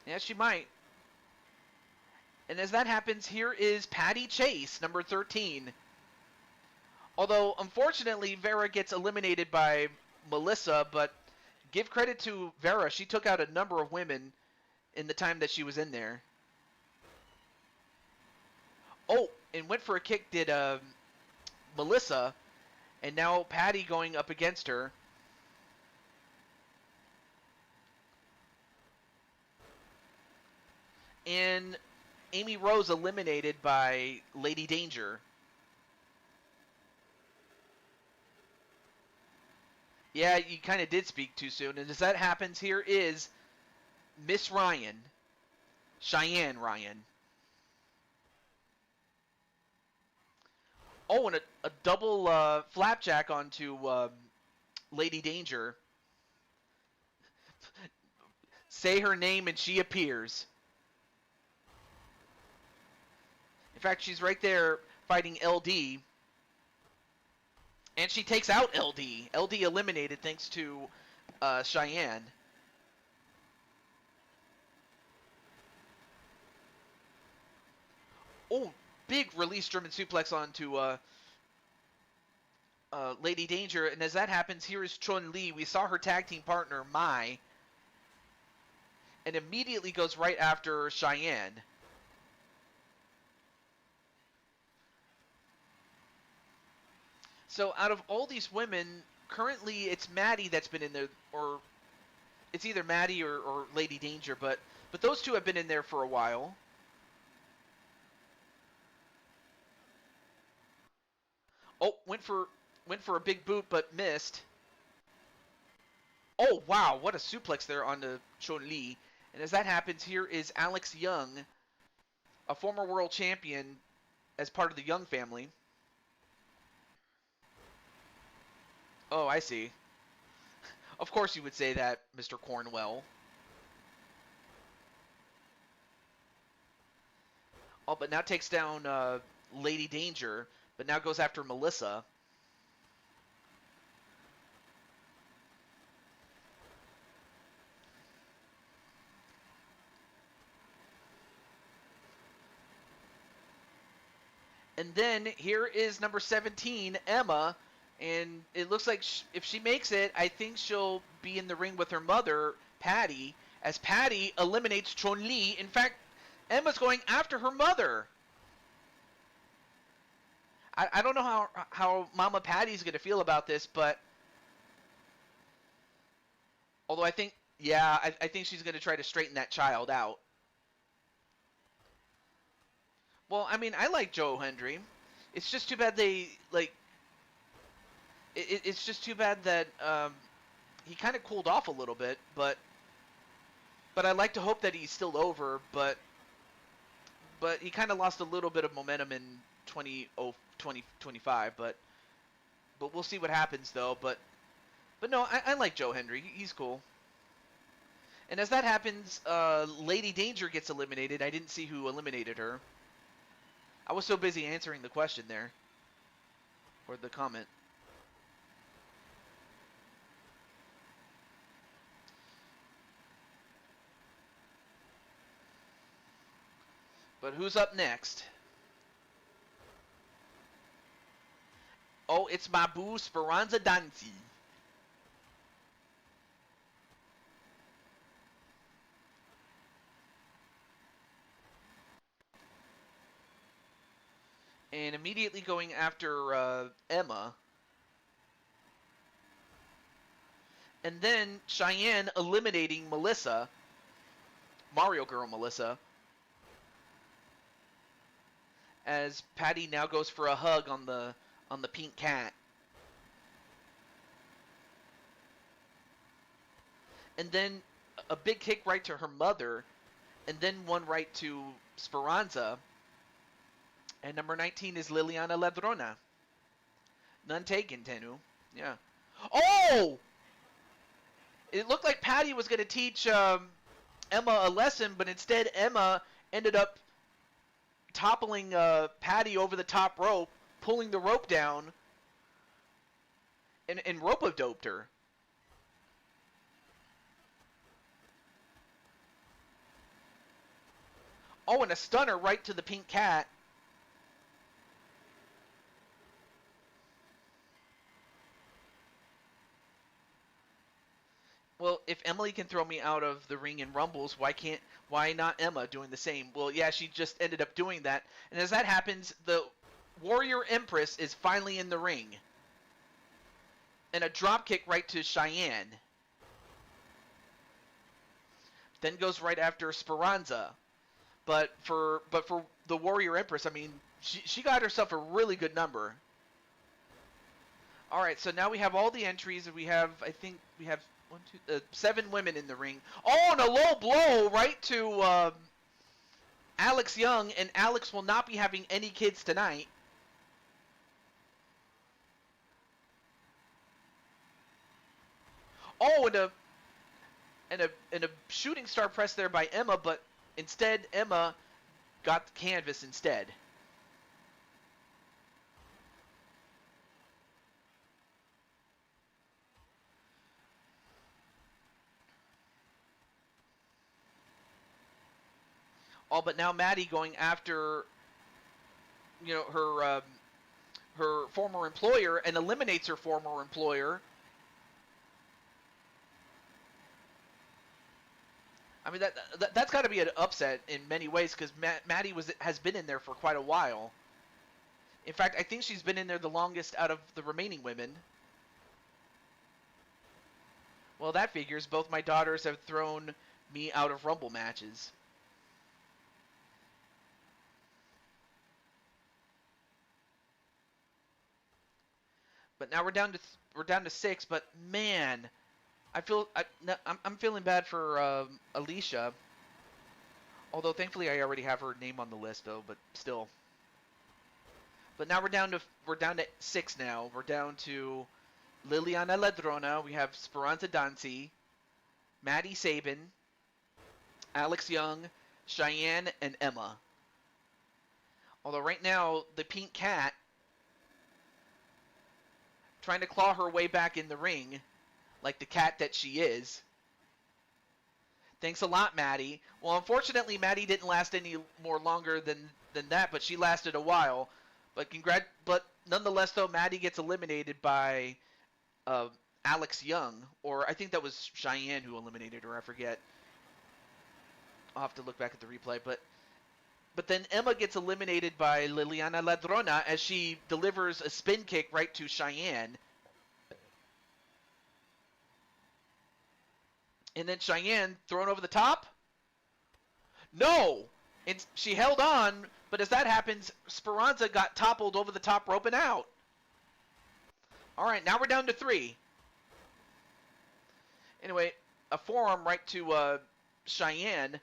Yeah, she might. And as that happens, here is Patty Chase, number 13. Although, unfortunately, Vera gets eliminated by Melissa, but give credit to Vera. She took out a number of women in the time that she was in there. Oh, and went for a kick did Melissa, and now Patty going up against her. And Amy Rose eliminated by Lady Danger. Yeah, you kind of did speak too soon. And as that happens, here is Miss Ryan, Cheyenne Ryan. Oh, and a double flapjack onto Lady Danger. Say her name and she appears. In fact, she's right there fighting LD. And she takes out LD. LD eliminated thanks to Cheyenne. Oh, big release German suplex onto Lady Danger. And as that happens, here is Chun Li. We saw her tag team partner, Mai. And immediately goes right after Cheyenne. So out of all these women, currently it's Maddie that's been in there, or it's either Maddie or Lady Danger, but those two have been in there for a while. Oh, went for a big boot but missed. Oh wow, what a suplex there onto Chun Li. And as that happens, here is Alex Young, a former world champion, as part of the Young family. Oh, I see. Of course you would say that, Mr. Cornwell. Oh, but now takes down Lady Danger, but now goes after Melissa. And then here is number 17, Emma, and it looks like if she makes it, I think she'll be in the ring with her mother, Patty, as Patty eliminates Chun Li. In fact, Emma's going after her mother. I don't know how Mama Patty's going to feel about this, but although I think, yeah, I think she's going to try to straighten that child out. Well, I mean, I like Joe Hendry. It's just too bad they, like, it's just too bad that he kind of cooled off a little bit, but I like to hope that he's still over, but he kind of lost a little bit of momentum in 2025, but we'll see what happens though. But no, I like Joe Hendry. He's cool. And as that happens, Lady Danger gets eliminated. I didn't see who eliminated her. I was so busy answering the question there, or the comment. But who's up next? Oh, it's my boo, Speranza Danzi. And immediately going after Emma. And then Cheyenne eliminating Melissa. Mario Girl Melissa. As Patty now goes for a hug on the pink cat. and then a big kick right to her mother, and then one right to Speranza. And number 19 is Liliana Ladrona. None taken, Tenu. Yeah. Oh! It looked like Patty was going to teach Emma a lesson, but instead Emma ended up toppling Patty over the top rope, pulling the rope down, and rope-a-doped her. Oh, and a stunner right to the pink cat. Well, if Emily can throw me out of the ring in Rumbles, why not Emma doing the same? Well, yeah, she just ended up doing that. And as that happens, the Warrior Empress is finally in the ring. And a drop kick right to Cheyenne. Then goes right after Speranza. But for the Warrior Empress, I mean, she got herself a really good number. All right, so now we have all the entries, and I think we have 7 women in the ring. Oh, and a low blow right to Alex Young, and Alex will not be having any kids tonight. Oh, and a shooting star press there by Emma, but instead Emma got the canvas instead. Oh, but now Maddie going after, her former employer and eliminates her former employer. I mean that's got to be an upset in many ways because Maddie has been in there for quite a while. In fact, I think she's been in there the longest out of the remaining women. Well, that figures. Both my daughters have thrown me out of Rumble matches. But now we're down to 6. But man, I'm feeling bad for Alicia. Although thankfully I already have her name on the list though. But still. But now we're down to 6 now. We're down to Liliana Ladrona. We have Speranza Dancy, Maddie Sabin, Alex Young, Cheyenne, and Emma. Although right now the pink cat trying to claw her way back in the ring, like the cat that she is. Thanks a lot, Maddie. Well, unfortunately, Maddie didn't last any more longer than that, but she lasted a while. But nonetheless, though, Maddie gets eliminated by Alex Young, or I think that was Cheyenne who eliminated her. I forget. I'll have to look back at the replay, but then Emma gets eliminated by Liliana Ladrona as she delivers a spin kick right to Cheyenne. And then Cheyenne thrown over the top? No! She held on, but as that happens, Speranza got toppled over the top rope and out. All right, now we're down to 3. Anyway, a forearm right to Cheyenne.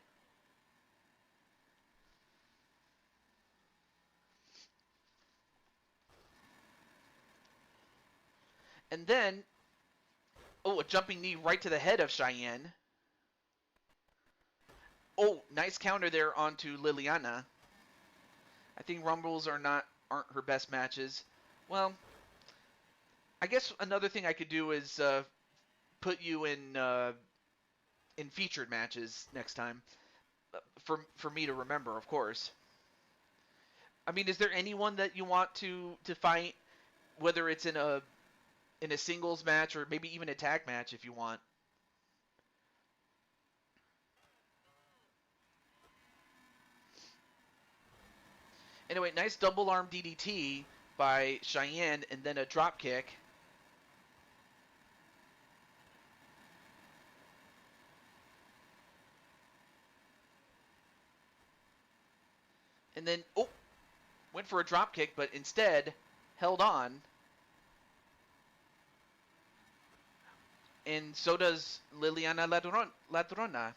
And then, a jumping knee right to the head of Cheyenne. Oh, nice counter there onto Liliana. I think Rumbles aren't her best matches. Well, I guess another thing I could do is put you in featured matches next time for me to remember, of course. I mean, is there anyone that you want to fight, whether it's in a singles match or maybe even a tag match if you want? Anyway, nice double arm DDT by Cheyenne and then a drop kick. And then, went for a drop kick, but instead held on. and so does Liliana Ladrona.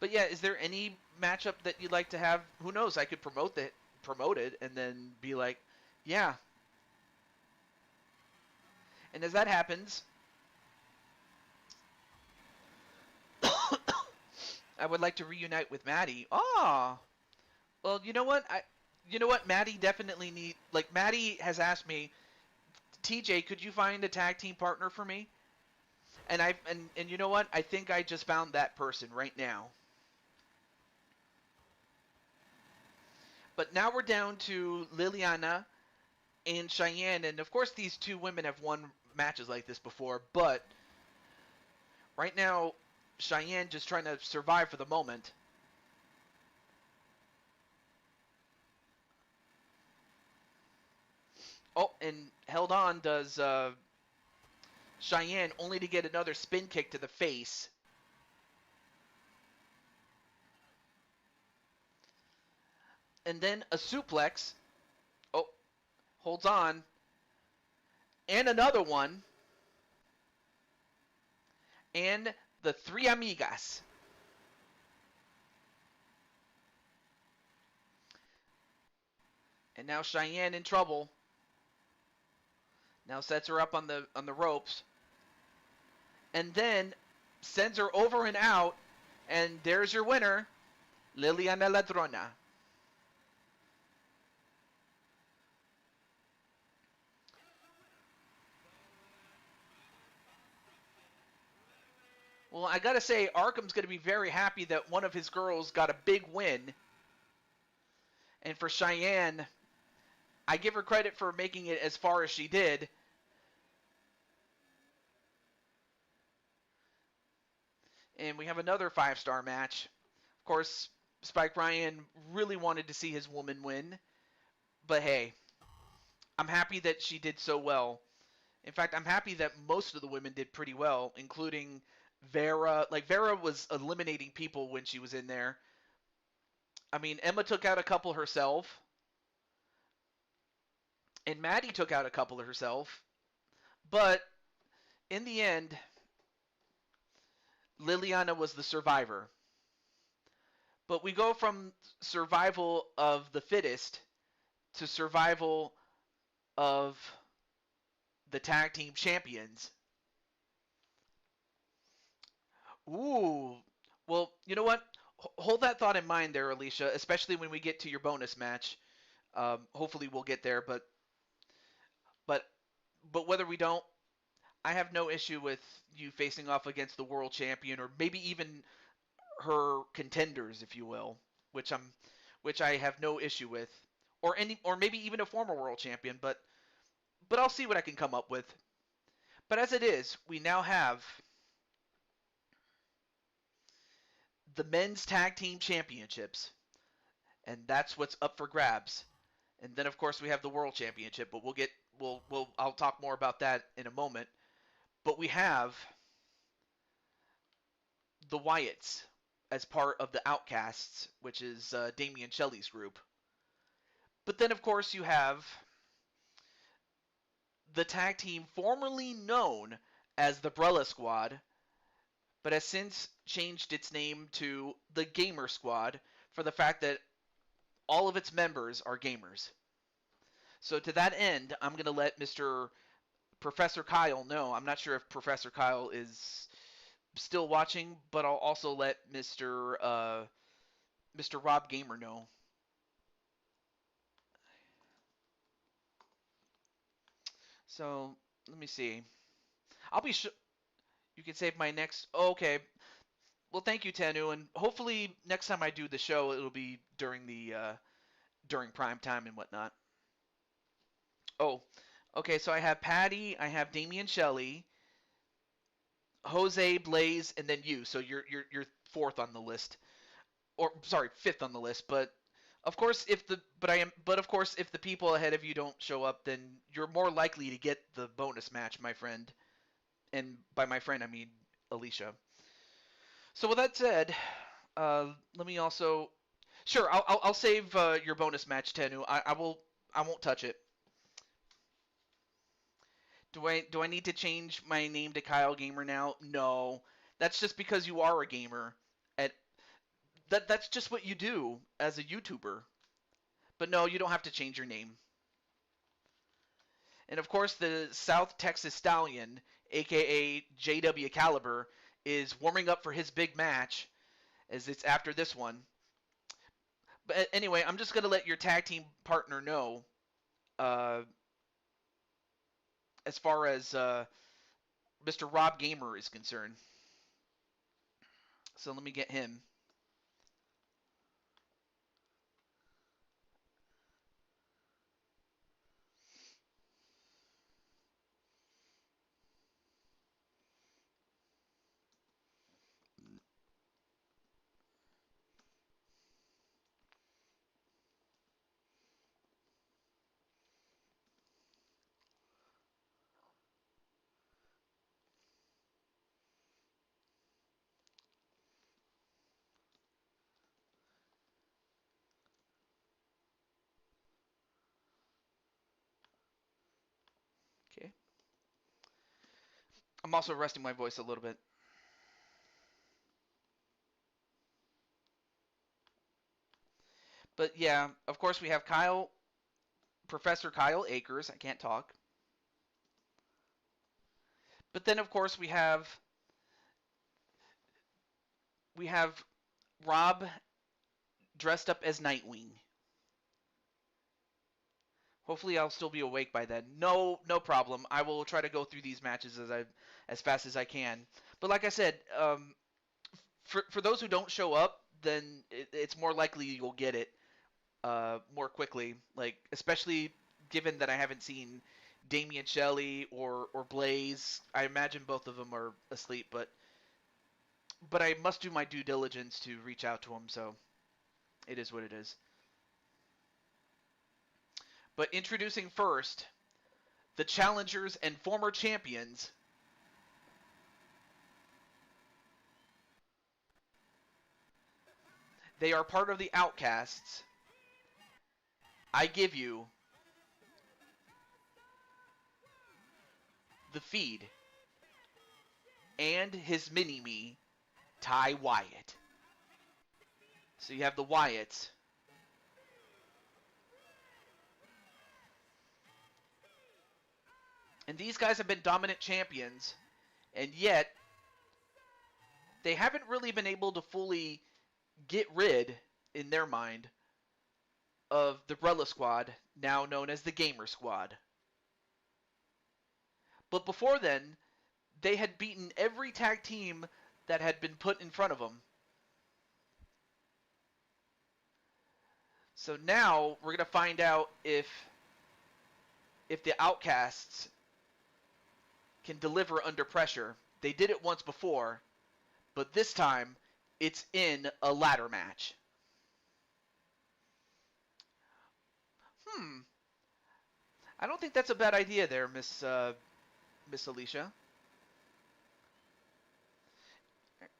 But yeah, is there any matchup that you'd like to have? Who knows? I could promote it, and then be like, yeah. And as that happens, I would like to reunite with Maddie. Ah, well, you know what, Maddie definitely Maddie has asked me, TJ, could you find a tag team partner for me? And you know what? I think I just found that person right now. But now we're down to Liliana and Cheyenne, and of course these two women have won matches like this before, but right now Cheyenne just trying to survive for the moment. Oh, and held on does Cheyenne, only to get another spin kick to the face. And then a suplex. Oh, holds on. And another one. And the three amigas. And now Cheyenne in trouble. Now sets her up on the ropes. And then sends her over and out. And there's your winner, Liliana Ladrona. Well, I gotta say, Arkham's gonna be very happy that one of his girls got a big win. And for Cheyenne, I give her credit for making it as far as she did. And we have another 5-star match. Of course, Spike Ryan really wanted to see his woman win. But hey, I'm happy that she did so well. In fact, I'm happy that most of the women did pretty well, including Vera. Like, Vera was eliminating people when she was in there. I mean, Emma took out a couple herself. And Maddie took out a couple herself. But in the end, Liliana was the survivor. But we go from survival of the fittest to survival of the tag team champions. Ooh. Well, you know what? Hold that thought in mind there, Alicia, especially when we get to your bonus match. Hopefully we'll get there, but but whether we don't, I have no issue with you facing off against the world champion, or maybe even her contenders, if you will, which I have no issue with, or maybe even a former world champion, but I'll see what I can come up with. But as it is, we now have the men's tag team championships, and that's what's up for grabs. And then of course we have the world championship, but I'll talk more about that in a moment. But we have the Wyatts as part of the Outcasts, which is Damian Shelley's group. But then of course you have the tag team formerly known as the Brella Squad, but has since changed its name to the Gamer Squad for the fact that all of its members are gamers. So to that end, I'm going to let Mr. Professor Kyle know. I'm not sure if Professor Kyle is still watching, but I'll also let Mr. Rob Gamer know. So let me see. I'll be sure you can save my next. Oh, okay. Well, thank you, Tanu, and hopefully next time I do the show, it'll be during prime time and whatnot. Oh, okay. So I have Patty, I have Damian Shelley, Jose, Blaze, and then you. So you're fourth on the list, or sorry, fifth on the list. But of course, of course, if the people ahead of you don't show up, then you're more likely to get the bonus match, my friend. And by my friend, I mean Alicia. So with that said, let me also. Sure, I'll save your bonus match, Tenu. I won't touch it. Do I need to change my name to Kyle Gamer now? No. That's just because you are a gamer. And that's just what you do as a YouTuber. But no, you don't have to change your name. And of course, the South Texas Stallion, aka JW Caliber, is warming up for his big match, as it's after this one. But anyway, I'm just gonna let your tag team partner know, uh, as far as Mr. Rob Gamer is concerned. So let me get him. Okay. I'm also resting my voice a little bit. But yeah, of course we have Professor Kyle Akers. I can't talk. But then of course we have Rob dressed up as Nightwing. Hopefully I'll still be awake by then. No problem. I will try to go through these matches as fast as I can. But like I said, for those who don't show up, then it's more likely you'll get it more quickly. Like especially given that I haven't seen Damian Shelley or Blaze. I imagine both of them are asleep, but I must do my due diligence to reach out to them. So it is what it is. But introducing first the challengers and former champions. They are part of the Outcasts. I give you the Feed and his mini-me, Ty Wyatt. So you have the Wyatts. And these guys have been dominant champions, and yet they haven't really been able to fully get rid, in their mind, of the Brella Squad, now known as the Gamer Squad. But before then, they had beaten every tag team that had been put in front of them. So now we're going to find out if the Outcasts can deliver under pressure. They did it once before, but this time it's in a ladder match. I don't think that's a bad idea there, Miss Alicia. Let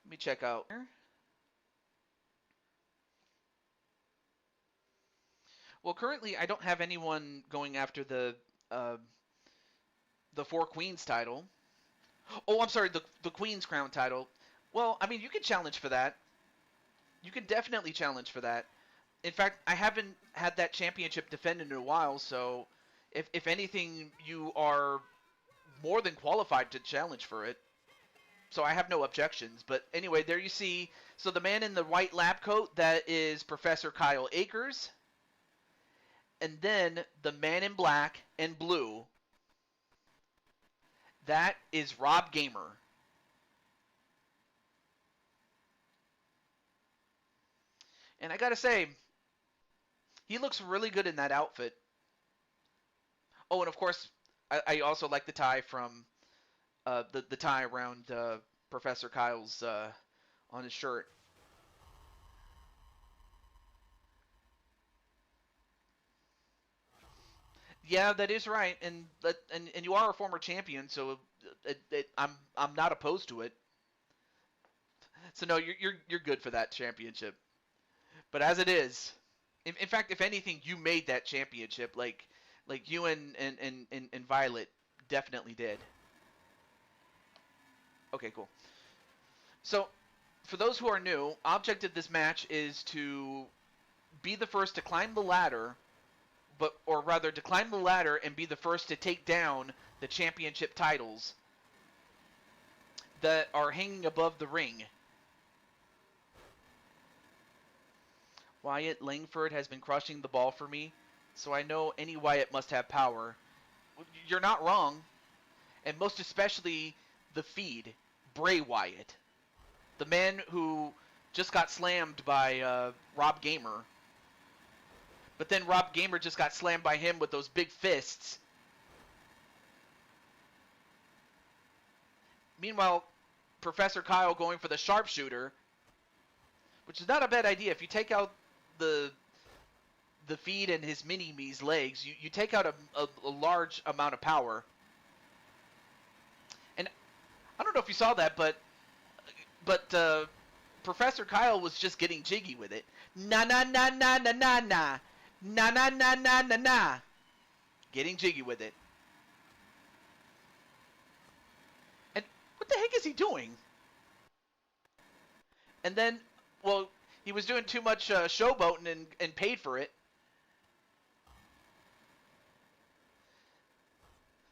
me check out. Well, currently I don't have anyone going after the Four Queens title. Oh, I'm sorry, the Queen's Crown title. Well, I mean, you can challenge for that. You can definitely challenge for that. In fact, I haven't had that championship defended in a while, so if anything, you are more than qualified to challenge for it. So I have no objections. But anyway, there you see. So the man in the white lab coat, that is Professor Kyle Akers. And then the man in black and blue, that is Rob Gamer. And I gotta say, he looks really good in that outfit. Oh, and of course, I also like the tie from the tie around Professor Kyle's on his shirt. Yeah, that is right, and you are a former champion, so I'm not opposed to it. So no, you're good for that championship. But as it is, in fact, if anything, you made that championship. Like you and Violet definitely did. Okay, cool. So, for those who are new, object of this match is to be the first to climb the ladder, or rather to climb the ladder and be the first to take down the championship titles that are hanging above the ring. Wyatt Langford has been crushing the ball for me, so I know any Wyatt must have power. You're not wrong, and most especially the feed, Bray Wyatt, the man who just got slammed by Rob Gamer. But then Rob Gamer just got slammed by him with those big fists. Meanwhile, Professor Kyle going for the sharpshooter, which is not a bad idea. If you take out the feed and his mini-me's legs, you take out a large amount of power. And I don't know if you saw that, but Professor Kyle was just getting jiggy with it. Na na na na na na na. Na na na na na na. Getting jiggy with it. And what the heck is he doing? And then, well, he was doing too much showboating and paid for it.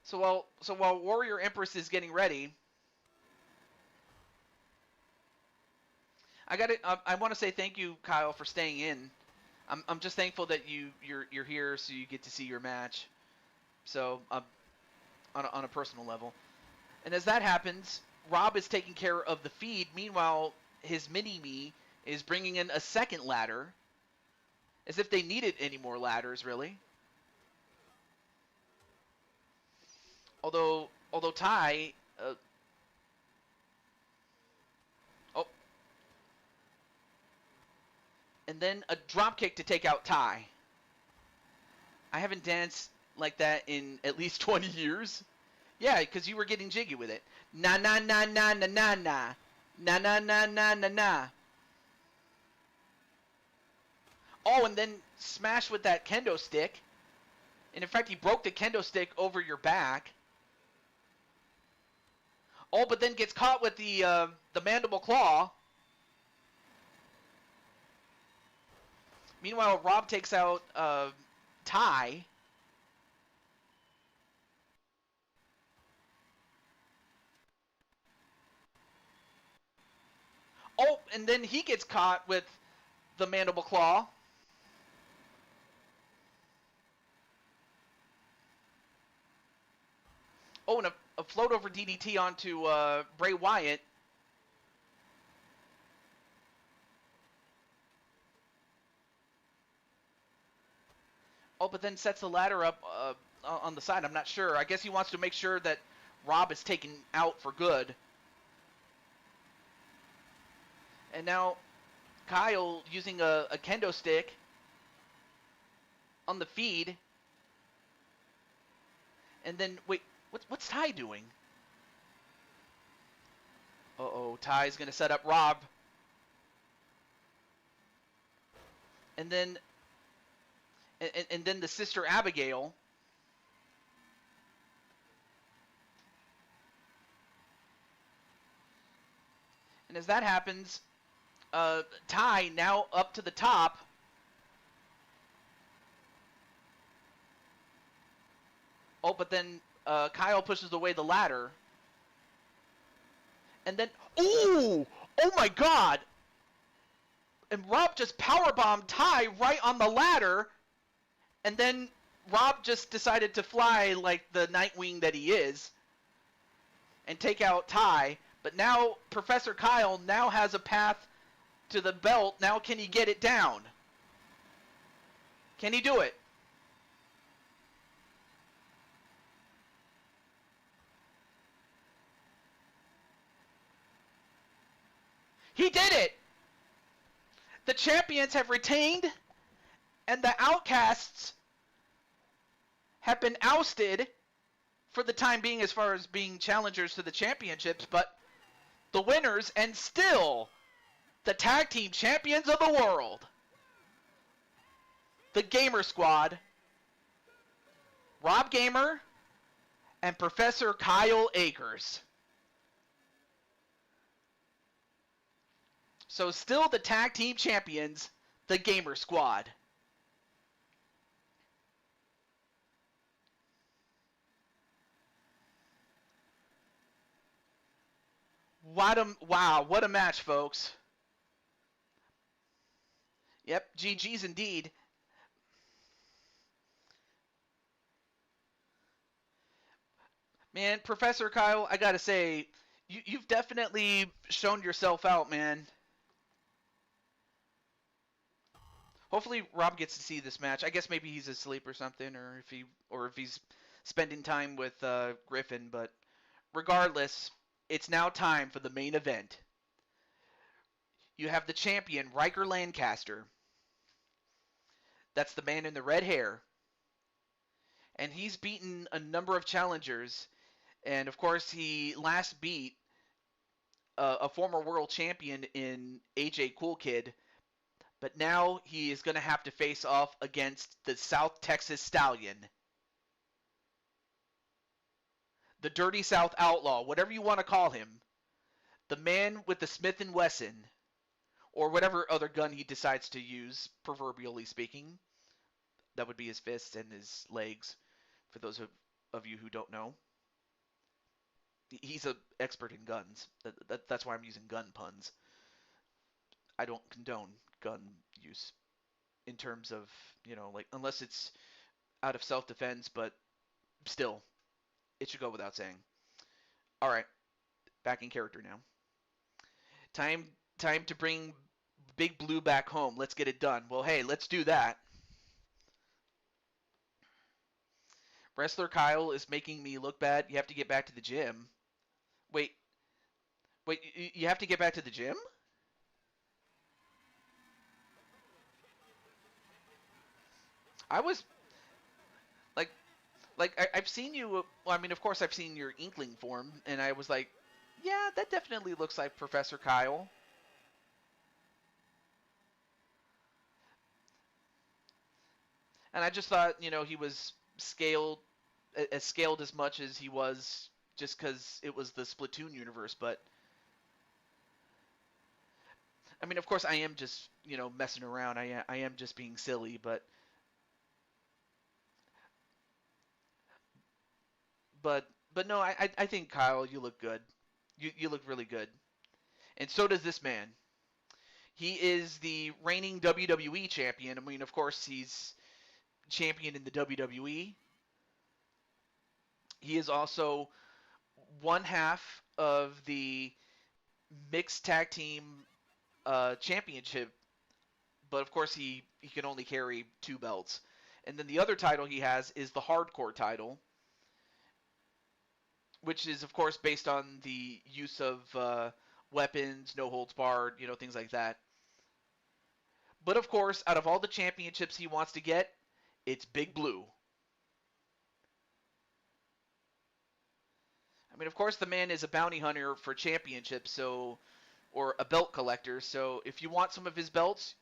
So while Warrior Empress is getting ready, I want to say thank you, Kyle, for staying in. I'm just thankful that you're here, so you get to see your match. So on a personal level, and as that happens, Rob is taking care of the feed. Meanwhile, his mini-me is bringing in a second ladder, as if they needed any more ladders, really. Although Ty, and then a drop kick to take out Ty. I haven't danced like that in at least 20 years. Yeah, because you were getting jiggy with it. Na na na na na na na. Na na na na na na. Oh, and then smash with that kendo stick. And in fact, he broke the kendo stick over your back. Oh, but then gets caught with the mandible claw. Meanwhile, Rob takes out Ty. Oh, and then he gets caught with the mandible claw. Oh, and a float over DDT onto Bray Wyatt. Oh, but then sets the ladder up on the side. I'm not sure. I guess he wants to make sure that Rob is taken out for good. And now Kyle using a kendo stick on the feed. And then, wait, what's Ty doing? Uh-oh, Ty's going to set up Rob. And then the sister Abigail. And as that happens, Ty now up to the top. Oh, but then Kyle pushes away the ladder. And then, ooh! Oh my god! And Rob just powerbombed Ty right on the ladder. And then Rob just decided to fly like the Nightwing that he is and take out Ty. But now Professor Kyle now has a path to the belt. Now can he get it down? Can he do it? He did it! The champions have retained, and the outcasts have been ousted for the time being as far as being challengers to the championships, but the winners and still the tag team champions of the world, the Gamer Squad, Rob Gamer and Professor Kyle Akers. So still the tag team champions, the Gamer Squad. Wow, what a match, folks. Yep, GG's indeed. Man, Professor Kyle, I gotta say, you've definitely shown yourself out, man. Hopefully Rob gets to see this match. I guess maybe he's asleep or something, or if he's spending time with Griffin. But regardless, it's now time for the main event. You have the champion Riker Lancaster. That's the man in the red hair, and he's beaten a number of challengers. And of course, he last beat a former world champion in AJ Cool Kid. But now he is going to have to face off against the South Texas Stallion. The Dirty South Outlaw, whatever you want to call him. The man with the Smith & Wesson. Or whatever other gun he decides to use, proverbially speaking. That would be his fists and his legs, for those of you who don't know. He's an expert in guns. That's why I'm using gun puns. I don't condone gun use in terms of, like, unless it's out of self-defense, but still, it should go without saying. All right, back in character now. Time to bring Big Blue back home. Let's get it done. Well, hey, let's do that. Wrestler Kyle is making me look bad. You have to get back to the gym. Wait, you have to get back to the gym? I was like, I've seen you. Well, I mean, of course, I've seen your Inkling form, and I was like, yeah, that definitely looks like Professor Kyle. And I just thought, he was scaled as much as he was just because it was the Splatoon universe. But I mean, of course, I am just messing around. I am just being silly, but no, I think Kyle, you look good. You look really good, and so does this man. He is the reigning WWE champion. I mean, of course, he's champion in the WWE. He is also one half of the mixed tag team championship, but of course he can only carry 2 belts. And then the other title he has is the hardcore title, which is of course based on the use of weapons, no holds barred, things like that. But of course, out of all the championships he wants to get, it's Big Blue. I mean, of course, the man is a bounty hunter for championships, or a belt collector. So if you want some of his belts,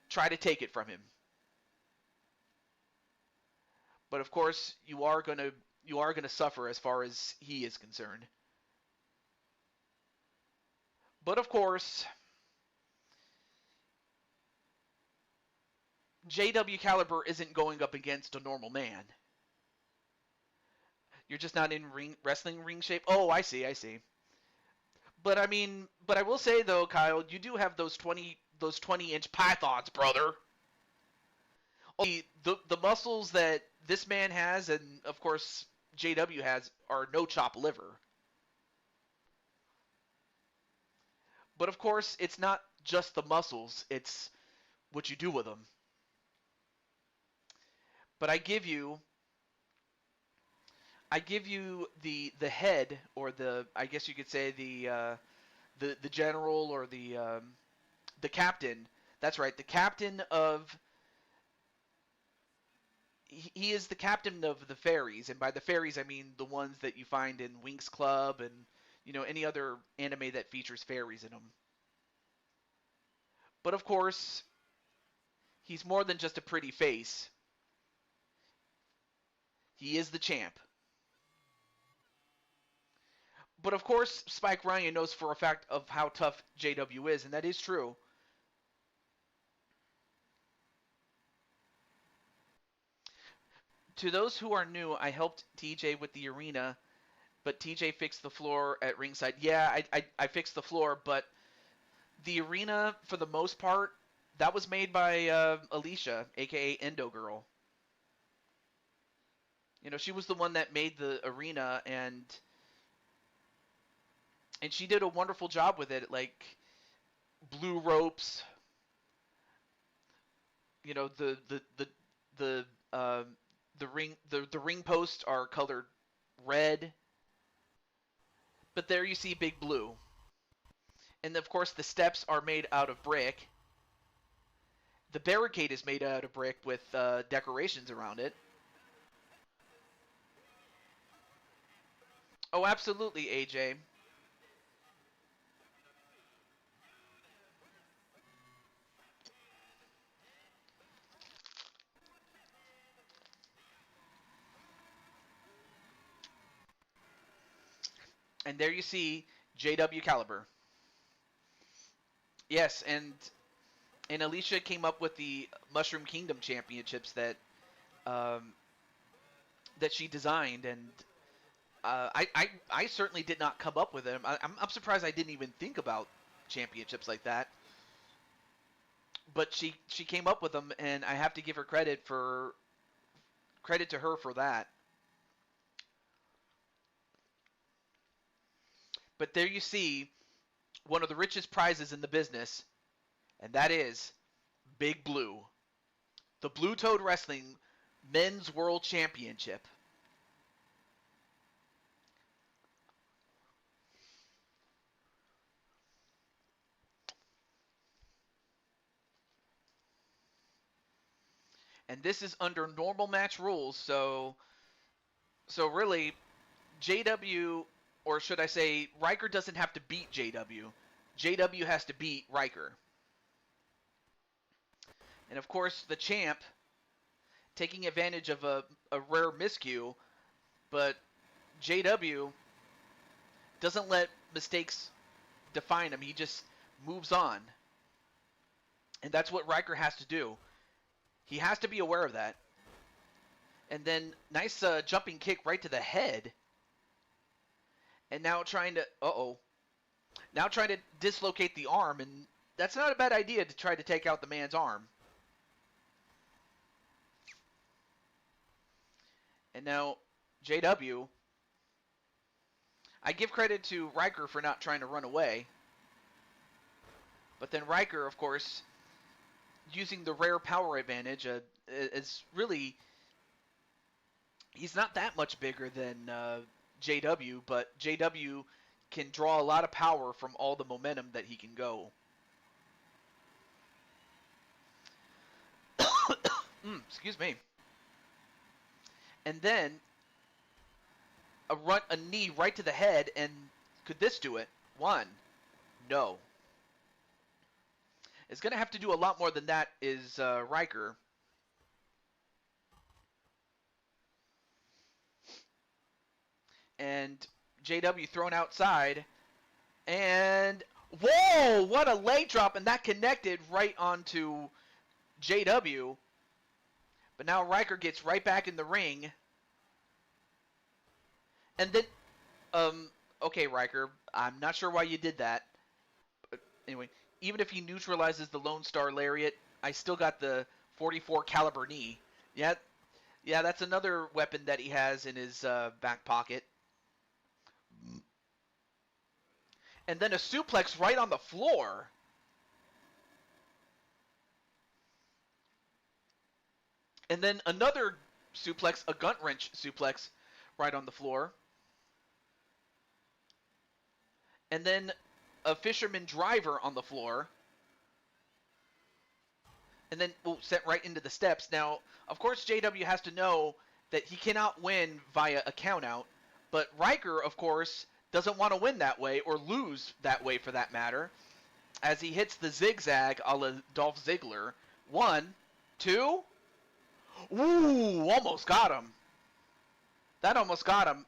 try to take it from him. But of course, you are gonna suffer as far as he is concerned. But of course, JW Caliber isn't going up against a normal man. You're just not in wrestling ring shape. Oh, I see. But I mean, but I will say though, Kyle, you do have those 20-inch pythons, brother. The muscles that this man has, and of course JW has, are no chop liver. But of course, it's not just the muscles; it's what you do with them. But I give you the head, or I guess you could say the general, or the captain. That's right, the captain of he is the captain of the fairies, and by the fairies I mean the ones that you find in Winx Club and any other anime that features fairies in them. But of course, he's more than just a pretty face. He is the champ. But of course, Spike Ryan knows for a fact of how tough JW is, and that is true. To those who are new, I helped TJ with the arena, but TJ fixed the floor at ringside. Yeah, I fixed the floor, but the arena, for the most part, that was made by Alicia, aka Endo Girl. You know, she was the one that made the arena, and she did a wonderful job with it. Like blue ropes, you know, the the ring posts are colored red, but there you see big blue. And of course, the steps are made out of brick. The barricade is made out of brick with decorations around it. Oh, absolutely, AJ. And there you see JW Caliber. Yes, and Alicia came up with the Mushroom Kingdom championships um, that she designed, and I certainly did not come up with them. I'm surprised I didn't even think about championships like that. But she came up with them, and I have to give her credit to her for that. But there you see one of the richest prizes in the business, and that is Big Blue, the Blue Toad Wrestling Men's World Championship. And this is under normal match rules, so really JW, or should I say Riker, doesn't have to beat JW. JW has to beat Riker. And of course the champ taking advantage of a rare miscue, but JW doesn't let mistakes define him. He just moves on. And that's what Riker has to do. He has to be aware of that. And then nice jumping kick right to the head. And now trying to now trying to dislocate the arm, and that's not a bad idea to try to take out the man's arm. And now JW, I give credit to Riker for not trying to run away. But then Riker, of course, using the rare power advantage, is really, he's not that much bigger than JW, but JW can draw a lot of power from all the momentum that he can go. Excuse me. And then a knee right to the head, and could this do it? One. No. It's going to have to do a lot more than that is Riker. And JW thrown outside. And whoa, what a leg drop, and that connected right onto JW. But now Riker gets right back in the ring. And then okay, Riker, I'm not sure why you did that. But anyway, even if he neutralizes the Lone Star Lariat, I still got the 44 caliber knee. Yeah, that's another weapon that he has in his back pocket. And then a suplex right on the floor. And then another suplex, a gut wrench suplex right on the floor. And then a fisherman driver on the floor. And then sent right into the steps. Now, of course, JW has to know that he cannot win via a countout. But Riker, of course, doesn't want to win that way, or lose that way for that matter, as he hits the zigzag a la Dolph Ziggler. 1, 2. Ooh, almost got him. That almost got him.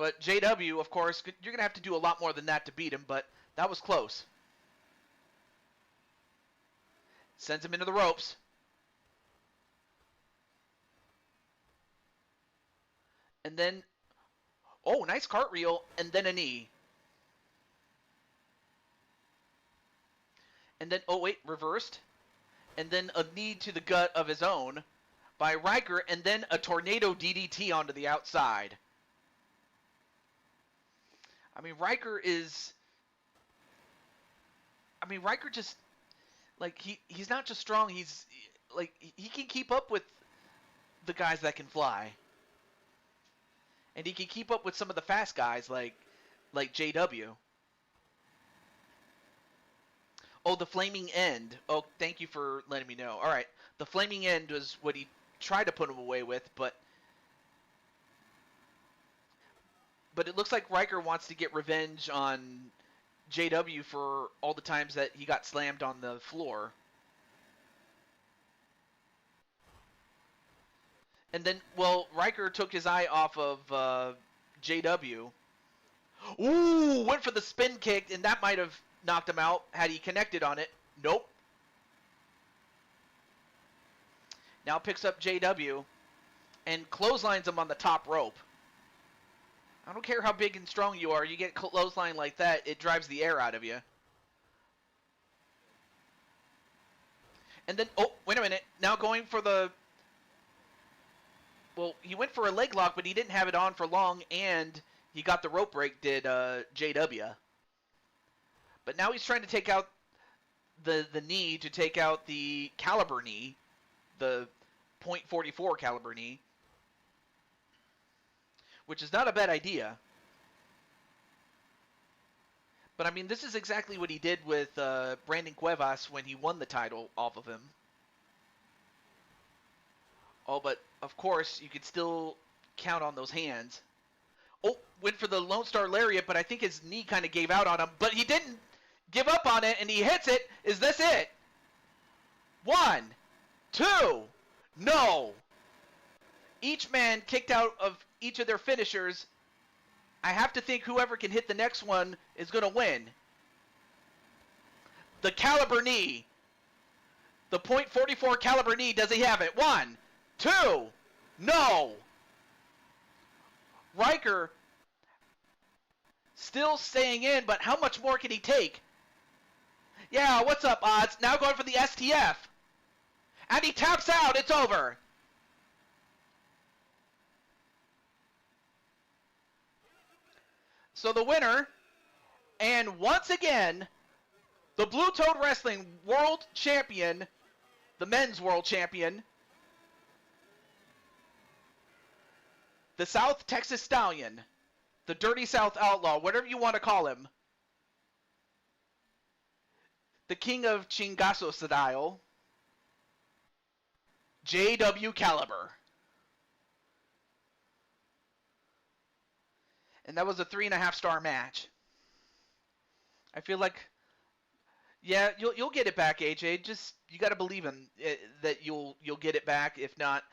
But JW, of course, you're going to have to do a lot more than that to beat him, but that was close. Sends him into the ropes. And then, oh, nice cartwheel, and then a knee. And then, oh wait, reversed. And then a knee to the gut of his own by Riker, and then a tornado DDT onto the outside. I mean, Riker just, like, he's not just strong, he's, like, he can keep up with the guys that can fly. And he can keep up with some of the fast guys, like JW. Oh, the Flaming End. Oh, thank you for letting me know. All right, the Flaming End was what he tried to put him away with, but it looks like Riker wants to get revenge on JW for all the times that he got slammed on the floor. And then, well, Riker took his eye off of JW. Ooh, went for the spin kick, and that might have knocked him out had he connected on it. Nope. Now picks up JW and clotheslines him on the top rope. I don't care how big and strong you are, you get clothesline like that, it drives the air out of you. And then, oh, wait a minute. Now going for the... Well, he went for a leg lock, but he didn't have it on for long, and he got the rope break, did JW. But now he's trying to take out the knee to take out the caliber knee, the .44 caliber knee, which is not a bad idea. But, I mean, this is exactly what he did with Brandon Cuevas when he won the title off of him. Oh, but, of course, you could still count on those hands. Oh, went for the Lone Star Lariat, but I think his knee kind of gave out on him. But he didn't give up on it, and he hits it. Is this it? 1, 2, no. Each man kicked out of each of their finishers. I have to think whoever can hit the next one is going to win. The caliber knee. The .44 caliber knee, does he have it? 1, 2, no. Riker still staying in, but how much more can he take? Yeah, what's up, Odds? Now going for the STF. And he taps out. It's over. So the winner, and once again, the Blue Toad Wrestling World Champion, the Men's World Champion, the South Texas Stallion, the Dirty South Outlaw, whatever you want to call him, the King of Chingazo style, JW Caliber. And that was a 3.5-star match. I feel like, yeah, you'll get it back, AJ. Just you got to believe in it, that you'll get it back. If not,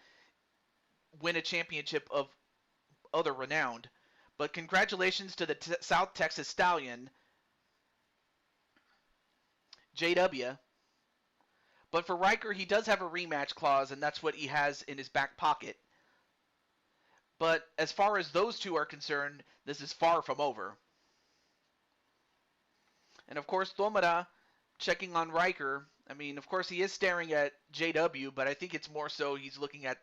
win a championship of other renowned. But congratulations to the South Texas Stallion, JW. But for Riker, he does have a rematch clause, and that's what he has in his back pocket. But as far as those two are concerned, this is far from over. And of course, Tomura checking on Riker. I mean, of course, he is staring at JW, but I think it's more so he's looking at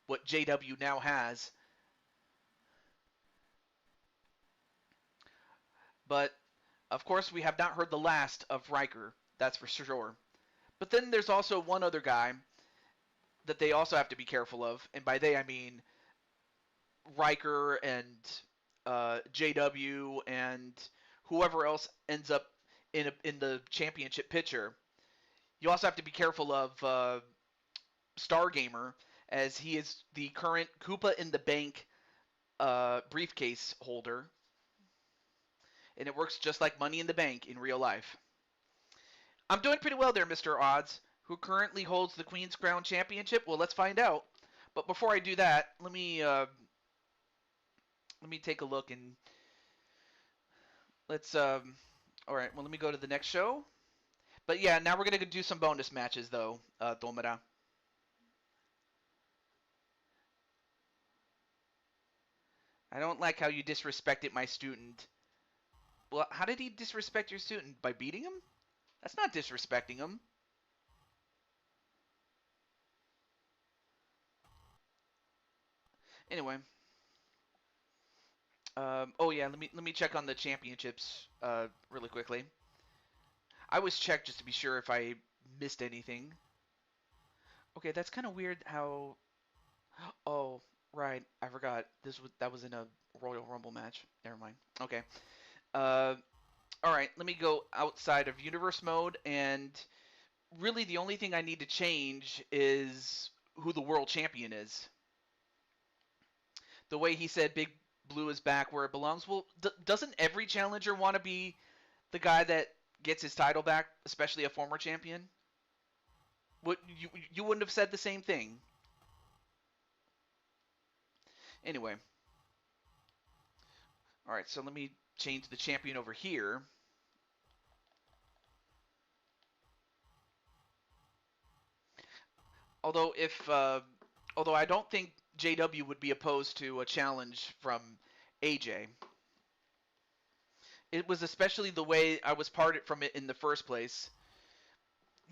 what JW now has. But, of course, we have not heard the last of Riker. That's for sure. But then there's also one other guy that they also have to be careful of. And by they, I mean Riker and JW and whoever else ends up in the championship picture. You also have to be careful of Stargamer, as he is the current Koopa in the Bank briefcase holder. And it works just like Money in the Bank in real life. I'm doing pretty well there, Mr. Odds. Who currently holds the Queen's Crown Championship? Well, let's find out. But before I do that, let me let me take a look and let's all right, well let me go to the next show. But yeah, now we're gonna do some bonus matches though, Tomura. I don't like how you disrespected my student. Well, how did he disrespect your student? By beating him? That's not disrespecting him. Anyway, oh yeah, let me check on the championships really quickly. I always check just to be sure if I missed anything. Okay, that's kind of weird. How? Oh, right, I forgot. That was in a Royal Rumble match. Never mind. Okay. Uh, all right, let me go outside of universe mode, and really the only thing I need to change is who the world champion is. The way he said Big Blue is back where it belongs. Well, doesn't every challenger want to be the guy that gets his title back, especially a former champion? Would you wouldn't have said the same thing? Anyway, all right. So let me change the champion over here. Although although I don't think JW would be opposed to a challenge from AJ. It was especially the way I was parted from it in the first place.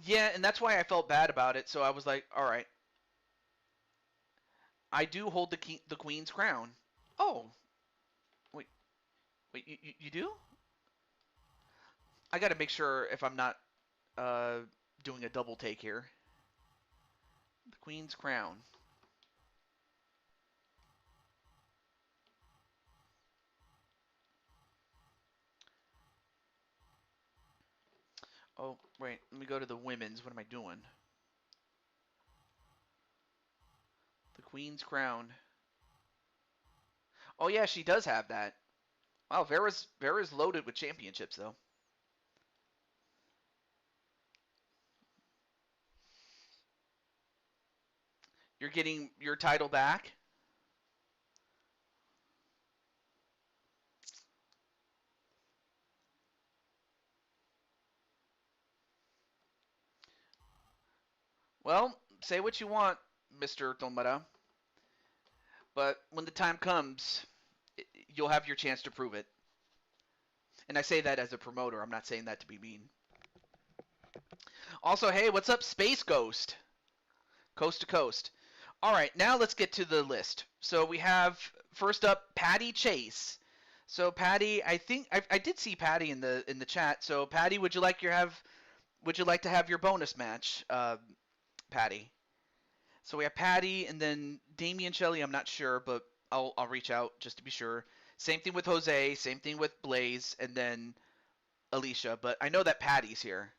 Yeah, and that's why I felt bad about it. So I was like, all right, I do hold the queen's crown. Oh, wait, wait, you do? I got to make sure if I'm not uh, doing a double take here. The queen's crown. Oh, wait, let me go to the women's. What am I doing? The queen's crown. Oh yeah, she does have that. Wow, Vera's loaded with championships though. You're getting your title back. Well, say what you want, Mr. Tomara, but when the time comes, you'll have your chance to prove it. And I say that as a promoter. I'm not saying that to be mean. Also, hey, what's up, Space Ghost? Coast to coast. All right, now let's get to the list. So we have first up Patty Chase. So Patty, I think I did see Patty in the chat. So Patty, would you like to have your bonus match, Patty? So we have Patty and then Damian Shelley. I'm not sure, but I'll reach out just to be sure. Same thing with Jose. Same thing with Blaze, and then Alicia. But I know that Patty's here.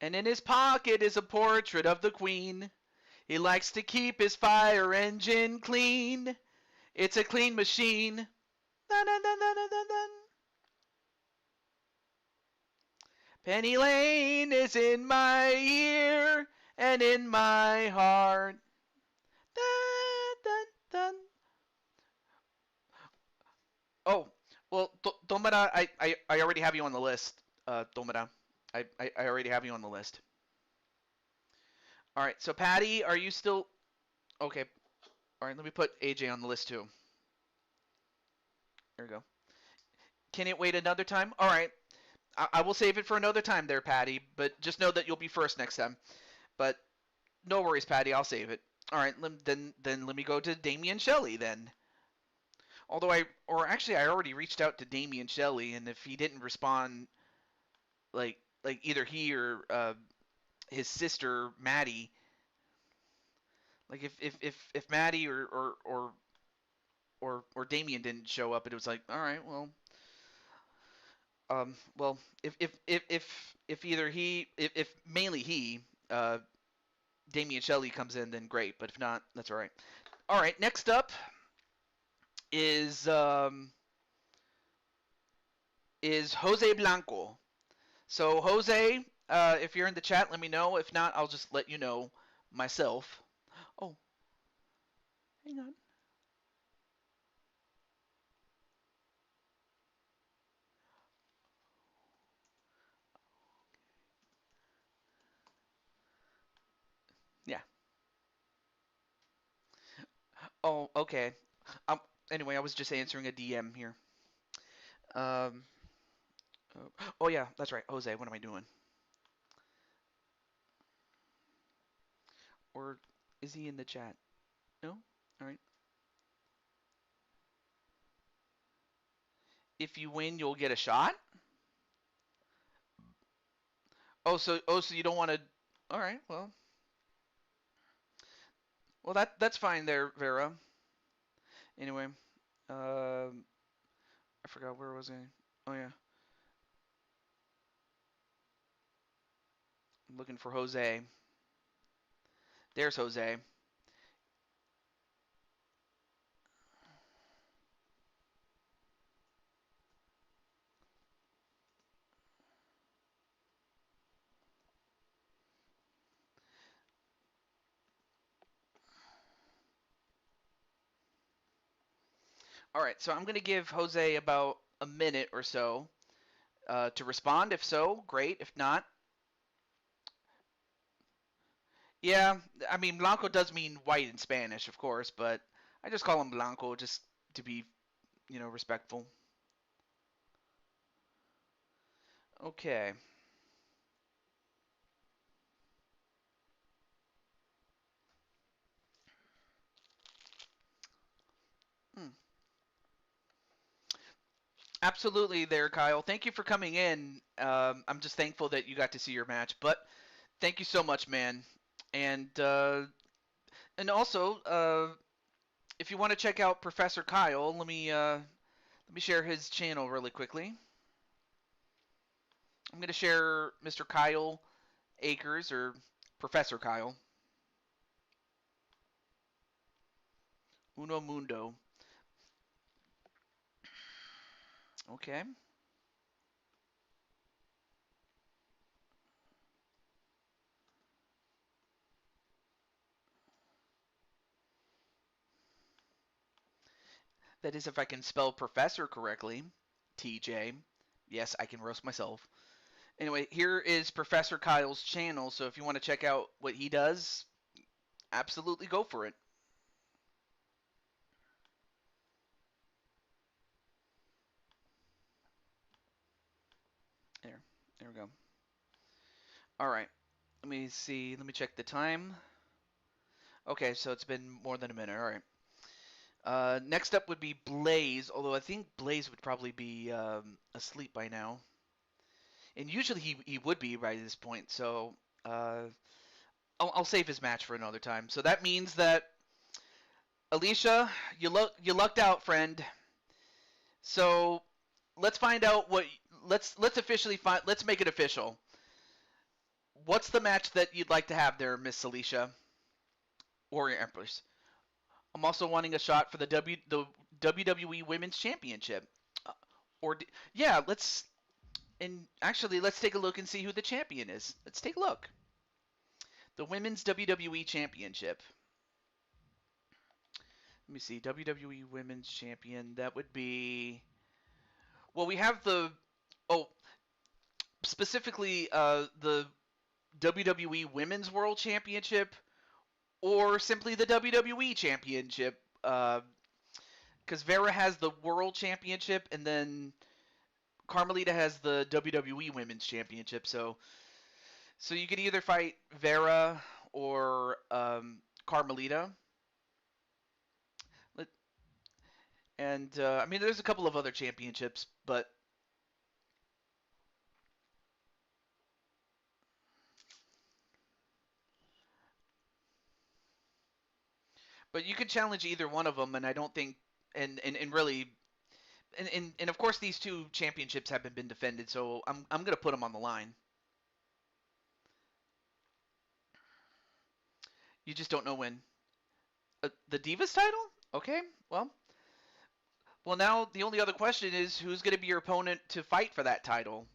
And in his pocket is a portrait of the Queen. He likes to keep his fire engine clean. It's a clean machine. Dun, dun, dun, dun, dun, dun, dun. Penny Lane is in my ear and in my heart. Dun, dun, dun. Oh, well, Tomara, I already have you on the list, Tomara. I already have you on the list. All right, so Patty, are you still okay? All right, let me put AJ on the list too. There we go. Can it wait another time? All right, I will save it for another time there, Patty. But just know that you'll be first next time. But no worries, Patty. I'll save it. All right, then let me go to Damian Shelley then. Although I already reached out to Damian Shelley, and if he didn't respond, like either he or his sister Maddie, like if Maddie or Damien didn't show up, it was like, all right, well, if either if mainly he, Damian Shelley comes in, then great. But if not, that's all right. All right, next up is Jose Blanco. So Jose, If you're in the chat, let me know. If not, I'll just let you know myself. Oh, hang on. Yeah. Oh, okay. Um. Anyway, I was just answering a DM here. Um. Oh yeah, that's right. Jose, what am I doing? Or is he in the chat? No? All right. If you win, you'll get a shot? Oh, so you don't want to. All right. Well, that's fine there, Vera. Anyway, I forgot where was I? Oh yeah, I'm looking for Jose. There's Jose. All right, so I'm gonna give Jose about a minute or so to respond. If so, great. If not, yeah, I mean Blanco does mean white in Spanish, of course, but I just call him Blanco just to be, respectful. Okay. Hmm. Absolutely, there, Kyle. Thank you for coming in. I'm just thankful that you got to see your match, but thank you so much, man. And also, if you want to check out Professor Kyle, let me share his channel really quickly. I'm gonna share Mr. Kyle Akers or Professor Kyle. Uno Mundo. Okay. That is if I can spell professor correctly. TJ. Yes, I can roast myself. Anyway, here is Professor Kyle's channel, so if you want to check out what he does, absolutely go for it. There. There we go. All right. Let me see. Let me check the time. Okay, so it's been more than a minute. All right. Next up would be Blaze, although I think Blaze would probably be asleep by now. And usually he would be by this point, so uh, I'll save his match for another time. So that means that Alicia, you lucked out, friend. So let's find out what let's officially find let's make it official. What's the match that you'd like to have there, Miss Alicia, Warrior Empress? I'm also wanting a shot for the WWE Women's Championship. Uh, or yeah, let's take a look and see who the champion is. Let's take a look. The Women's WWE Championship. Let me see. WWE Women's Champion. That would be. Well, we have the. Oh, specifically the WWE Women's World Championship, or simply the WWE Championship. Because Vera has the World Championship, and then Carmelita has the WWE Women's Championship. So you could either fight Vera or Carmelita. And I mean, there's a couple of other championships, but you could challenge either one of them, and I don't think, and really, and of course these two championships haven't been defended, so I'm gonna put them on the line. You just don't know when. The Divas title? Okay, well, now the only other question is who's gonna be your opponent to fight for that title.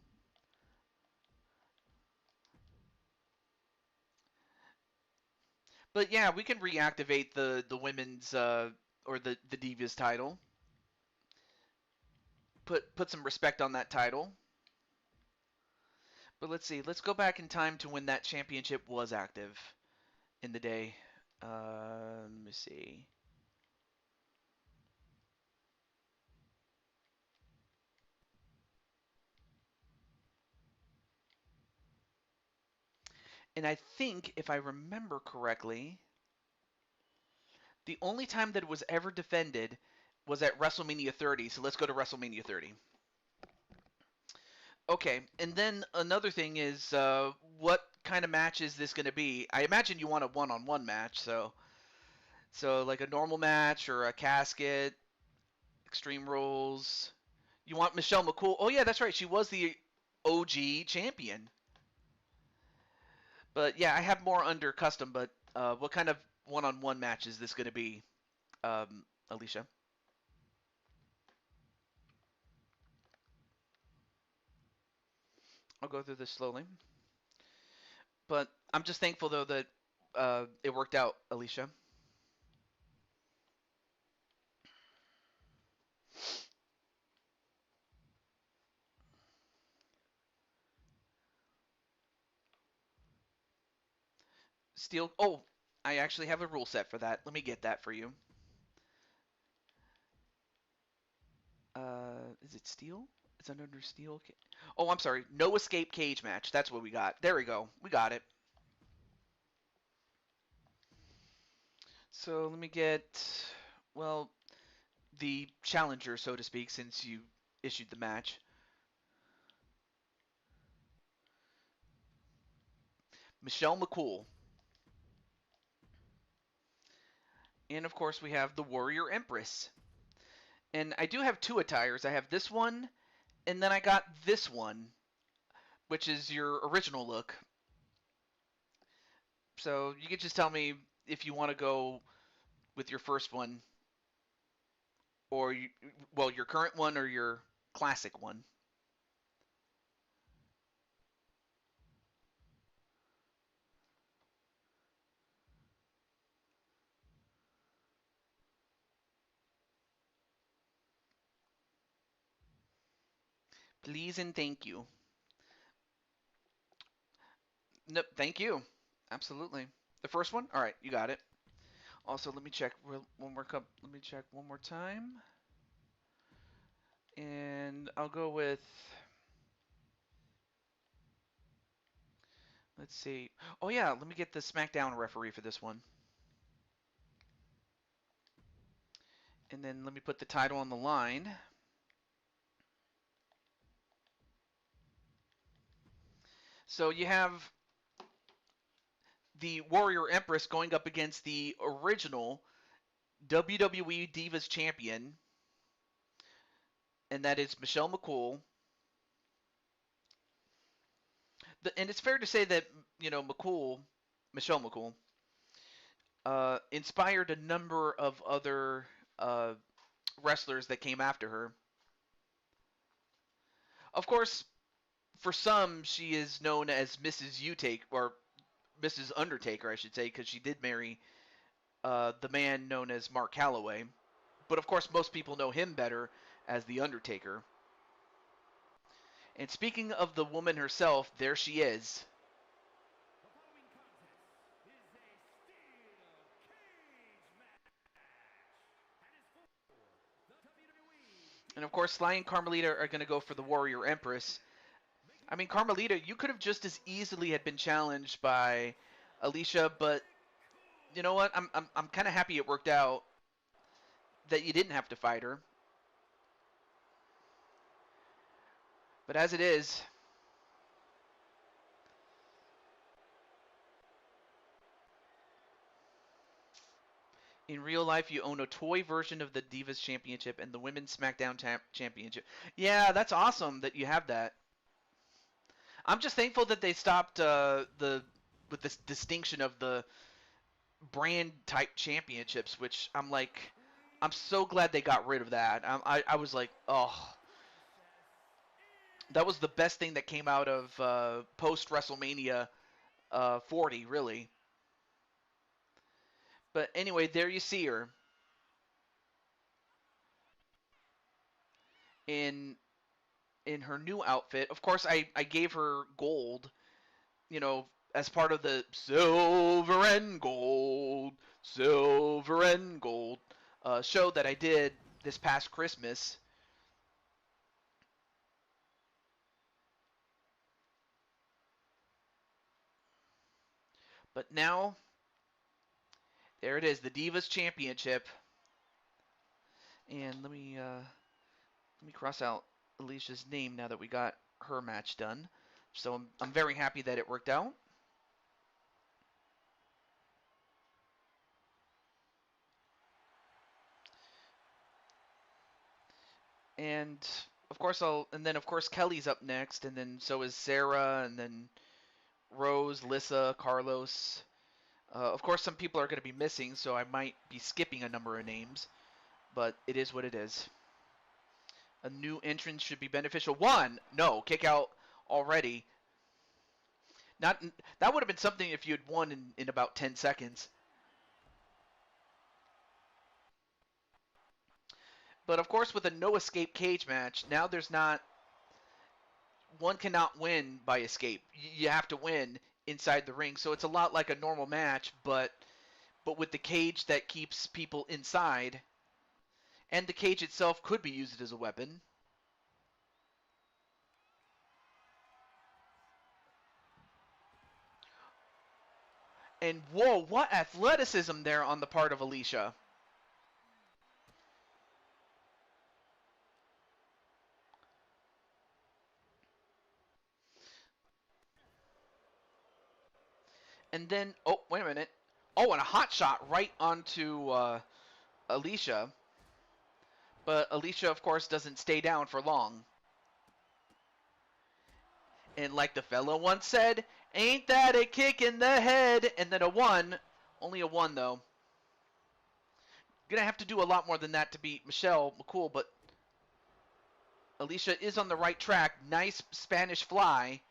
But yeah, we can reactivate the women's or the Divas title. Put some respect on that title. But let's see. Let's go back in time to when that championship was active in the day. Let me see. And I think, if I remember correctly, the only time that it was ever defended was at WrestleMania 30. So let's go to WrestleMania 30. Okay, and then another thing is, what kind of match is this going to be? I imagine you want a one-on-one match, so like a normal match or a casket, Extreme Rules. You want Michelle McCool? Oh yeah, that's right. She was the OG champion. But yeah, I have more under custom. But what kind of one-on-one match is this going to be, Alicia? I'll go through this slowly. But I'm just thankful though that it worked out, Alicia. Steel. Oh, I actually have a rule set for that. Let me get that for you. Is it steel? Is it under steel? Oh, I'm sorry. No escape cage match. That's what we got. There we go. We got it. So let me get, well, the challenger, so to speak, since you issued the match. Michelle McCool. And of course, we have the Warrior Empress. And I do have two attires. I have this one, and then I got this one, which is your original look. So you can just tell me if you want to go with your first one, or well, your current one or your classic one. Please and thank you. Nope, thank you. Absolutely. The first one? All right, you got it. Also, let me check one more cup. Let me check one more time. And I'll go with, let's see. Oh yeah, let me get the SmackDown referee for this one. And then let me put the title on the line. So you have the Warrior Empress going up against the original WWE Divas Champion, and that is Michelle McCool. And it's fair to say that Michelle McCool, inspired a number of other uh, wrestlers that came after her. Of course, for some, she is known as Mrs. Utake or Mrs. Undertaker, I should say, because she did marry the man known as Mark Calloway. But of course, most people know him better as the Undertaker. And speaking of the woman herself, there she is. And of course, Sly and Carmelita are going to go for the Warrior Empress. I mean, Carmelita, you could have just as easily had been challenged by Alicia, but you know what? I'm kind of happy it worked out that you didn't have to fight her. But as it is, in real life, you own a toy version of the Divas Championship and the Women's SmackDown Championship. Yeah, that's awesome that you have that. I'm just thankful that they stopped the with this distinction of the brand type championships, which I'm so glad they got rid of that. I was like, oh, that was the best thing that came out of post WrestleMania 40, really. But anyway, there you see her in her new outfit. Of course, I gave her gold, as part of the silver and gold show that I did this past Christmas. But now, there it is, the Divas Championship. And let me cross out Alicia's name now that we got her match done. So I'm very happy that it worked out. And of course Kelly's up next, and then so is Sarah, and then Rose, Lissa, Carlos. Of course, some people are going to be missing, so I might be skipping a number of names, but it is what it is. A new entrance should be beneficial. No, kick out already. Not that would have been something if you had won in about 10 seconds. But of course, with a no escape cage match, now there's not one cannot win by escape. You have to win inside the ring. So it's a lot like a normal match, but with the cage that keeps people inside, and the cage itself could be used as a weapon. And whoa, what athleticism there on the part of Alicia. And then, oh, wait a minute. Oh, and a hot shot right onto Alicia. But Alicia, of course, doesn't stay down for long. And like the fellow once said, ain't that a kick in the head? And then a one. Only a one, though. Gonna have to do a lot more than that to beat Michelle McCool, but Alicia is on the right track. Nice Spanish fly.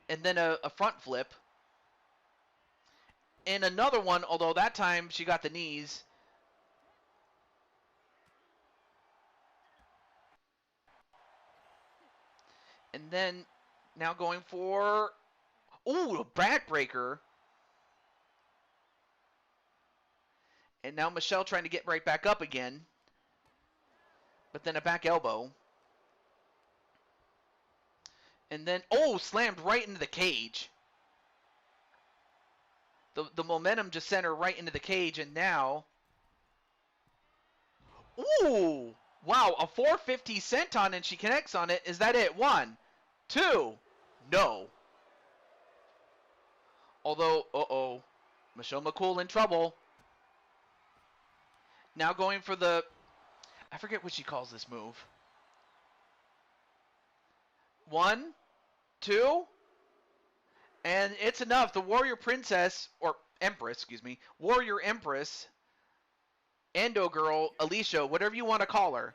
And then a front flip. And another one, although that time she got the knees. And then now going for, ooh, a backbreaker. And now Michelle trying to get right back up again. But then a back elbow. And then, oh, slammed right into the cage. The momentum just sent her right into the cage, and now, ooh, wow, a 450 senton, and she connects on it. Is that it? One, two, no. Although, uh-oh, Michelle McCool in trouble. Now going for the, I forget what she calls this move. One, two, and it's enough. The Warrior Princess, or Empress, excuse me, Warrior Empress, Endo Girl, Alicia, whatever you want to call her,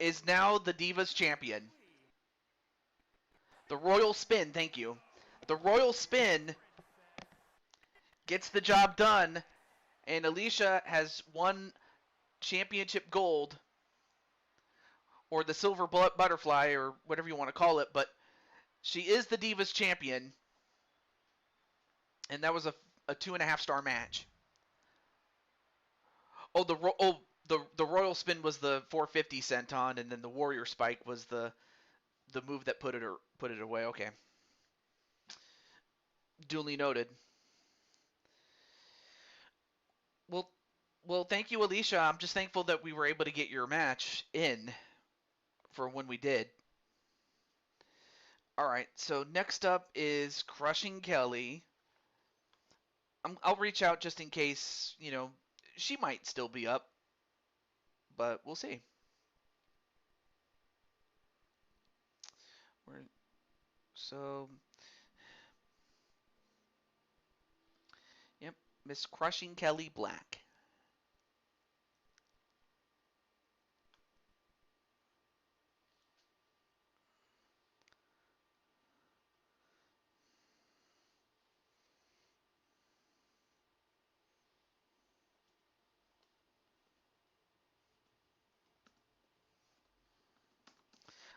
is now the Divas Champion. The Royal Spin, thank you. The Royal Spin gets the job done, and Alicia has won championship gold, or the silver butterfly, or whatever you want to call it, but she is the Divas Champion, and that was a 2.5-star match. Oh, the Royal Spin was the 450 senton, and then the Warrior Spike was the move that put it away. Okay. Duly noted. Well, thank you, Alicia. I'm just thankful that we were able to get your match in for when we did. All right, so next up is Crushing Kelly. I'll reach out just in case, she might still be up, but we'll see. So, yep, Miss Crushing Kelly Black.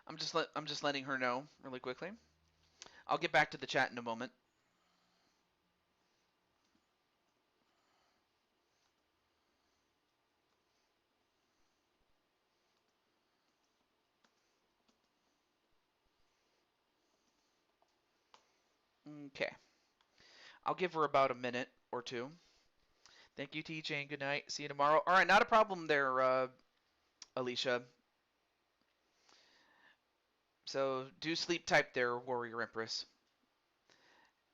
I'm just letting her know really quickly. I'll get back to the chat in a moment. Okay. I'll give her about a minute or two. Thank you, TJ, and good night. See you tomorrow. All right, not a problem there, Alicia. So do sleep type there, Warrior Empress.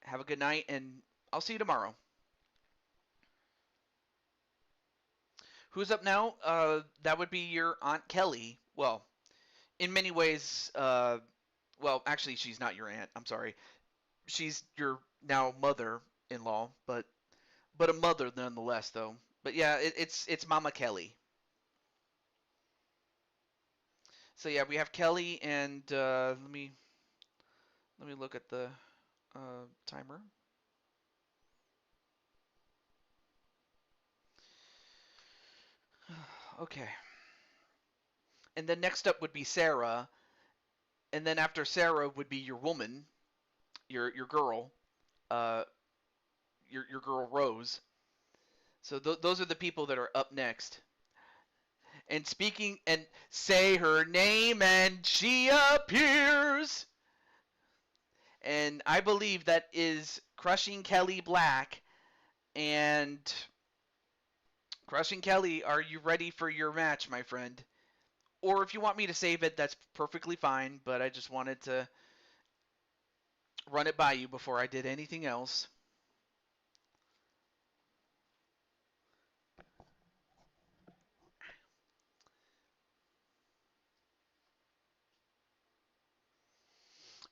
Have a good night, and I'll see you tomorrow. Who's up now? That would be your Aunt Kelly. Well, in many ways, well, actually, she's not your aunt. I'm sorry. She's your now mother-in-law, but a mother nonetheless, though. But yeah, it's Mama Kelly. So yeah, we have Kelly, and let me look at the timer. Okay. And then next up would be Sarah, and then after Sarah would be your woman, your girl, uh, your girl Rose. So those are the people that are up next. And speaking and say her name and she appears. And I believe that is Crushing Kelly Black. And Crushing Kelly, are you ready for your match, my friend? Or if you want me to save it, that's perfectly fine, but I just wanted to run it by you before I did anything else.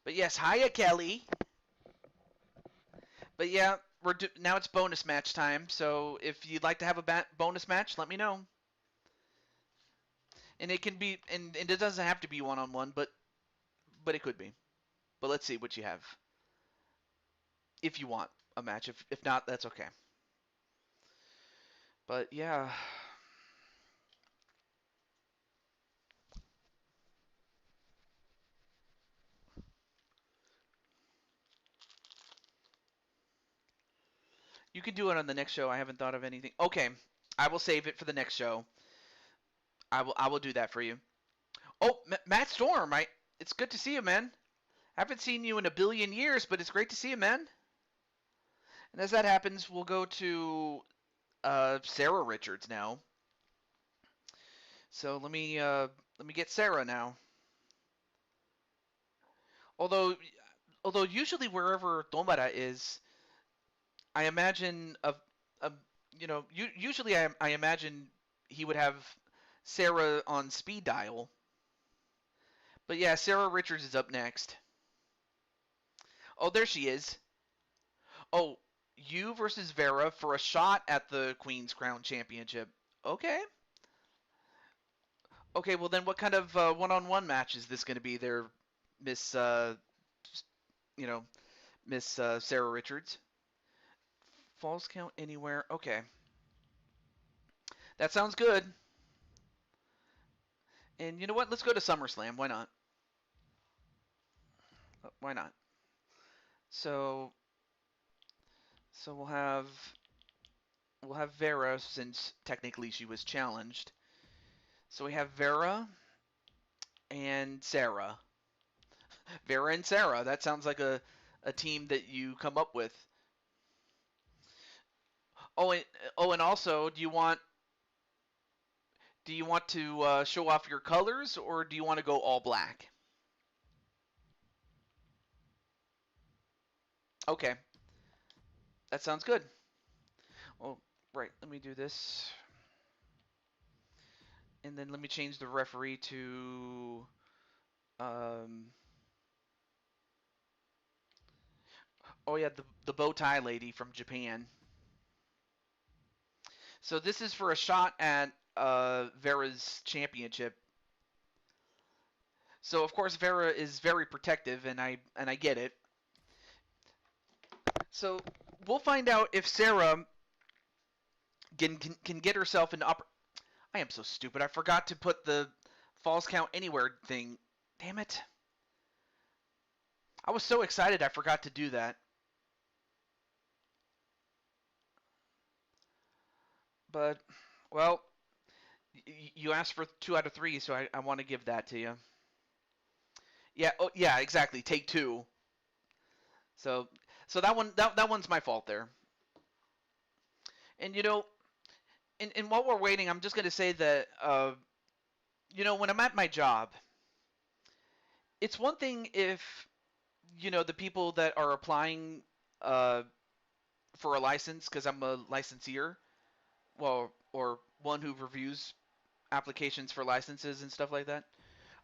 But yes, hiya, Kelly. But yeah, now it's bonus match time, so if you'd like to have a bonus match, let me know. And it can be, and it doesn't have to be one-on-one, but it could be. But let's see what you have. If you want a match, if not, that's okay. But yeah, you can do it on the next show. I haven't thought of anything. Okay, I will save it for the next show. I will do that for you. Oh, Matt Storm, it's good to see you, man. Haven't seen you in a billion years, but it's great to see you, man. And as that happens, we'll go to Sarah Richards now. So let me get Sarah now. Although although usually wherever Tomara is, I imagine a usually I imagine he would have Sarah on speed dial. But yeah, Sarah Richards is up next. Oh, there she is. Oh, you versus Vera for a shot at the Queen's Crown Championship. Okay. Okay, well then what kind of one-on-one match is this going to be there, Miss you know, Miss Sarah Richards? Falls count anywhere. Okay. That sounds good. And you know what? Let's go to SummerSlam. Why not? Why not? So so we'll have Vera since technically she was challenged. So we have Vera and Sarah. Vera and Sarah. That sounds like a team that you come up with. Oh, and also, do you want to show off your colors, or do you want to go all black? Okay, that sounds good. Well, right. Let me do this, and then let me change the referee to um. Oh yeah, the bow tie lady from Japan. So this is for a shot at Vera's championship. So of course Vera is very protective, and I get it. So we'll find out if Sarah can get herself an upper. I am so stupid. I forgot to put the falls count anywhere thing Damn it. I was so excited I forgot to do that. But, well, you asked for 2 out of 3, so I want to give that to you. Yeah, oh, yeah, exactly. Take two. So, so that one's my fault there. And and while we're waiting, I'm just gonna say that when I'm at my job, it's one thing if the people that are applying uh, for a license, because I'm a licensor, well, or one who reviews applications for licenses and stuff like that.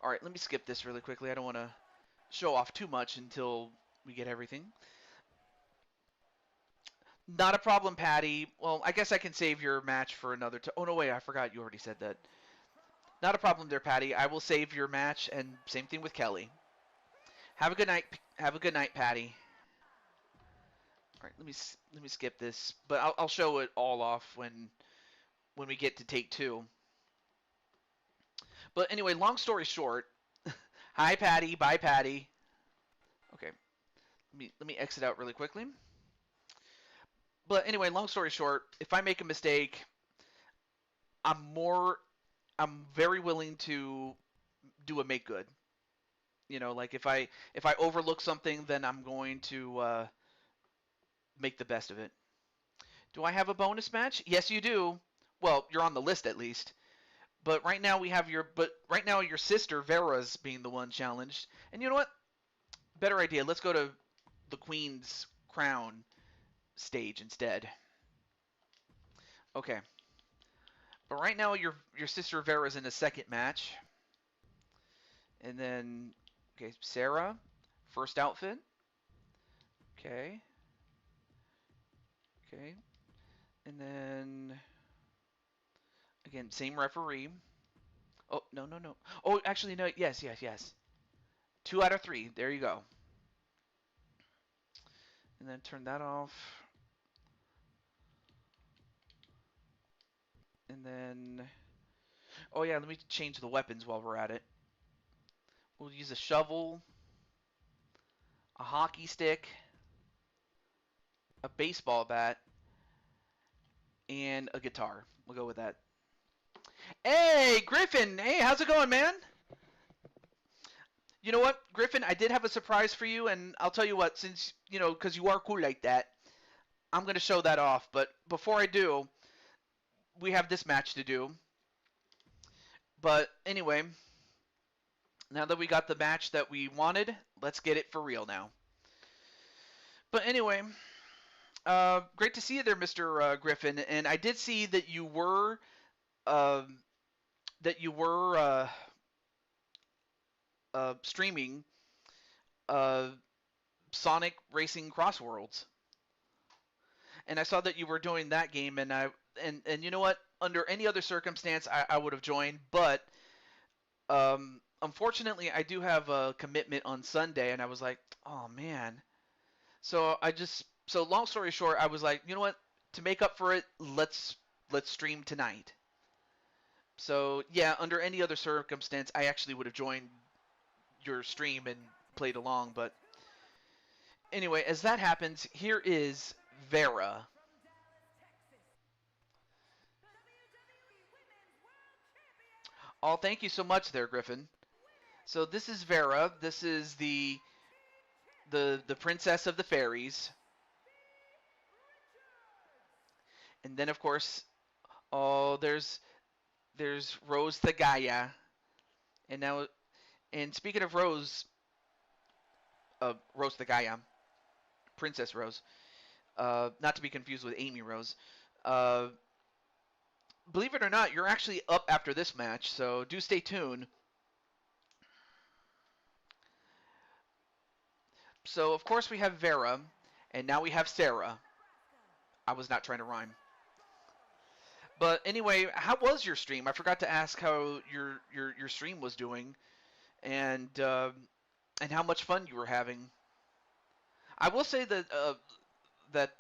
All right, let me skip this really quickly. I don't want to show off too much until we get everything. Not a problem, Patty. Well, I guess I can save your match for another time. Oh, no, wait, I forgot you already said that. Not a problem there, Patty. I will save your match, and same thing with Kelly. Have a good night. Have a good night, Patty. All right, let me skip this, but I'll show it all off when we get to take two. But anyway, long story short, hi Patty, bye Patty. Okay, let me exit out really quickly. But anyway, long story short, if I make a mistake, I'm more I'm very willing to do a make good. Like if I overlook something, then I'm going to make the best of it. Do I have a bonus match? Yes, you do. Well, you're on the list at least. But right now your sister Vera's being the one challenged. And you know what? Better idea. Let's go to the Queen's Crown stage instead. Okay. But right now your sister Vera's in a second match. And then okay, Sarah, first outfit. Okay. Okay. And then again, same referee. Oh, no, no, no. Oh, actually no. Yes, yes, yes. 2 out of 3. There you go. And then turn that off. And then oh yeah, let me change the weapons while we're at it. We'll use a shovel, a hockey stick, a baseball bat, and a guitar. We'll go with that. Hey, Griffin! Hey, how's it going, man? You know what, Griffin? I did have a surprise for you, and I'll tell you what, since, because you are cool like that, I'm going to show that off. But before I do, we have this match to do. But anyway, now that we got the match that we wanted, let's get it for real now. But anyway, great to see you there, Mr. Griffin. And I did see that you were um, streaming uh, Sonic Racing Crossworlds, and I saw that you were doing that game, and you know what? Under any other circumstance, I would have joined, but unfortunately, I do have a commitment on Sunday, and I was like, oh man. So long story short, I was like, you know what? To make up for it, let's stream tonight. So yeah, under any other circumstance, I actually would have joined your stream and played along. But anyway, as that happens, here is Vera. Oh, thank you so much there, Griffin. So this is Vera. This is the princess of the fairies. And then of course, oh, there's Rose the Gaia. And now, and speaking of Rose, Rose the Gaia, Princess Rose, not to be confused with Amy Rose. Uh, believe it or not, you're actually up after this match, so do stay tuned. So of course we have Vera, and now we have Sarah. I was not trying to rhyme. But anyway, how was your stream? I forgot to ask how your stream was doing, and how much fun you were having. I will say that that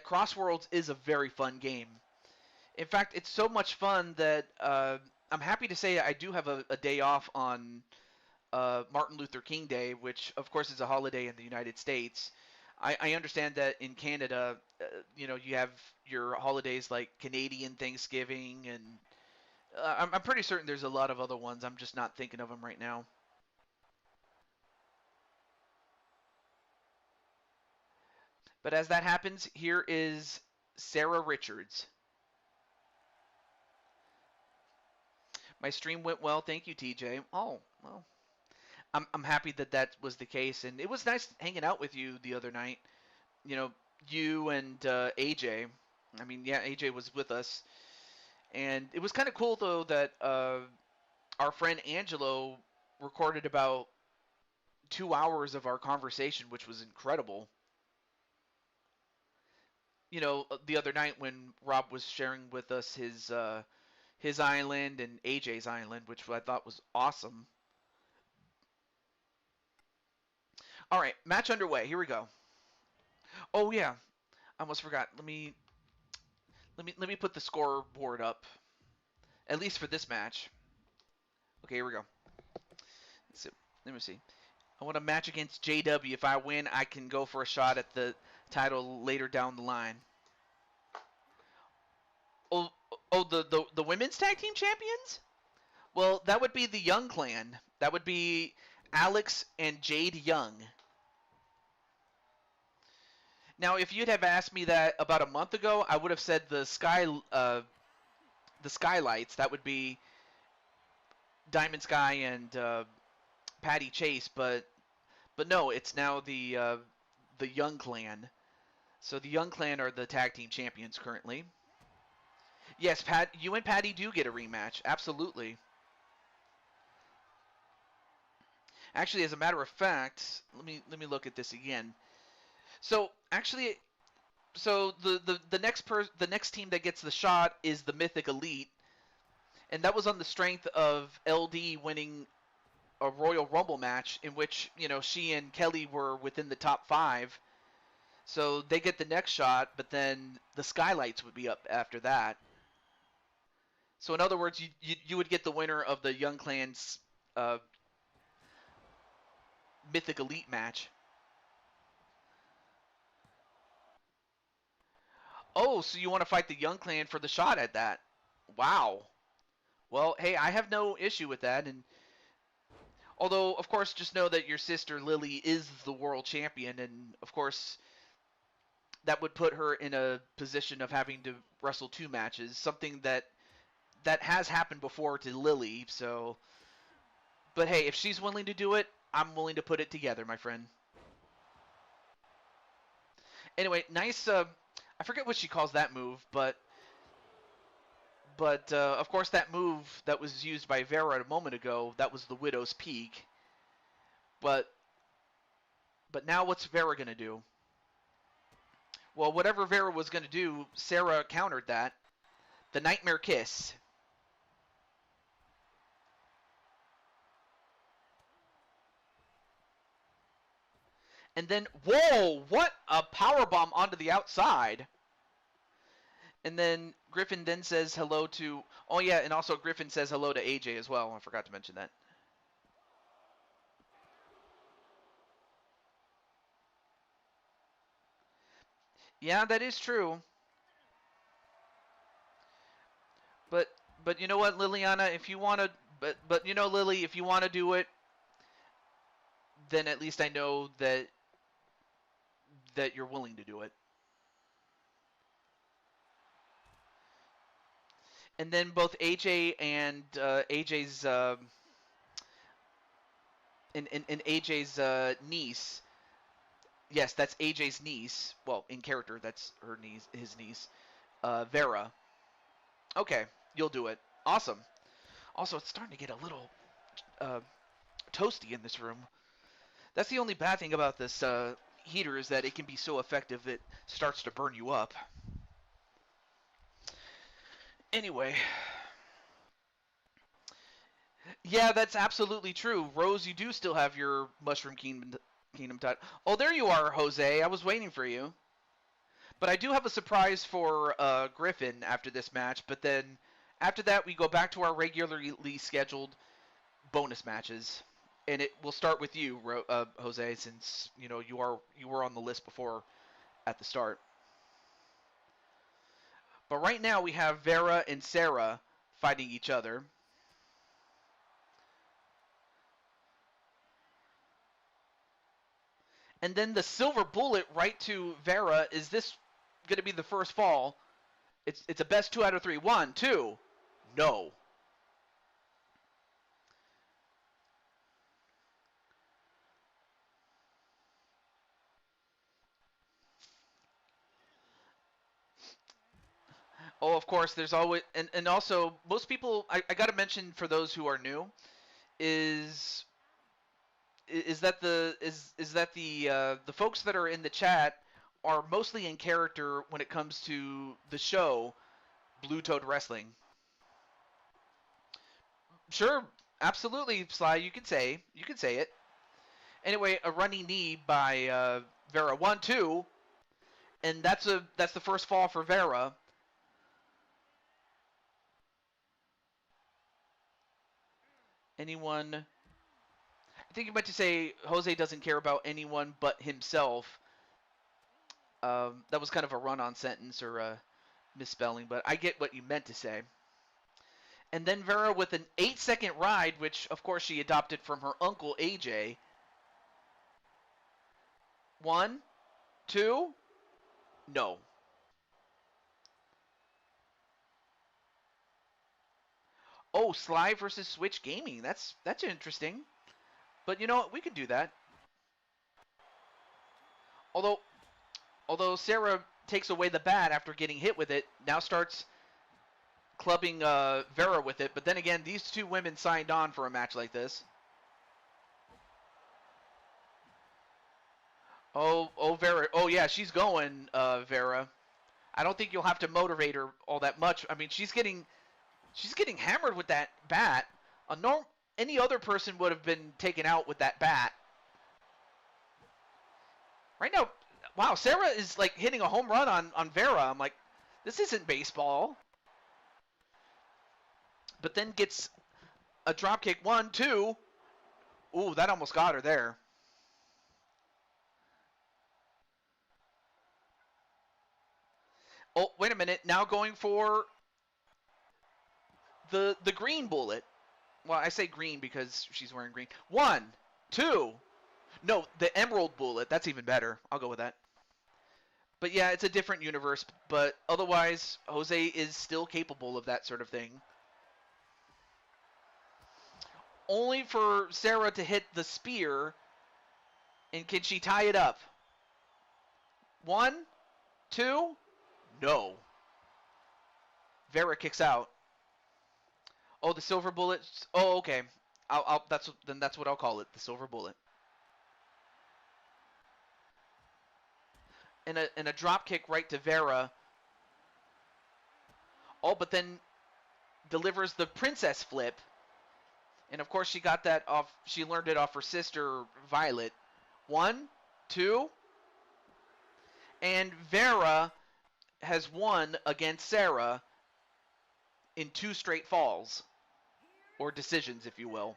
Crossworlds is a very fun game. In fact, it's so much fun that I'm happy to say I do have a day off on Martin Luther King Day, which of course is a holiday in the United States. I understand that in Canada, you have your holidays like Canadian Thanksgiving, and I'm pretty certain there's a lot of other ones. I'm just not thinking of them right now. But as that happens, here is Sarah Richards. My stream went well, thank you, TJ. Oh, well, I'm happy that that was the case, and it was nice hanging out with you the other night. You know, you and AJ. I mean, yeah, AJ was with us, and it was kind of cool though that our friend Angelo recorded about 2 hours of our conversation, which was incredible. The other night when Rob was sharing with us his island and AJ's island, which I thought was awesome. All right, match underway. Here we go. Oh yeah, I almost forgot. Let me put the scoreboard up, at least for this match. Okay, here we go. So, let me see. I want a match against JW. If I win, I can go for a shot at the title later down the line. Oh, oh, the women's tag team champions? Well, that would be the Young Clan. That would be Alex and Jade Young. Now, if you'd have asked me that about a month ago, I would have said the Skylights. That would be Diamond Sky and Patty Chase, but no, it's now the Young Clan. So the Young Clan are the tag team champions currently. Yes, Pat, you and Patty do get a rematch. Absolutely. Actually, as a matter of fact, let me look at this again. So actually, the next team that gets the shot is the Mythic Elite, and that was on the strength of LD winning a Royal Rumble match in which she and Kelly were within the top 5. So they get the next shot, but then the Skylights would be up after that. So in other words, you would get the winner of the Young Clan's Mythic Elite match. Oh, so you want to fight the Young Clan for the shot at that? Wow. Well, hey, I have no issue with that, and although of course just know that your sister Lily is the world champion, and of course that would put her in a position of having to wrestle 2 matches, something that has happened before to Lily. So, but hey, if she's willing to do it, I'm willing to put it together, my friend. Anyway, nice. I forget what she calls that move, but of course that move that was used by Vera a moment ago, that was the Widow's Peak. But now what's Vera gonna do? Well, whatever Vera was gonna do, Sarah countered that. The Nightmare Kiss. And then, whoa, what a powerbomb onto the outside. And then Griffin then says hello to, oh yeah, and also Griffin says hello to AJ as well. I forgot to mention that. Yeah, that is true. But you know what, Liliana, if you want to, but Lily, if you want to do it, then at least I know that you're willing to do it. And then both AJ and AJ's and AJ's niece. Yes, that's AJ's niece. Well, in character, that's her niece, his niece, Vera. Okay, you'll do it. Awesome. Also, it's starting to get a little uh, toasty in this room. That's the only bad thing about this heater, is that it can be so effective it starts to burn you up. Anyway. Yeah, that's absolutely true. Rose, you do still have your Mushroom Kingdom title. Oh, there you are, Jose. I was waiting for you. But I do have a surprise for Griffin after this match, but then After that, we go back to our regularly scheduled bonus matches, and it will start with you, Jose, since you were on the list before at the start. But right now we have Vera and Sarah fighting each other. And then the silver bullet right to Vera. Is this going to be the first fall? It's a best 2 out of 3. 1, 2. No. Oh, of course, there's always and also most people. I got to mention for those who are new, is the folks that are in the chat are mostly in character when it comes to the show Blue Toad Wrestling. Sure, absolutely, Sly. You can say it. Anyway, a running knee by Vera. 1, 2, and that's the first fall for Vera. Anyone? I think you meant to say Jose doesn't care about anyone but himself. That was kind of a run-on sentence or a misspelling, but I get what you meant to say. And then Vera with an 8-second ride, which of course she adopted from her uncle AJ. 1, 2, no. Oh, Sly versus Switch Gaming. That's interesting. But you know what? We could do that. Although Sarah takes away the bat after getting hit with it, now starts clubbing Vera with it. But then again, these two women signed on for a match like this. Oh, Vera. Oh, yeah, she's going, Vera. I don't think you'll have to motivate her all that much. I mean, she's getting hammered with that bat. Any other person would have been taken out with that bat. Right now, wow, Sarah is like hitting a home run on Vera. I'm like, this isn't baseball. But then gets a drop kick. 1, 2. Ooh, that almost got her there. Oh, wait a minute. Now going for the green bullet. Well, I say green because she's wearing green. 1, 2. No, the emerald bullet. That's even better. I'll go with that. But yeah, it's a different universe. But otherwise, Jose is still capable of that sort of thing. Only for Sarah to hit the spear. And can she tie it up? 1, 2. No. Vera kicks out. Oh, the silver bullet. Oh, okay. That's what I'll call it. The silver bullet. And a drop kick right to Vera. Oh, but then delivers the princess flip. And of course she got that off. She learned it off her sister Violet. 1, 2. And Vera has won against Sarah in 2 straight falls. Or decisions, if you will.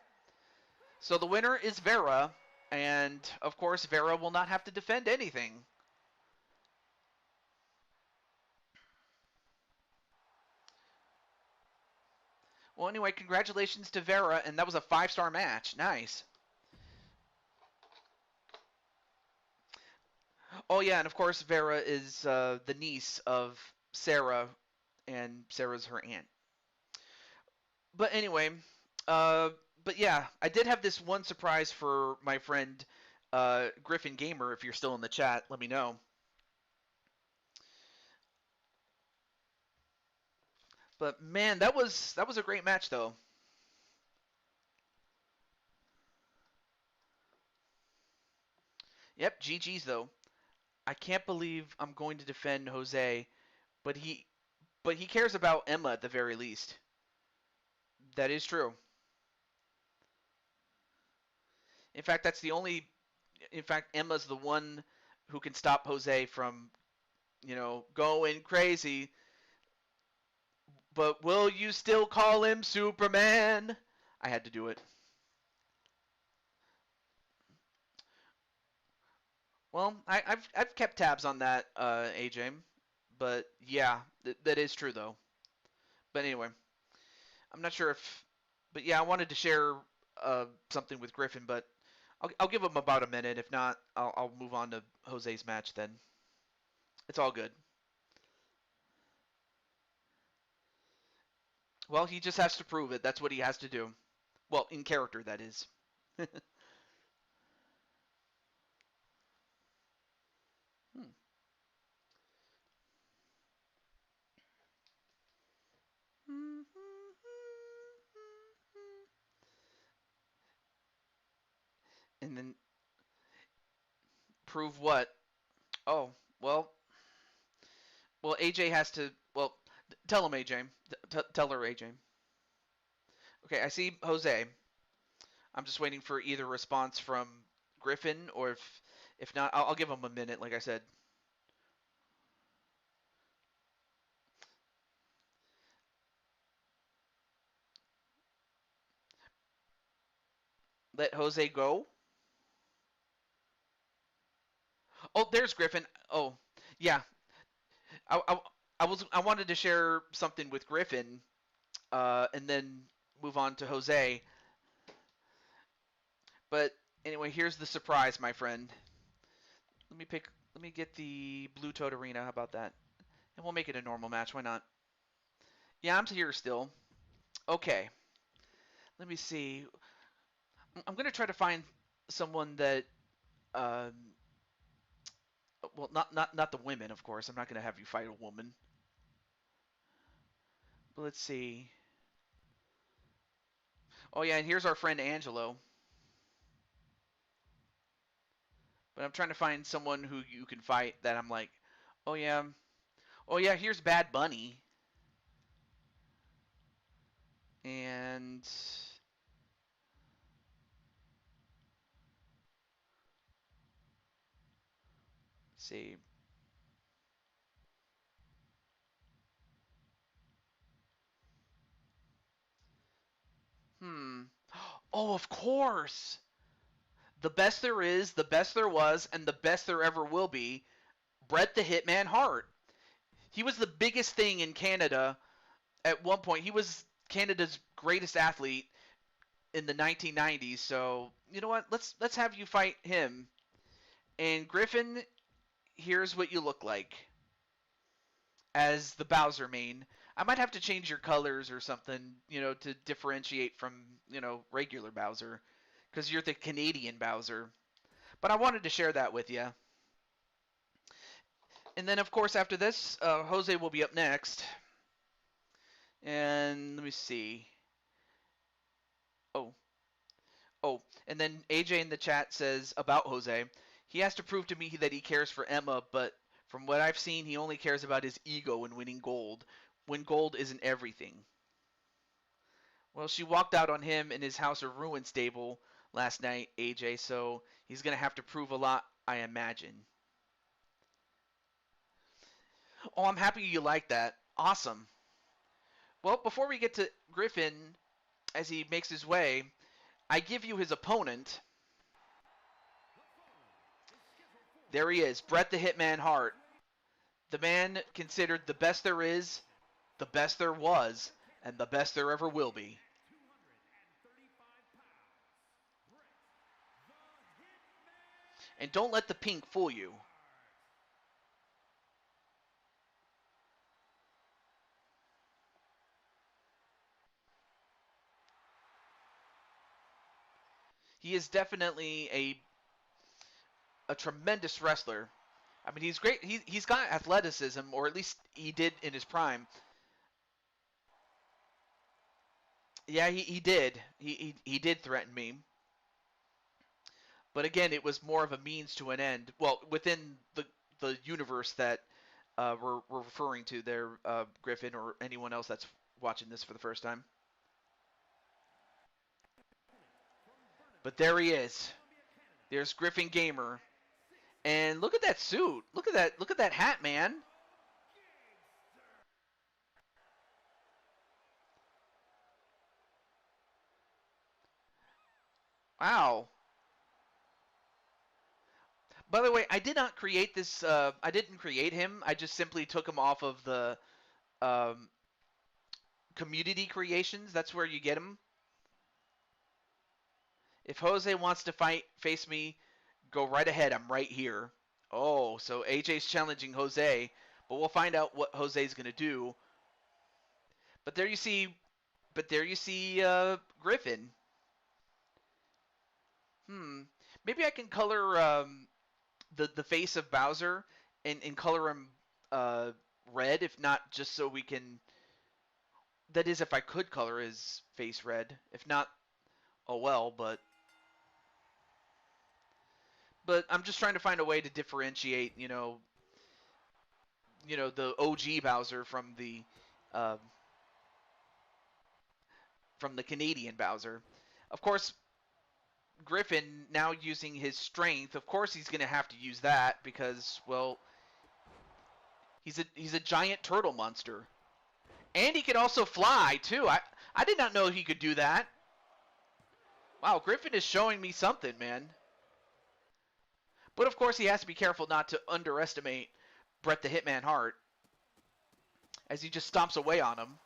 So the winner is Vera. And of course Vera will not have to defend anything. Well, anyway, congratulations to Vera, and that was a 5-star match. Nice. Oh, yeah, and of course Vera is the niece of Sarah, and Sarah's her aunt. But anyway, but yeah, I did have this one surprise for my friend Griffin Gamer. If you're still in the chat, let me know. But man, that was a great match, though. Yep, GG's though. I can't believe I'm going to defend Jose, but he cares about Emma at the very least. That is true. In fact, that's the only. In fact, Emma's the one who can stop Jose from, going crazy. But will you still call him Superman? I had to do it. Well, I've kept tabs on that, AJ. But yeah, that is true though. But anyway, I'm not sure if. But yeah, I wanted to share something with Griffin, but I'll give him about a minute. If not, I'll move on to Jose's match then. It's all good. Well, he just has to prove it. That's what he has to do. Well, in character, that is. Hmm. And then prove what? Oh, well, AJ has to. Well, tell him, AJ. Tell her, AJ. Okay, I see Jose. I'm just waiting for either response from Griffin, or if not, I'll give him a minute. Like I said, let Jose go. Oh, there's Griffin. Oh, yeah. I, I, I wanted to share something with Griffin, and then move on to Jose. But anyway, here's the surprise, my friend. Let me get the Blue Toad Arena. How about that? And we'll make it a normal match. Why not? Yeah, I'm here still. Okay. Let me see. I'm gonna try to find someone that, um, well, not the women, of course. I'm not gonna have you fight a woman. But let's see. Oh yeah, and here's our friend Angelo. But I'm trying to find someone who you can fight that I'm like, oh yeah, here's Bad Bunny. And let's see. Hmm. Oh, of course. The best there is, the best there was, and the best there ever will be. Bret the Hitman Hart. He was the biggest thing in Canada at one point. He was Canada's greatest athlete in the 1990s. So you know what? Let's have you fight him. And Griffin, here's what you look like as the Bowser main. I might have to change your colors or something, to differentiate from, regular Bowser, because you're the Canadian Bowser. But I wanted to share that with you. And then, of course, after this, Jose will be up next. And let me see. Oh, and then AJ in the chat says about Jose, he has to prove to me that he cares for Emma, but from what I've seen, he only cares about his ego and winning gold, when gold isn't everything. Well, she walked out on him in his House of Ruin stable last night, AJ, so he's going to have to prove a lot, I imagine. Oh, I'm happy you like that. Awesome. Well, before we get to Griffin, as he makes his way, I give you his opponent. There he is, Bret the Hitman Hart. The man considered the best there is, the best there was, and the best there ever will be. And don't let the pink fool you. He is definitely a tremendous wrestler. I mean, he's great. He's got athleticism, or at least he did in his prime. Yeah, he did. He did threaten me. But again, it was more of a means to an end. Well, within the universe that we're referring to there, Griffin, or anyone else that's watching this for the first time. But there he is. There's Griffin Gamer. And look at that suit. Look at that hat, man. Wow. By the way, I did not create this. I didn't create him. I just simply took him off of the um, community creations. That's where you get him. If Jose wants to face me, go right ahead. I'm right here. Oh, so AJ's challenging Jose, but we'll find out what Jose's gonna do. But there you see, Griffin. Hmm. Maybe I can color the face of Bowser and color him uh, red, if not just so we can. That is, if I could color his face red. If not, oh well. But I'm just trying to find a way to differentiate, the OG Bowser uh, from the Canadian Bowser. Of course, Griffin now using his strength. Of course, he's going to have to use that because, well, he's a giant turtle monster, and he can also fly too. I did not know he could do that. Wow, Griffin is showing me something, man. But of course, he has to be careful not to underestimate Bret the Hitman Hart as he just stomps away on him.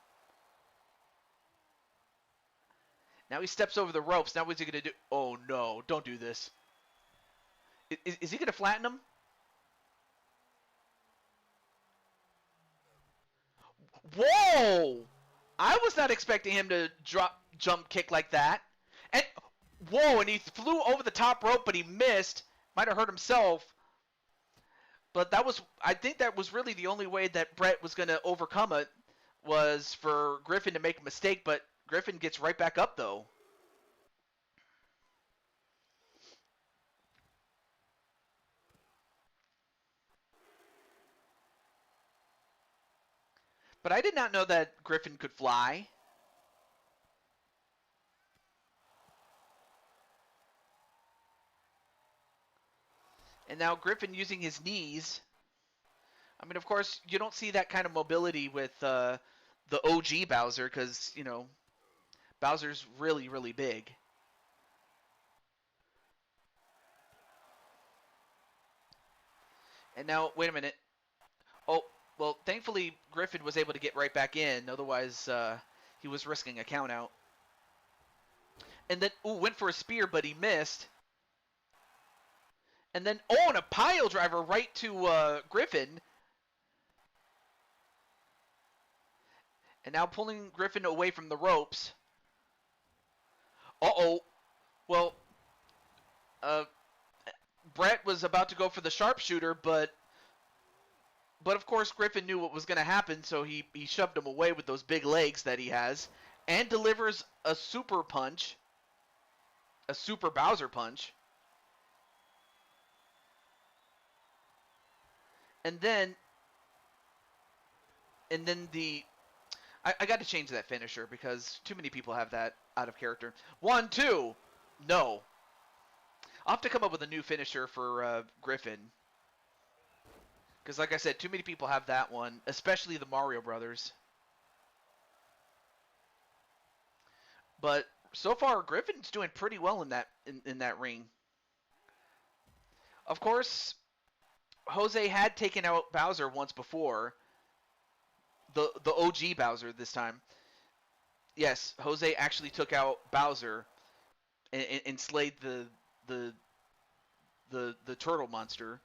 Now he steps over the ropes. Now what's he going to do? Oh, no. Don't do this. Is he going to flatten him? Whoa! I was not expecting him to jump kick like that. And whoa, and he flew over the top rope, but he missed. Might have hurt himself. But I think that was really the only way that Bret was going to overcome it, was for Griffin to make a mistake, but Griffin gets right back up, though. But I did not know that Griffin could fly. And now Griffin using his knees. I mean, of course, you don't see that kind of mobility with the OG Bowser because, Bowser's really, really big. And now, wait a minute. Oh, well, thankfully Griffin was able to get right back in. Otherwise, he was risking a count out. And then, went for a spear, but he missed. And then, and a pile driver right to Griffin. And now pulling Griffin away from the ropes. Uh-oh. Well, Bret was about to go for the sharpshooter, but of course Griffin knew what was going to happen, so he shoved him away with those big legs that he has, and delivers a super punch, a super Bowser punch. And then I got to change that finisher because too many people have that out of character. 1, 2, no. I'll have to come up with a new finisher for Griffin. Because like I said, too many people have that one, especially the Mario Brothers. But so far, Griffin's doing pretty well in that ring. Of course, Jose had taken out Bowser once before. The OG Bowser this time. Yes, Jose actually took out Bowser and slayed the turtle monster.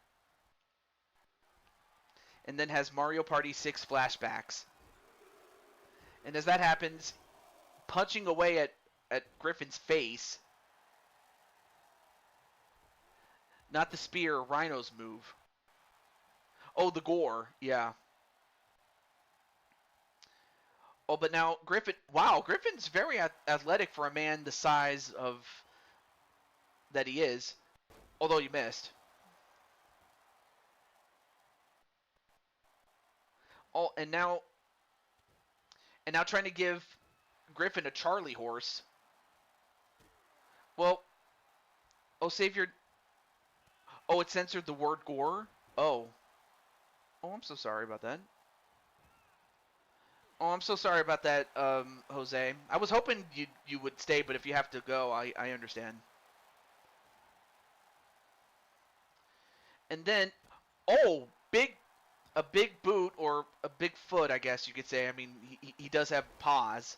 And then has Mario Party 6 flashbacks. And as that happens, punching away at Griffin's face. Not the spear, Rhino's move. Oh, the gore, yeah. Oh, but now Griffin, wow, Griffin's very athletic for a man the size of that he is. Although you missed. Oh, and now trying to give Griffin a Charlie horse. Well, save your. Oh, it censored the word gore? Oh. Oh, I'm so sorry about that. Oh, I'm so sorry about that, Jose. I was hoping you would stay, but if you have to go, I understand. And then, oh, a big boot or a big foot, I guess you could say. I mean, he does have paws.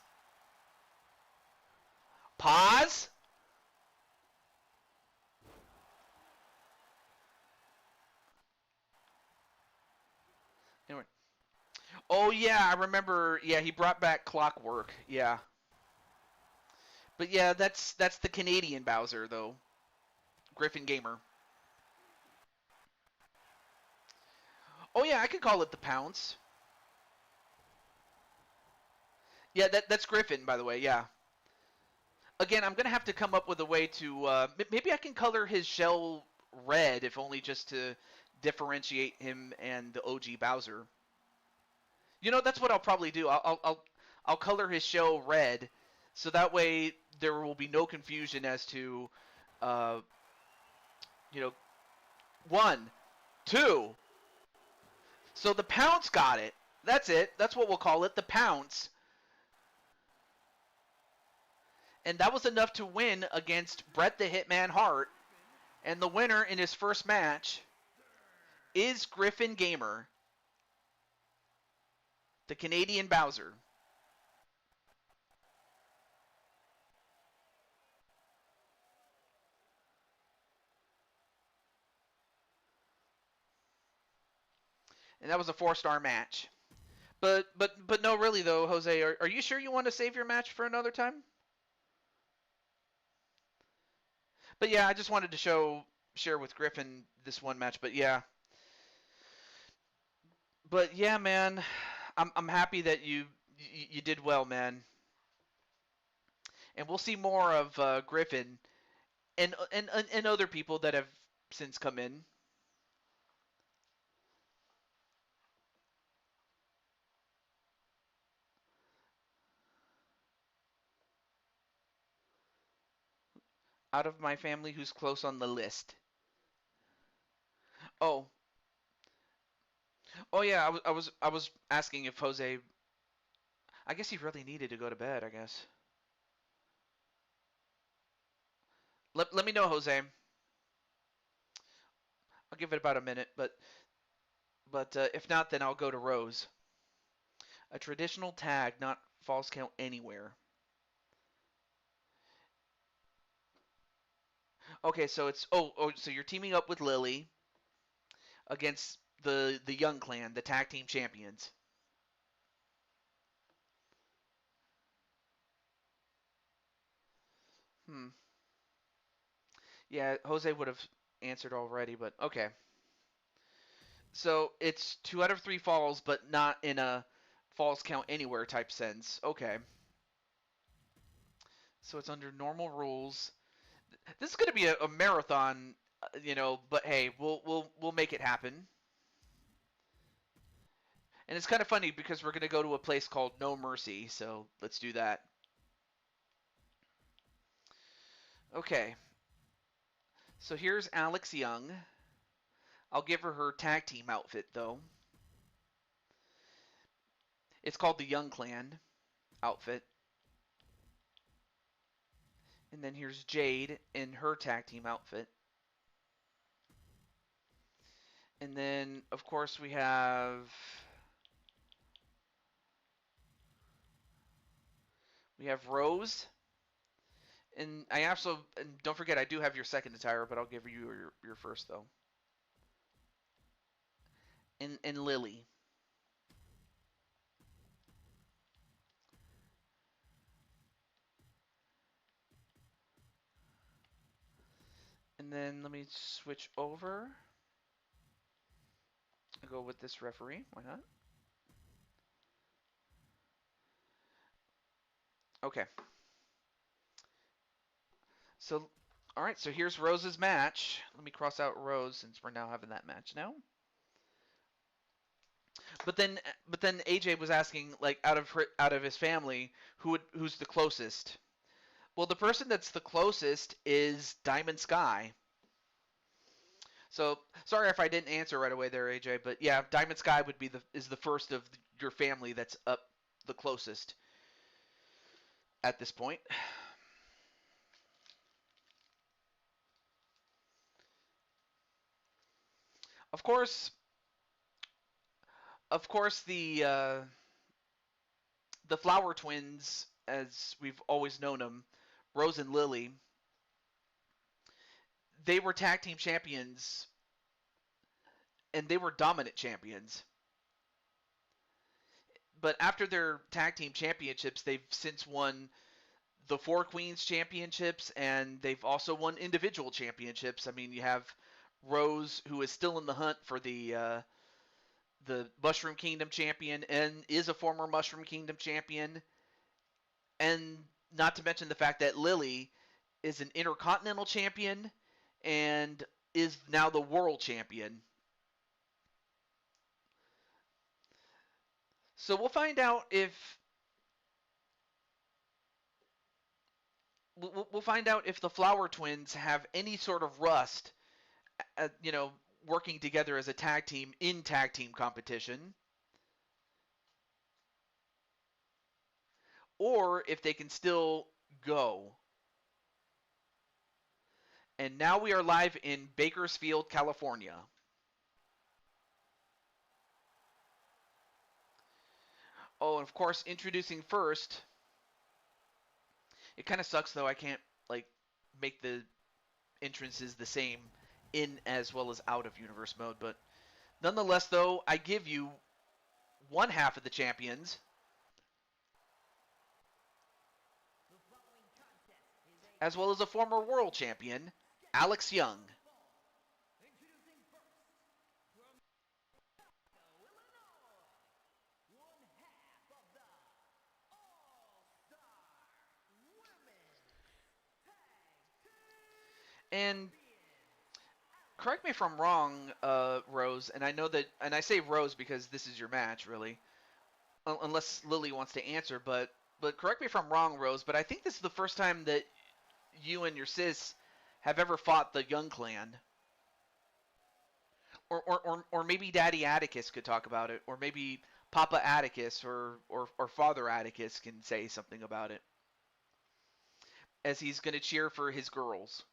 Paws? Anyway. Oh yeah, I remember. Yeah, he brought back Clockwork. Yeah, but yeah, that's the Canadian Bowser though. Griffin Gamer. Oh yeah, I could call it the Pounce. Yeah, that's Griffin, by the way. Yeah. Again, I'm gonna have to come up with a way to. Maybe I can color his shell red, if only just to differentiate him and the OG Bowser. You know, that's what I'll probably do. I'll color his shell red, so that way there will be no confusion as to, uh, you know, one, two. So the Pounce got it. That's it. That's what we'll call it, the Pounce. And that was enough to win against Bret the Hitman Hart. And the winner in his first match is Griffin Gamer, the Canadian Bowser. And that was a 4-star match. But no, really though, Jose, are you sure you want to save your match for another time? But yeah, I just wanted to share with Griffin this one match. But yeah, man, I'm happy that you did well, man. And we'll see more of Griffin and other people that have since come in. Out of my family, who's close on the list? Oh, oh yeah, I was asking if Jose. I guess he really needed to go to bed. I guess. Let me know, Jose. I'll give it about a minute, but if not, then I'll go to Rose. A traditional tag, not false count anywhere. Okay, so it's so you're teaming up with Lily against the Young Clan, the tag team champions. Hmm. Yeah, Jose would have answered already, but okay. So it's 2 out of 3 falls, but not in a falls count anywhere type sense. Okay. So it's under normal rules. This is going to be a marathon, but hey, we'll make it happen. And it's kind of funny because we're going to go to a place called No Mercy, so let's do that. Okay. So here's Alex Young. I'll give her her tag team outfit though. It's called the Young Clan outfit. And then here's Jade in her tag team outfit. And then of course we have Rose. And don't forget I do have your second attire, but I'll give you your first though. And Lily. And then let me switch over. I'll go with this referee. Why not? Okay. So, all right. So here's Rose's match. Let me cross out Rose since we're now having that match now. But then AJ was asking like out of his family who's the closest. Well, the person that's the closest is Diamond Sky. So sorry if I didn't answer right away there, AJ. But yeah, Diamond Sky is the first of your family that's up the closest at this point. Of course, the Flower Twins, as we've always known them, Rose and Lily, they were tag team champions, and they were dominant champions. But after their tag team championships, they've since won the Four Queens championships, and they've also won individual championships. I mean, you have Rose, who is still in the hunt for the Mushroom Kingdom champion, and is a former Mushroom Kingdom champion, and not to mention the fact that Lily is an Intercontinental champion and is now the world champion. So we'll find out if the Flower Twins have any sort of rust, working together as a tag team in tag team competition, or if they can still go. And now we are live in Bakersfield, California. Oh, and of course, introducing first. It kind of sucks though. I can't make the entrances the same in as well as out of universe mode, but nonetheless, though, I give you one half of the champions, as well as a former world champion, Alex Young. And correct me if I'm wrong, Rose, and I know that, and I say Rose because this is your match, really, unless Lily wants to answer, but correct me if I'm wrong, Rose, but I think this is the first time that you and your sis have ever fought the Young Clan. Or maybe Daddy Atticus could talk about it, or maybe Papa Atticus or Father Atticus can say something about it, as he's going to cheer for his girls.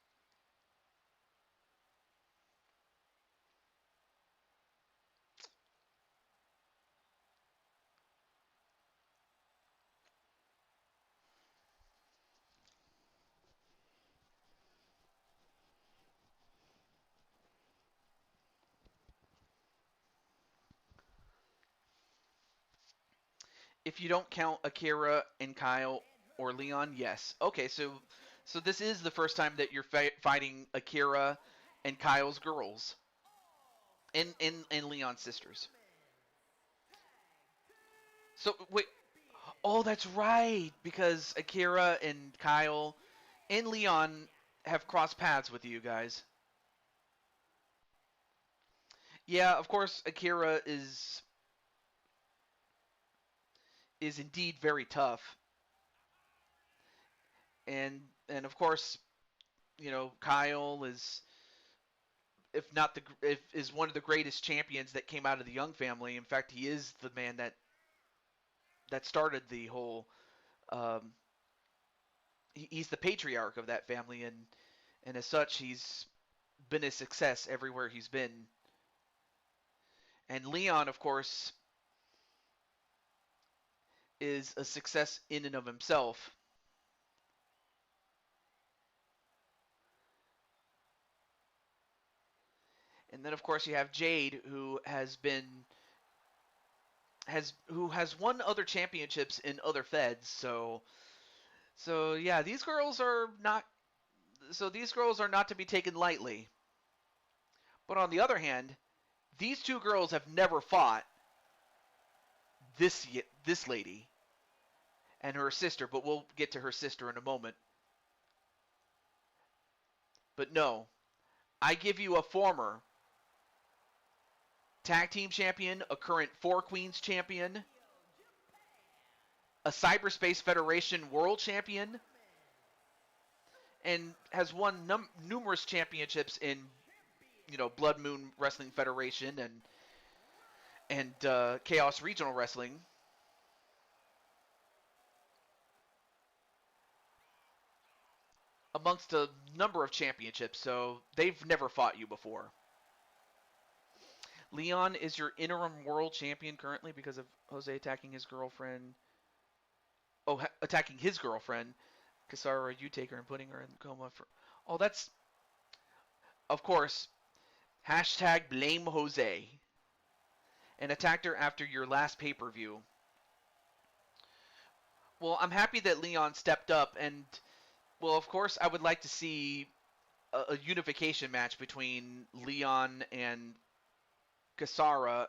If you don't count Akira and Kyle or Leon, yes. Okay, so this is the first time that you're fighting Akira and Kyle's girls, and Leon's sisters. So wait, oh, that's right, because Akira and Kyle and Leon have crossed paths with you guys. Yeah, of course, Akira is indeed very tough, and of course, Kyle is, if not the if is one of the greatest champions that came out of the Young family. In fact, he is the man that started the whole. Um, he's the patriarch of that family, and as such, he's been a success everywhere he's been. And Leon, of course, is a success in and of himself. And then, of course, you have Jade, who has won other championships in other feds. So yeah, these girls are not to be taken lightly. But on the other hand, these two girls have never fought this lady and her sister, but we'll get to her sister in a moment. But no, I give you a former tag team champion, a current Four Queens champion, a Cyberspace Federation world champion, and has won numerous championships in Blood Moon Wrestling Federation and Chaos Regional Wrestling. Amongst a number of championships, so they've never fought you before. Leon is your interim world champion currently because of Jose attacking his girlfriend. Oh, attacking his girlfriend, Kasara Utaker, and putting her in coma for. Oh, that's of course. Hashtag blame Jose. And attacked her after your last pay-per-view. Well, I'm happy that Leon stepped up, and well, of course, I would like to see a unification match between Leon and Kasara.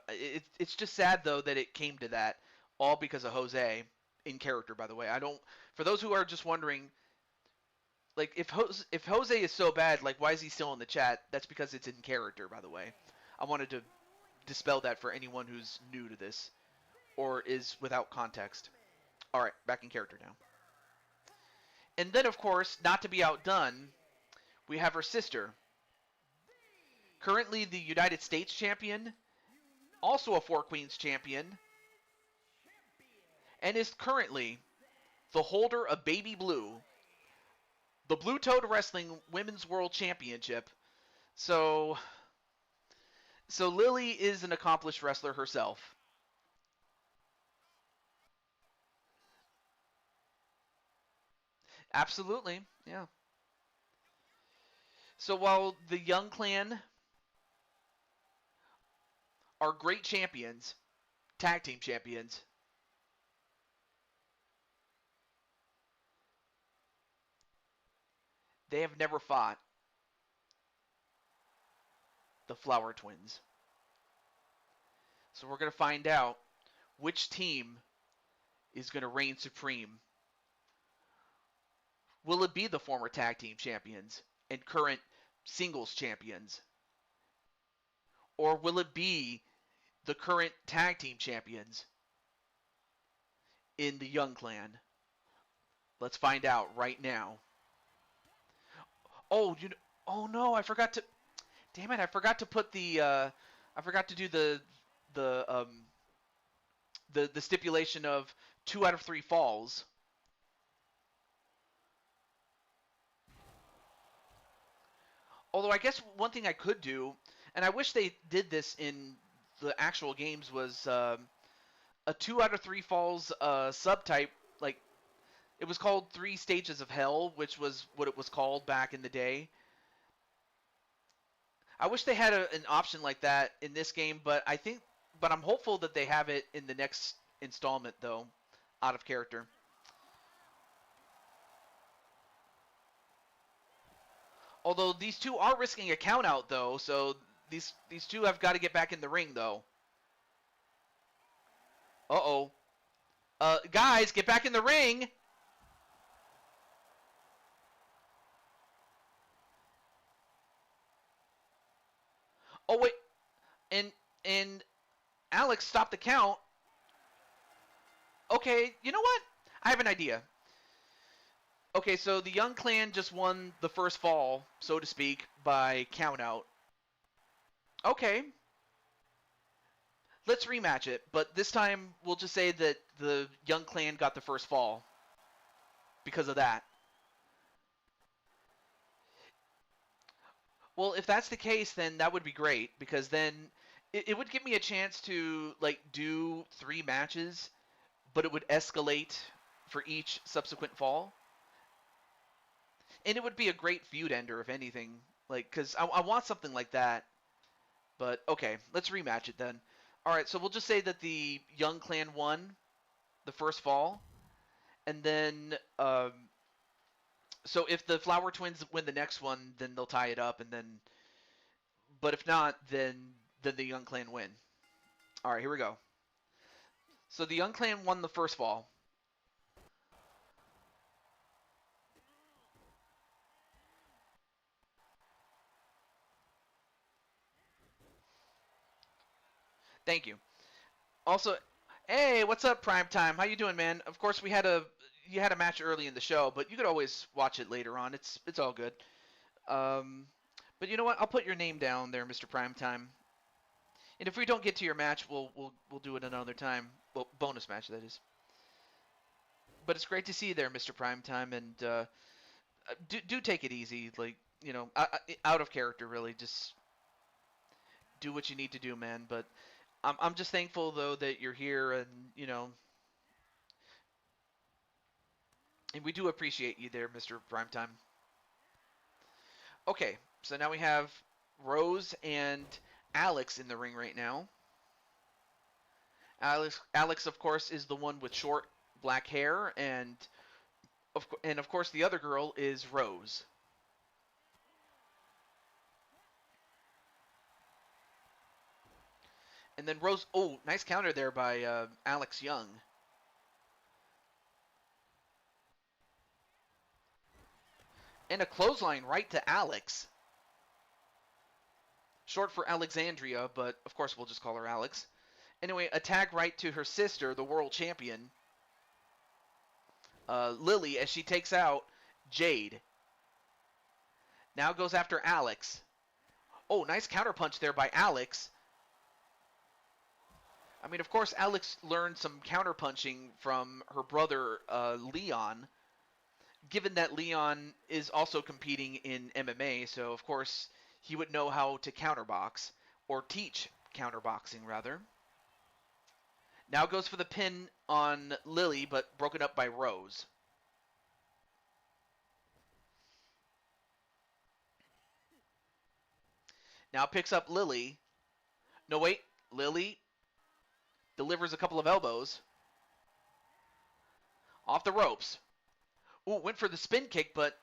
It's just sad though that it came to that, all because of Jose in character. By the way, I don't. For those who are just wondering, like if Jose is so bad, like why is he still in the chat? That's because it's in character. By the way, I wanted to dispel that for anyone who's new to this or is without context. All right, back in character now. And then, of course, not to be outdone, we have her sister, currently the United States champion, also a Four Queens champion, and is currently the holder of Baby Blue, the Blue Toad Wrestling Women's World Championship. So Lily is an accomplished wrestler herself. Absolutely, yeah. So while the Young Clan are great champions, tag team champions, they have never fought the Flower Twins. So we're going to find out which team is going to reign supreme. Will it be the former tag team champions and current singles champions? Or will it be the current tag team champions in the Young Clan? Let's find out right now. Oh, oh no, I forgot to. Damn it! I forgot to put the. I forgot to do the the stipulation of 2 out of 3 falls. Although I guess one thing I could do, and I wish they did this in the actual games, was a 2 out of 3 falls subtype. Like it was called 3 Stages of Hell, which was what it was called back in the day. I wish they had an option like that in this game, but I'm hopeful that they have it in the next installment, though, out of character. Although these two are risking a count out, though, so these two have got to get back in the ring, though. Uh-oh. Guys, get back in the ring! Oh, wait. And Alex stopped the count. Okay, you know what? I have an idea. Okay, so the Young Clan just won the first fall, so to speak, by count out. Okay. Let's rematch it, but this time we'll just say that the Young Clan got the first fall because of that. Well, if that's the case, then that would be great because then it would give me a chance to like do 3 matches, but it would escalate for each subsequent fall. And it would be a great feud ender, if anything. Like, because I want something like that. But, okay, let's rematch it then. Alright, so we'll just say that the Young Clan won the first fall. And then, so if the Flower Twins win the next one, then they'll tie it up. And then, but if not, then the Young Clan win. Alright, here we go. So the Young Clan won the first fall. Thank you. Also, hey, what's up, Prime Time? How you doing, man? Of course, you had a match early in the show, but you could always watch it later on. It's all good. But you know what? I'll put your name down there, Mr. Prime Time. And if we don't get to your match, we'll do it another time. Well, bonus match that is. But it's great to see you there, Mr. Prime Time, and do take it easy, like out of character, really. Just do what you need to do, man. But I'm just thankful though that you're here, and and we do appreciate you there, Mr. Primetime. Okay, so now we have Rose and Alex in the ring right now. Alex, of course, is the one with short black hair, and of course the other girl is Rose. And then Rose, oh, nice counter there by Alex Young. And a clothesline right to Alex. Short for Alexandria, but of course we'll just call her Alex. Anyway, a tag right to her sister, the world champion, Lily, as she takes out Jade. Now goes after Alex. Oh, nice counterpunch there by Alex. I mean, of course, Alex learned some counterpunching from her brother, Leon, given that Leon is also competing in MMA, so of course he would know how to counterbox, or teach counterboxing, rather. Now goes for the pin on Lily, but broken up by Rose. Now picks up Lily. No, wait. Lily delivers a couple of elbows. Off the ropes. Ooh, went for the spin kick, but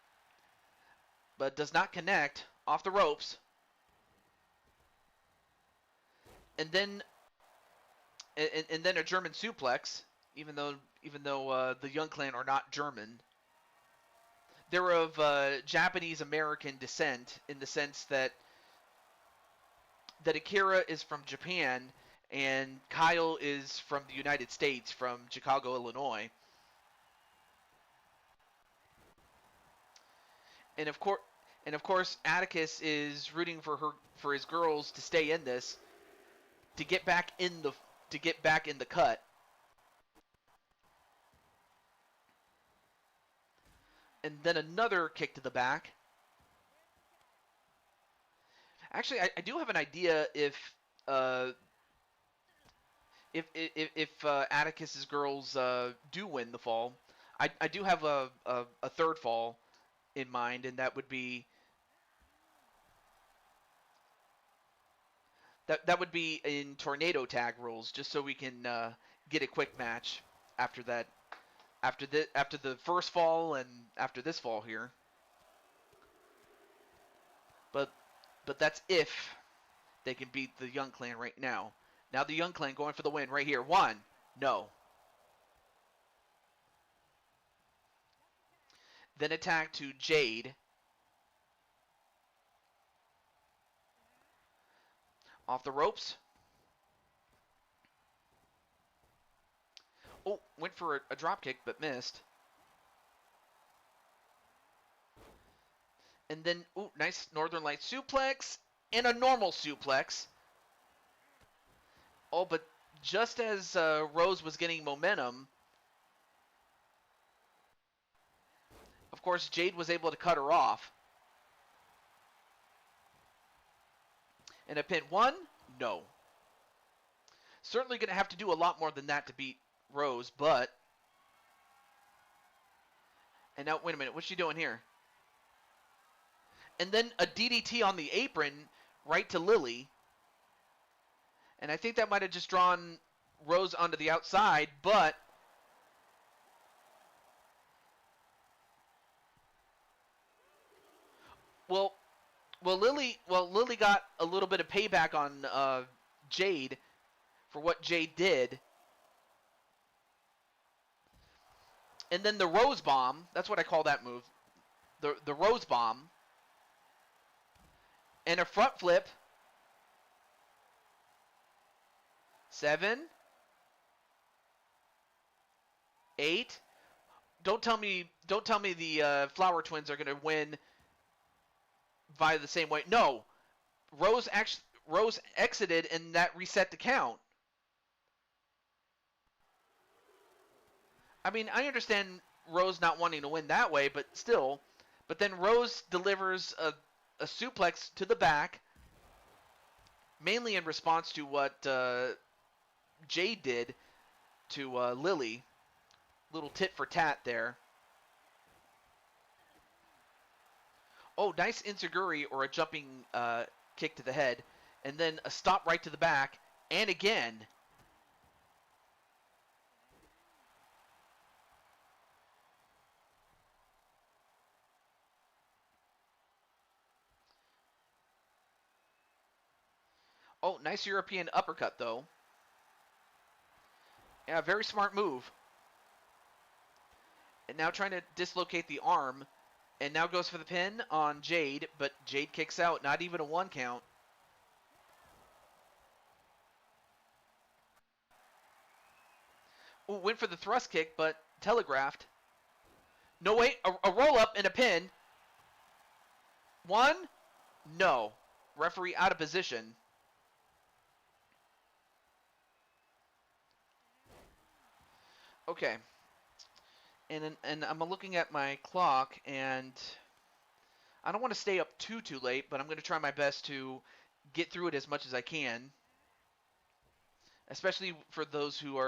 does not connect. Off the ropes. And then a German suplex, even though the Young Clan are not German. They're of Japanese American descent, in the sense that Akira is from Japan and Kyle is from the United States, from Chicago, Illinois. And of course, Atticus is rooting for his girls to stay in this, to get back in the cut. And then another kick to the back. Actually, I do have an idea if Atticus's girls do win the fall. I do have a third fall in mind, and that would be in tornado tag rules, just so we can get a quick match after that, after the first fall and after this fall here. But that's if they can beat the Young Clan right now. Now the Young Clan going for the win right here. One, no. Then attack to Jade. Off the ropes. Oh, went for a drop kick but missed. And then, ooh, nice Northern Light suplex and a normal suplex. Oh, but just as Rose was getting momentum, of course, Jade was able to cut her off. And a pin. One? No. Certainly going to have to do a lot more than that to beat Rose, but... And now, wait a minute, what's she doing here? And then a DDT on the apron right to Lily. And I think that might have just drawn Rose onto the outside, but... Well, Lily got a little bit of payback on Jade for what Jade did. And then the Rose Bomb, that's what I call that move. The Rose Bomb. And a front flip. 7. 8. Don't tell me the Flower Twins are going to win via the same way. No. Rose exited and that reset the count. I mean, I understand Rose not wanting to win that way, but still. But then Rose delivers a suplex to the back. mainly in response to what Jade did to Lily. Little tit for tat there. Oh, nice enziguri or a jumping kick to the head, and then a stop right to the back, and again. Oh, nice European uppercut though. Yeah, very smart move. And now trying to dislocate the arm, and now goes for the pin on Jade, but Jade kicks out, not even a 1 count. Ooh, went for the thrust kick, but telegraphed. No, wait, a roll up and a pin. 1? No. Referee out of position. Okay. And I'm looking at my clock, and I don't want to stay up too late, but I'm going to try my best to get through it as much as I can, especially for those who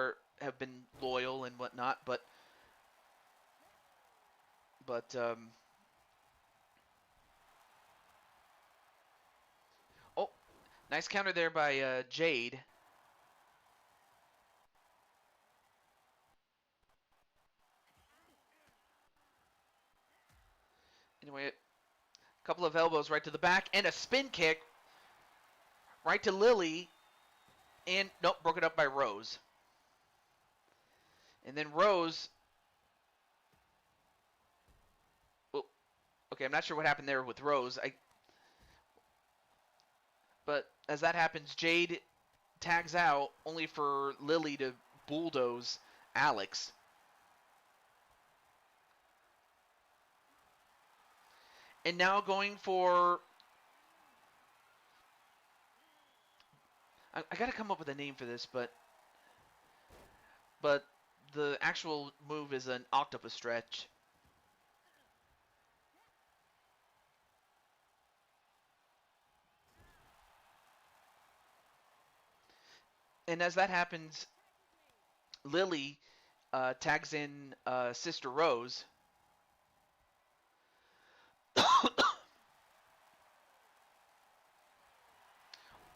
have been loyal and whatnot. But oh, nice counter there by Jade. Anyway, a couple of elbows right to the back and a spin kick right to Lily, and nope, broken up by Rose. And then Rose. Well, okay, I'm not sure what happened there with Rose. But as that happens, Jade tags out, only for Lily to bulldoze Alex. And now going for... I gotta come up with a name for this, but the actual move is an octopus stretch. And as that happens, Lily tags in Sister Rose.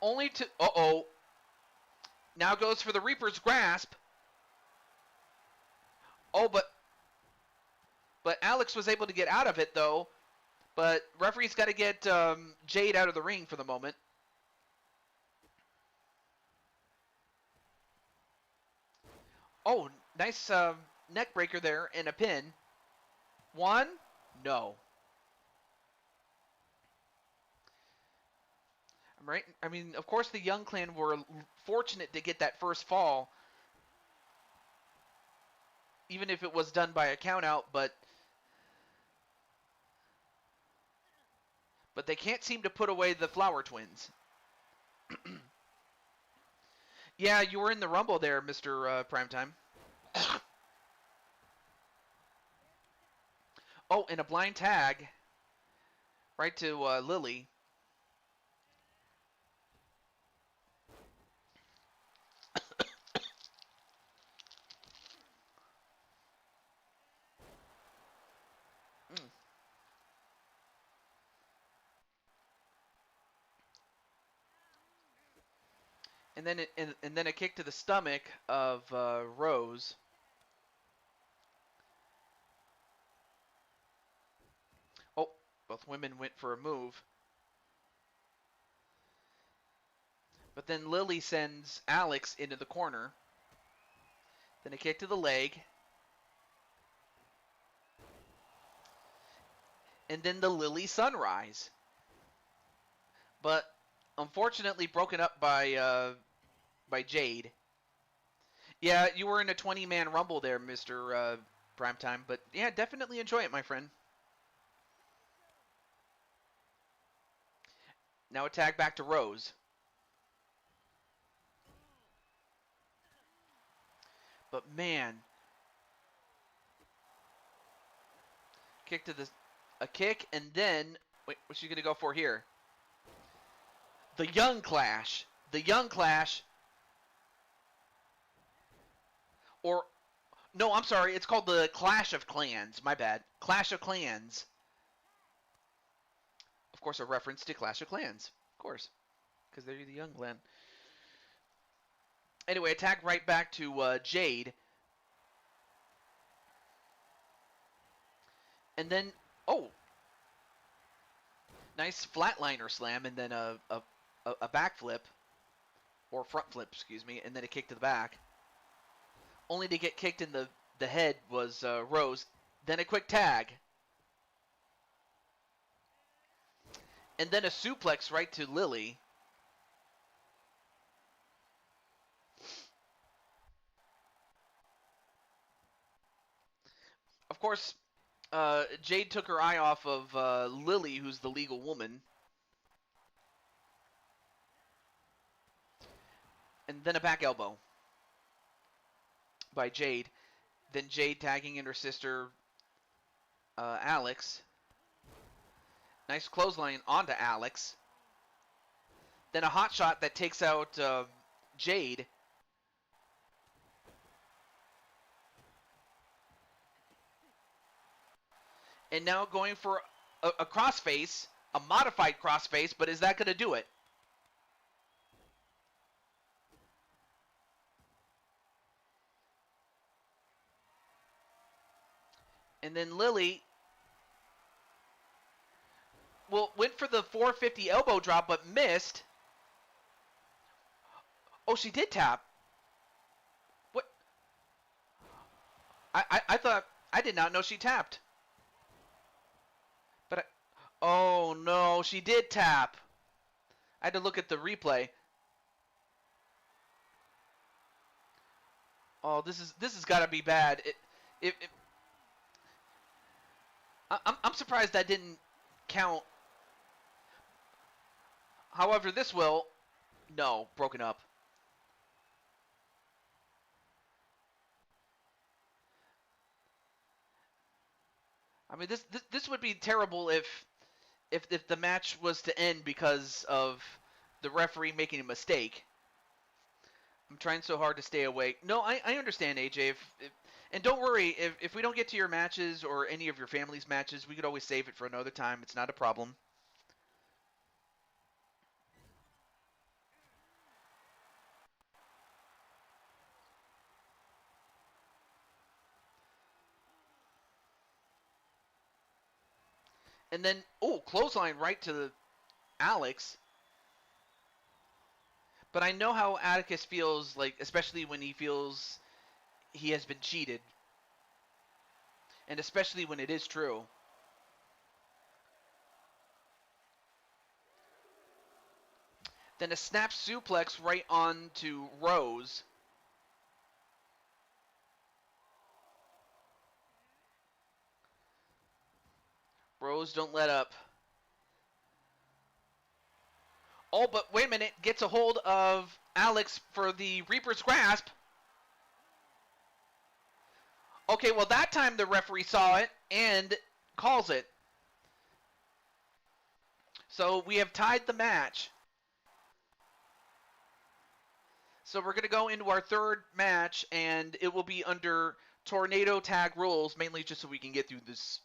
Only to... Uh-oh. Now goes for the Reaper's Grasp. Oh, but Alex was able to get out of it, though. But referee's got to get Jade out of the ring for the moment. Oh, nice neck breaker there and a pin. 1? No. Right? I mean, of course the Young Clan were fortunate to get that first fall, even if it was done by a countout, but they can't seem to put away the Flower Twins. Yeah, you were in the Rumble there, Mr. Primetime. Oh, and a blind tag right to Lily. And then a kick to the stomach of Rose. Oh, both women went for a move. But then Lily sends Alex into the corner. Then a kick to the leg. And then the Lily Sunrise. But unfortunately broken up by Jade. Yeah, you were in a 20-man Rumble there, Mr. Primetime. But yeah, definitely enjoy it, my friend. Now a tag back to Rose. But man, a kick, and then wait, what's she gonna go for here? The Young Clash. The Young Clash. Or, no, I'm sorry. It's called the Clash of Clans. My bad. Clash of Clans. Of course, a reference to Clash of Clans. Of course. Because they're the Young Clan. Anyway, attack right back to Jade. And then, oh, nice flatliner slam, and then a backflip, or front flip, excuse me, and then a kick to the back. Only to get kicked in the head was Rose. Then a quick tag. And then a suplex right to Lily. Of course, Jade took her eye off of Lily, who's the legal woman. And then a back elbow by Jade. Then Jade tagging in her sister, Alex. Nice clothesline onto Alex. Then a hot shot that takes out Jade. And now going for a crossface, a modified crossface, but is that going to do it? And then Lily, well, went for the 450 elbow drop, but missed. Oh, she did tap. What? I thought, I did not know she tapped. But oh no, she did tap. I had to look at the replay. Oh, this has got to be bad. I'm surprised that didn't count. However, this will. No, broken up. I mean, this would be terrible if the match was to end because of the referee making a mistake. I'm trying so hard to stay awake. No, I understand, AJ. And don't worry, if we don't get to your matches or any of your family's matches, we could always save it for another time. It's not a problem. And then, oh, clothesline right to Alex. But I know how Atticus feels, like, especially when he feels he has been cheated. And especially when it is true. Then a snap suplex right on to Rose. Rose, don't let up. Oh, but wait a minute. Gets a hold of Alex for the Reaper's Grasp. Okay, well, that time the referee saw it and calls it. So we have tied the match. So we're going to go into our third match, and it will be under tornado tag rules, mainly just so we can get through this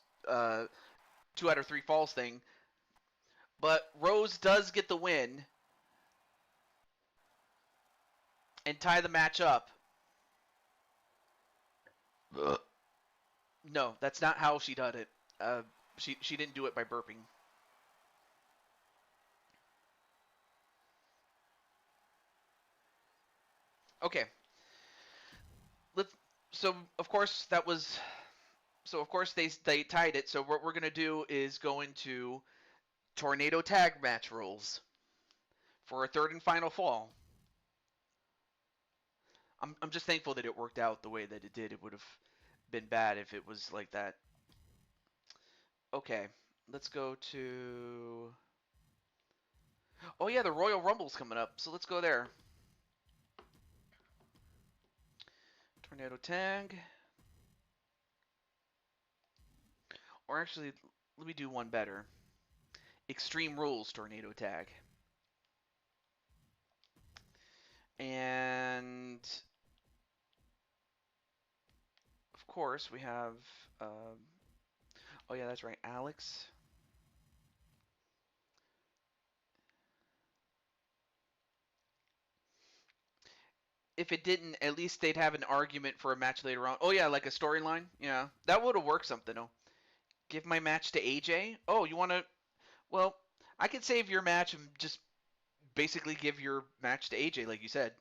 2 out of 3 falls thing. But Rose does get the win and tie the match up. No, that's not how she did it. She didn't do it by burping. Okay. So of course that was. So of course they tied it. So what we're gonna do is go into tornado tag match rules for a third and final fall. I'm just thankful that it worked out the way that it did. It would have been bad if it was like that. Okay, let's go to. Oh yeah, the Royal Rumble's coming up, so let's go there. Tornado tag. Or actually, let me do one better. Extreme Rules Tornado Tag. And of course, we have. Oh yeah, that's right, Alex. If it didn't, at least they'd have an argument for a match later on. Oh yeah, like a storyline. Yeah, that would have worked something. Oh, give my match to AJ. Oh, you want to? Well, I could save your match and just basically give your match to AJ, like you said.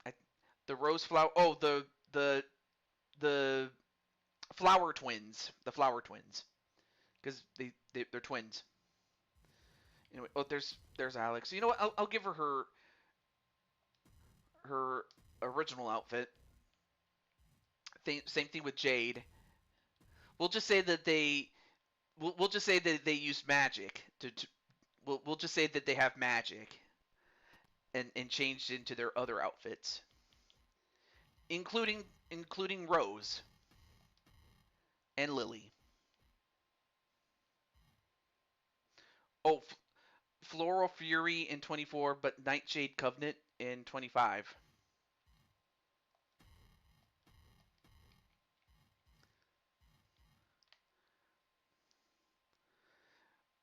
I, the Rose Flower. Oh, the Flower Twins. The Flower Twins, because they're twins. Anyway, oh, there's Alex. You know what? I'll give her original outfit. Same thing with Jade. We'll just say that we'll just say that they use magic to we'll just say that they have magic and changed into their other outfits, including Rose and Lily. Oh, Floral Fury in 24, but Nightshade Covenant in 25.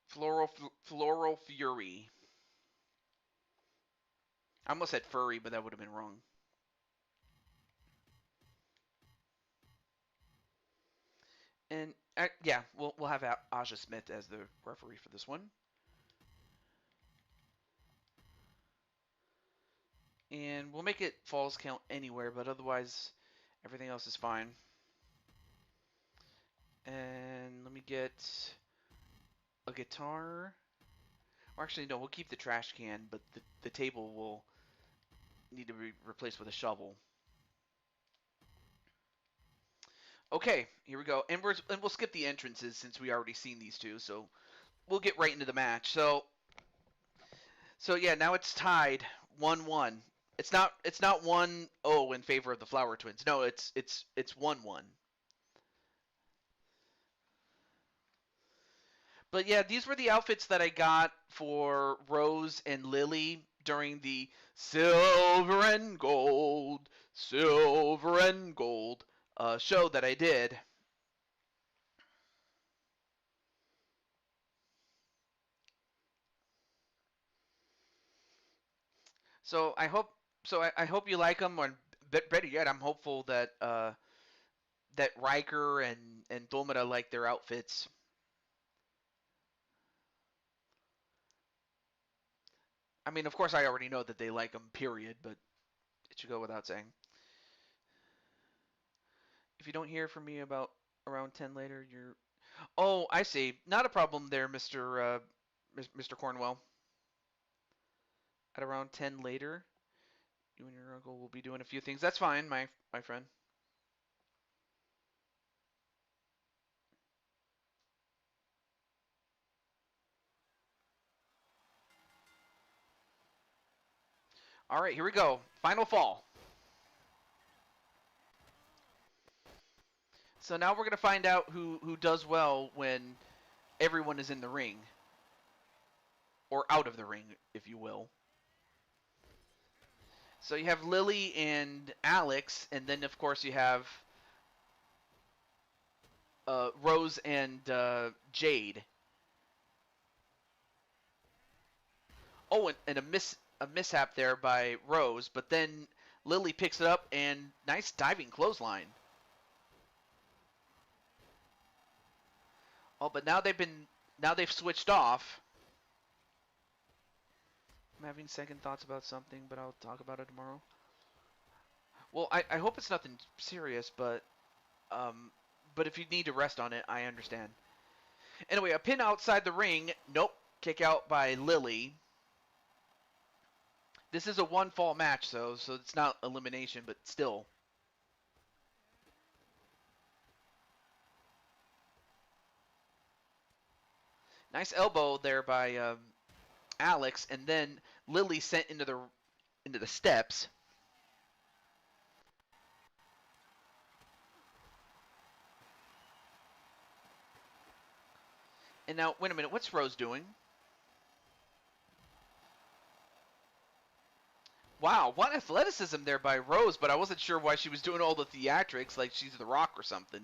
Floral Fury. I almost said furry, but that would have been wrong. And yeah, we'll have Aja Smith as the referee for this one. And we'll make it falls count anywhere, but otherwise everything else is fine. And let me get a guitar. Or actually, no, we'll keep the trash can, but the table will need to be replaced with a shovel. Okay, here we go. And we'll skip the entrances since we already seen these two, so we'll get right into the match. So yeah, now it's tied 1-1. It's not 1-0 in favor of the Flower Twins. No, it's 1-1. But yeah, these were the outfits that I got for Rose and Lily during the Silver and Gold show that I did. So I hope you like them. Or better yet, I'm hopeful that that Riker and Dolmata like their outfits. I mean, of course, I already know that they like them. Period. But it should go without saying. If you don't hear from me about around 10 later, you're. Oh, I see. Not a problem there, Mr. Cornwell. At around 10 later, you and your uncle will be doing a few things. That's fine, my friend. All right, here we go. Final fall. So now we're gonna find out who does well when everyone is in the ring, or out of the ring, if you will. So you have Lily and Alex, and then of course you have Rose and Jade. Oh, and a mishap there by Rose, but then Lily picks it up and nice diving clothesline. Oh, but now they've switched off. I'm having second thoughts about something, but I'll talk about it tomorrow. Well, I hope it's nothing serious, but if you need to rest on it, I understand. Anyway, a pin outside the ring. Nope. Kick out by Lily. This is a one fall match, though, so it's not elimination, but still. Nice elbow there by Alex, and then Lily sent into the steps. And now, wait a minute, what's Rose doing? Wow, what athleticism there by Rose, but I wasn't sure why she was doing all the theatrics like she's The Rock or something.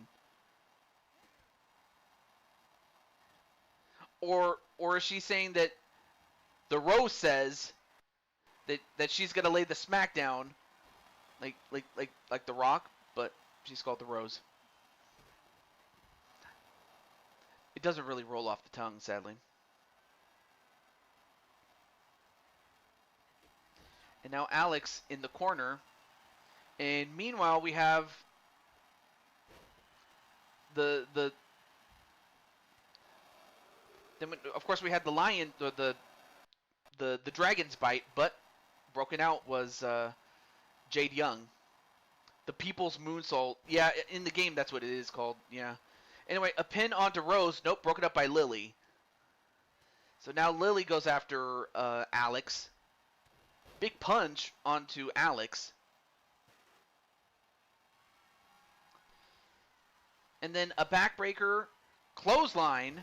Or is she saying that the Rose says that she's gonna lay the smack down like The Rock, but she's called the Rose. It doesn't really roll off the tongue, sadly. And now Alex in the corner. And meanwhile, we have the then of course we had the lion the dragon's bite, but broken out was Jade Young. The People's Moonsault. Yeah, in the game that's what it is called. Yeah. Anyway, a pin onto Rose. Nope, broken up by Lily. So now Lily goes after Alex. Big punch onto Alex. And then a backbreaker clothesline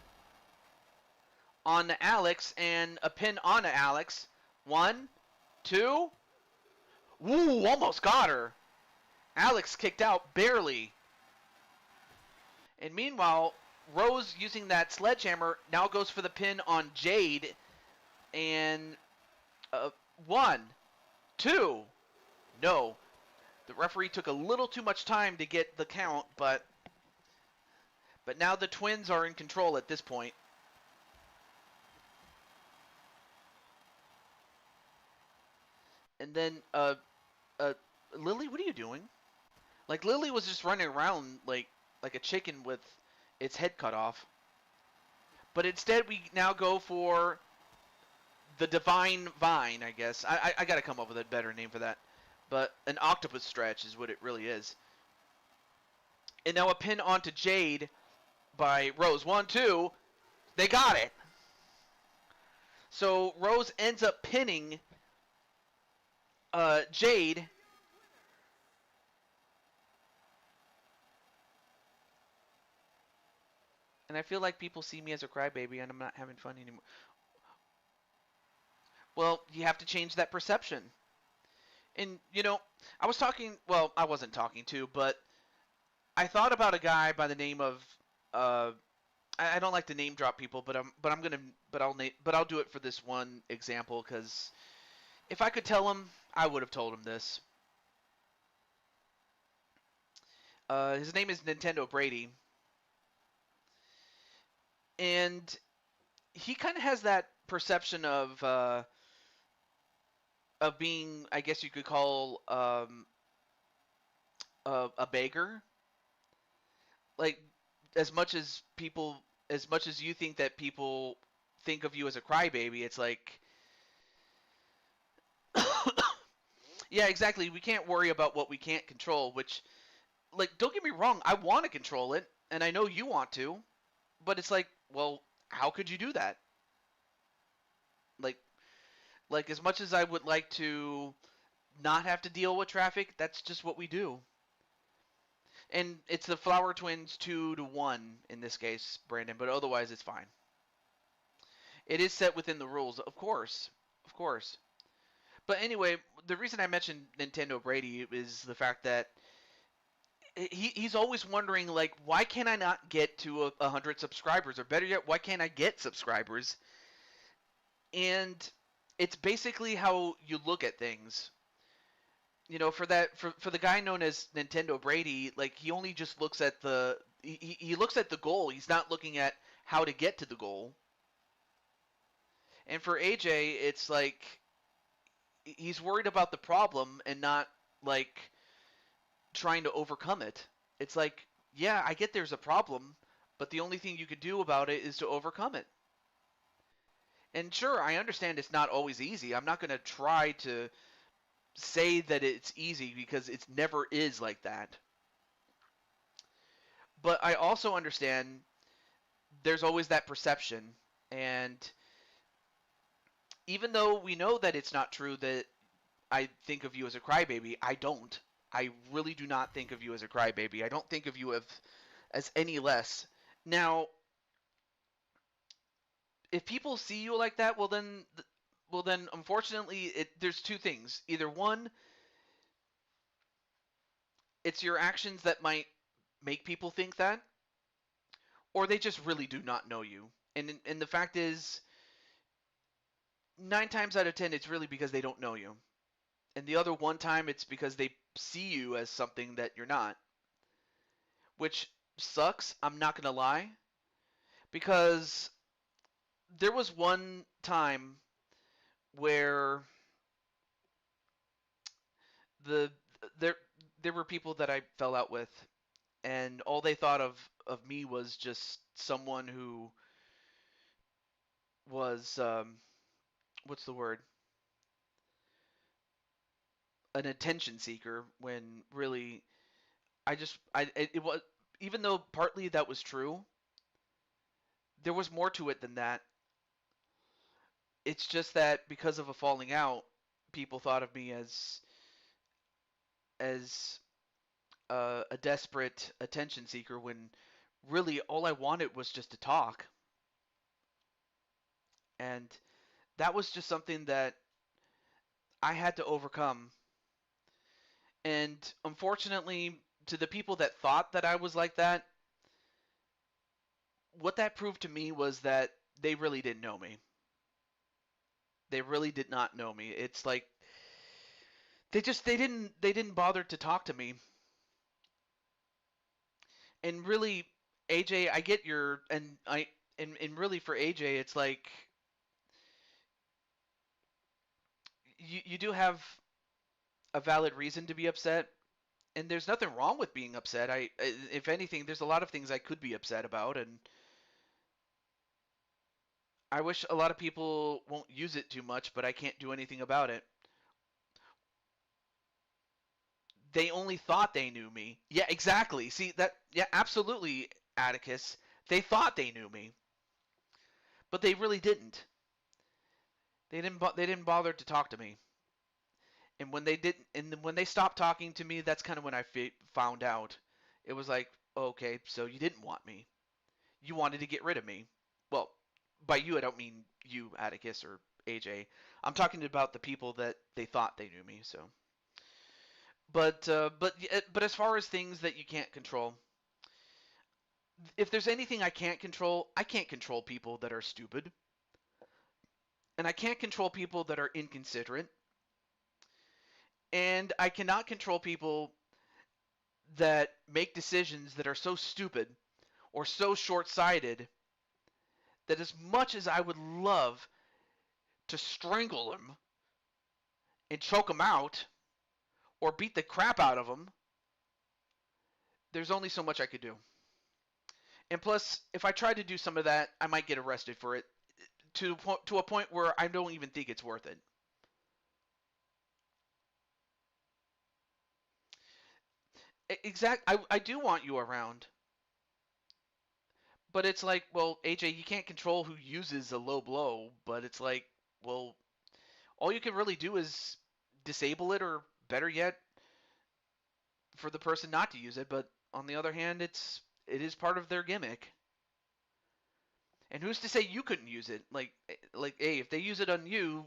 on Alex and a pin on Alex. 1, 2. Woo, almost got her. Alex kicked out barely. And meanwhile, Rose using that sledgehammer now goes for the pin on Jade. And 1, 2. No. The referee took a little too much time to get the count, but now the twins are in control at this point. And then Lily, what are you doing? Like Lily was just running around like a chicken with its head cut off. But instead we now go for the Divine Vine, I guess. I gotta come up with a better name for that. But an octopus stretch is what it really is. And now a pin onto Jade by Rose. 1, 2. They got it. So Rose ends up pinning Jade. And I feel like people see me as a crybaby and I'm not having fun anymore. Well, you have to change that perception. And, you know, I was talking, well, I wasn't talking to, but I thought about a guy by the name of, I don't like to name drop people, but I'll do it for this one example, because if I could tell him, I would have told him this. His name is Nintendo Brady. And he kind of has that perception of being, I guess you could call, a beggar. Like, as much as you think that people think of you as a crybaby, it's like, yeah, exactly. We can't worry about what we can't control, which, like, don't get me wrong, I want to control it, and I know you want to, but it's like, well, how could you do that? Like as much as I would like to not have to deal with traffic, that's just what we do. And it's the Flower Twins 2-1 in this case, Brandon, but otherwise it's fine. It is set within the rules, of course. Of course. But anyway, the reason I mentioned Nintendo Brady is the fact that he's always wondering, like, why can't I not get to 100 subscribers? Or better yet, why can't I get subscribers? And it's basically how you look at things. You know, for the guy known as Nintendo Brady, like, he only just looks at he looks at the goal. He's not looking at how to get to the goal. And for AJ, it's like he's worried about the problem and not like trying to overcome it. It's like, yeah, I get there's a problem, but the only thing you could do about it is to overcome it. And sure, I understand it's not always easy. I'm not going to try to say that it's easy because it never is like that. But I also understand there's always that perception. And even though we know that it's not true that I think of you as a crybaby, I don't. I really do not think of you as a crybaby. I don't think of you as any less. Now, if people see you like that, well then Well, then, unfortunately, there's two things. Either one, it's your actions that might make people think that, or they just really do not know you. And the fact is, 9 times out of 10, it's really because they don't know you. And the other one time, it's because they see you as something that you're not, which sucks. I'm not gonna lie, because there was one time where the there there were people that I fell out with, and all they thought of me was just someone who was what's the word, an attention seeker, when really it was, even though partly that was true, there was more to it than that. It's just that because of a falling out, people thought of me as a desperate attention seeker, when really all I wanted was just to talk. And that was just something that I had to overcome. And unfortunately, to the people that thought that I was like that, what that proved to me was that they really didn't know me. They really did not know me. It's like they didn't bother to talk to me. And really, AJ, I get your and really for AJ, it's like you do have a valid reason to be upset, and there's nothing wrong with being upset. If anything, there's a lot of things I could be upset about, and I wish a lot of people won't use it too much, but I can't do anything about it. They only thought they knew me. Yeah, exactly. See that? Yeah, absolutely, Atticus. They thought they knew me, but they really didn't. They didn't bother to talk to me. And when they didn't, and when they stopped talking to me, that's kind of when I found out. It was like, okay, so you didn't want me. You wanted to get rid of me. Well, by you, I don't mean you, Atticus, or AJ. I'm talking about the people that they thought they knew me. So, but as far as things that you can't control, if there's anything I can't control, I can't control people that are stupid, and I can't control people that are inconsiderate, and I cannot control people that make decisions that are so stupid or so short-sighted that, as much as I would love to strangle them and choke them out or beat the crap out of them, there's only so much I could do. And plus, if I try to do some of that, I might get arrested for it, to a point where I don't even think it's worth it. I do want you around, but it's like, well, AJ, you can't control who uses a low blow, but it's like, well, all you can really do is disable it, or better yet, for the person not to use it. But on the other hand, it is part of their gimmick. And who's to say you couldn't use it? Like, hey, if they use it on you,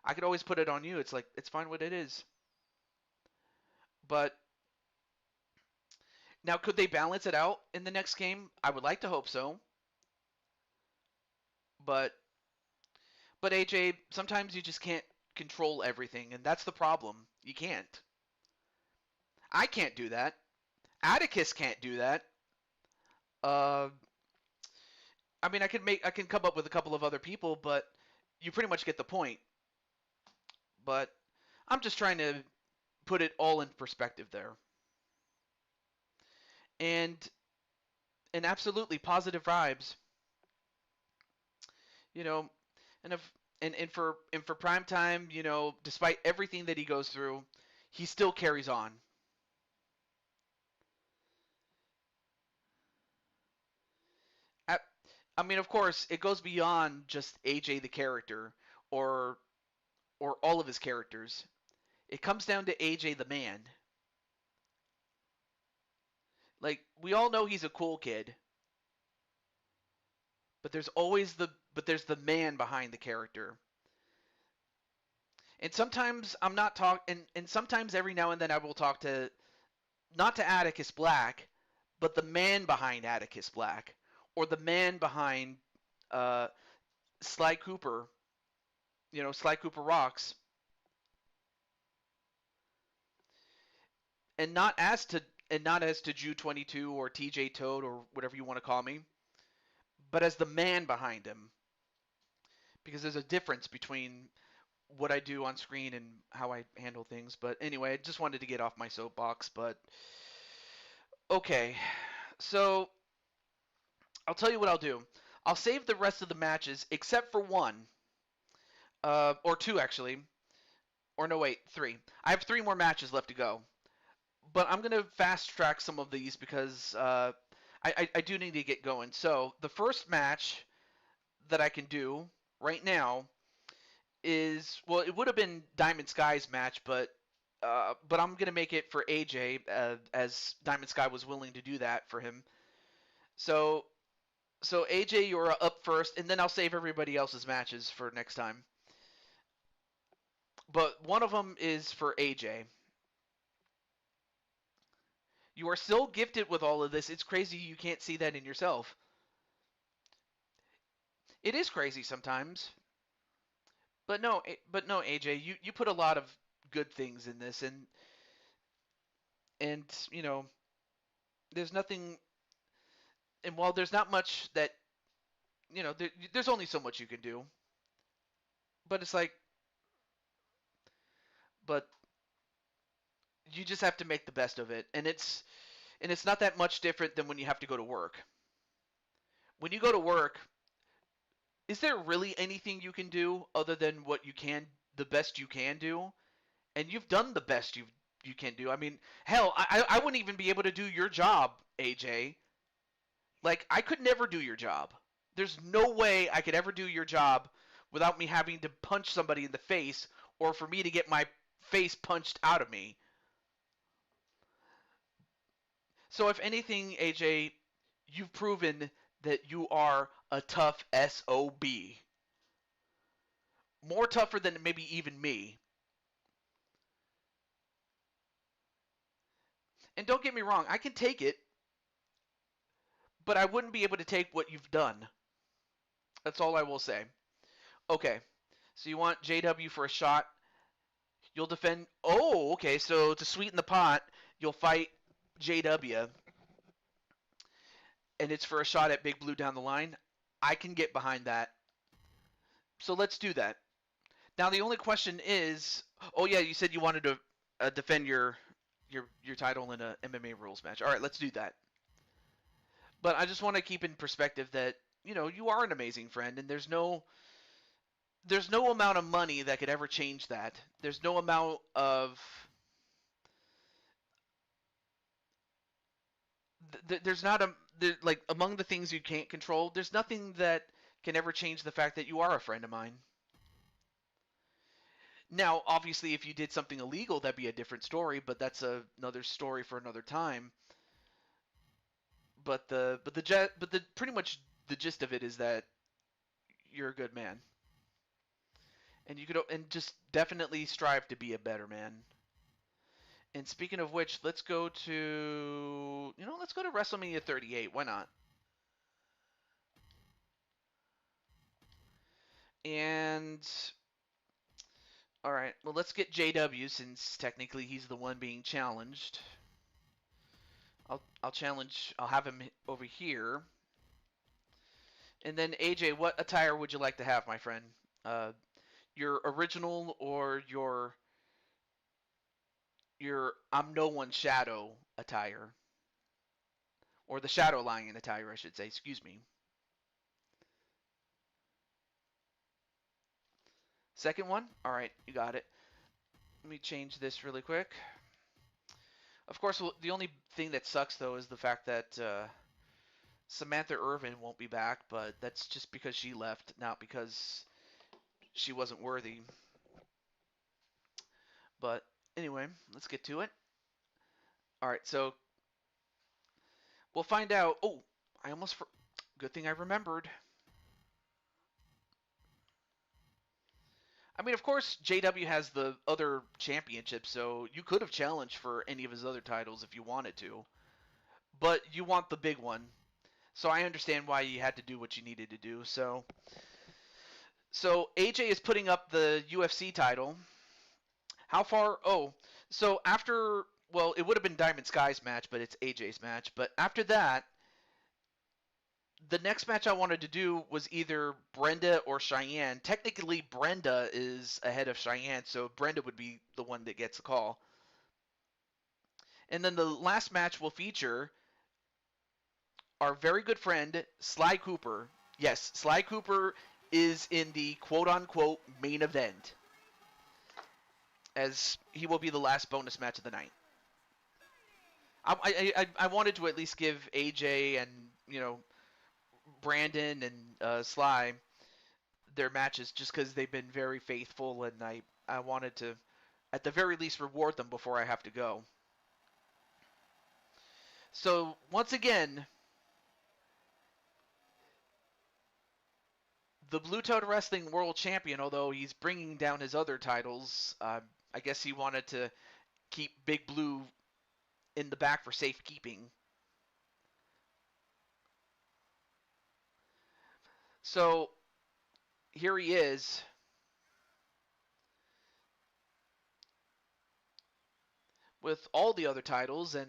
I could always put it on you. It's like, it's fine what it is. But now, could they balance it out in the next game? I would like to hope so. But AJ, sometimes you just can't control everything, and that's the problem. You can't. I can't do that. Atticus can't do that. Uh, I mean, I can come up with a couple of other people, but you pretty much get the point. But I'm just trying to put it all in perspective there. And absolutely positive vibes, you know, and if and for prime time, despite everything that he goes through, he still carries on. I, I mean, of course, it goes beyond just AJ the character, or all of his characters. It comes down to AJ the man. Like, we all know he's a cool kid, but there's the man behind the character. And sometimes I'm not and sometimes every now and then I will talk to not to Atticus Black, but the man behind Atticus Black, or the man behind uh, Sly Cooper. Sly Cooper rocks, and not as to Jew 22 or TJ Toad or whatever you want to call me, but as the man behind him, because there's a difference between what I do on screen and how I handle things. But anyway, I just wanted to get off my soapbox. But okay, so I'll tell you what I'll do. I'll save the rest of the matches except for one, or two actually, or no wait, three. I have three more matches left to go, but I'm gonna fast track some of these because I do need to get going. So the first match that I can do right now is, well, it would have been Diamond Sky's match, but I'm gonna make it for AJ, as Diamond Sky was willing to do that for him. So AJ, you're up first, and then I'll save everybody else's matches for next time. But one of them is for AJ. You are so gifted with all of this. It's crazy you can't see that in yourself. It is crazy sometimes. But no, AJ, you put a lot of good things in this, and there's nothing. And while there's not much that there's only so much you can do. But it's like, but you just have to make the best of it, and it's not that much different than when you have to go to work. When you go to work, is there really anything you can do other than the best you can do? And you've done the best you can do. I mean, hell, I wouldn't even be able to do your job, AJ. Like, I could never do your job. There's no way I could ever do your job without me having to punch somebody in the face, or for me to get my face punched out of me. So if anything, AJ, you've proven that you are a tough SOB. More tougher than maybe even me. And don't get me wrong, I can take it, but I wouldn't be able to take what you've done. That's all I will say. Okay, so you want JW for a shot. You'll defend. Oh, okay, so to sweeten the pot, you'll fight JW, and it's for a shot at Big Blue down the line. I can get behind that. So let's do that. Now the only question is, oh yeah, you said you wanted to defend your title in a MMA rules match. All right, let's do that. But I just want to keep in perspective that you are an amazing friend, and there's no amount of money that could ever change that. There's no amount of there's not like, among the things you can't control, there's nothing that can ever change the fact that you are a friend of mine. Now, obviously, if you did something illegal, that'd be a different story, but that's another story for another time. But the pretty much the gist of it is that you're a good man, and just definitely strive to be a better man. And speaking of which, let's go to WrestleMania 38. Why not? And all right, well, let's get JW, since technically he's the one being challenged. I'll challenge. I'll have him over here. And then AJ, what attire would you like to have, my friend? Your original, or your I'm no one shadow attire, or the Shadow Lion attire, I should say. Excuse me. Second one. All right, you got it. Let me change this really quick. Of course, the only thing that sucks though is the fact that Samantha Irvin won't be back, but that's just because she left, not because she wasn't worthy. But anyway, let's get to it. All right, so we'll find out. Oh, I almost. Good thing I remembered. I mean, of course, JW has the other championships, so you could have challenged for any of his other titles if you wanted to. But you want the big one, so I understand why you had to do what you needed to do. So AJ is putting up the UFC title. How far? Oh, so after, well, it would have been Diamond Sky's match, but it's AJ's match. But after that, the next match I wanted to do was either Brenda or Cheyenne. Technically, Brenda is ahead of Cheyenne, so Brenda would be the one that gets the call. And then the last match will feature our very good friend Sly Cooper. Yes, Sly Cooper is in the quote-unquote main event, as he will be the last bonus match of the night. I wanted to at least give AJ and Brandon and Sly their matches just because they've been very faithful, and I wanted to at the very least reward them before I have to go. So once again, the Blue Toad Wrestling World Champion, although he's bringing down his other titles, I guess he wanted to keep Big Blue in the back for safekeeping. So here he is. With all the other titles, and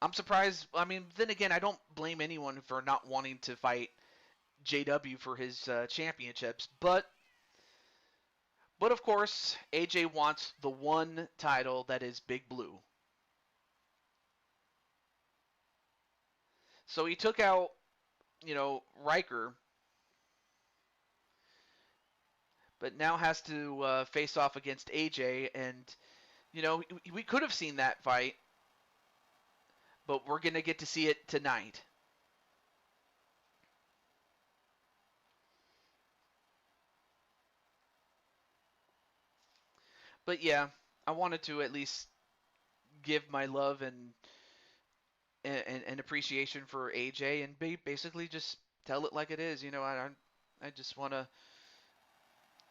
I'm surprised. I mean, then again, I don't blame anyone for not wanting to fight JW for his championships, but of course, AJ wants the one title that is Big Blue. So he took out, Riker, but now has to face off against AJ, and we could have seen that fight, but we're gonna get to see it tonight. But yeah, I wanted to at least give my love and appreciation for AJ and basically just tell it like it is. I just want to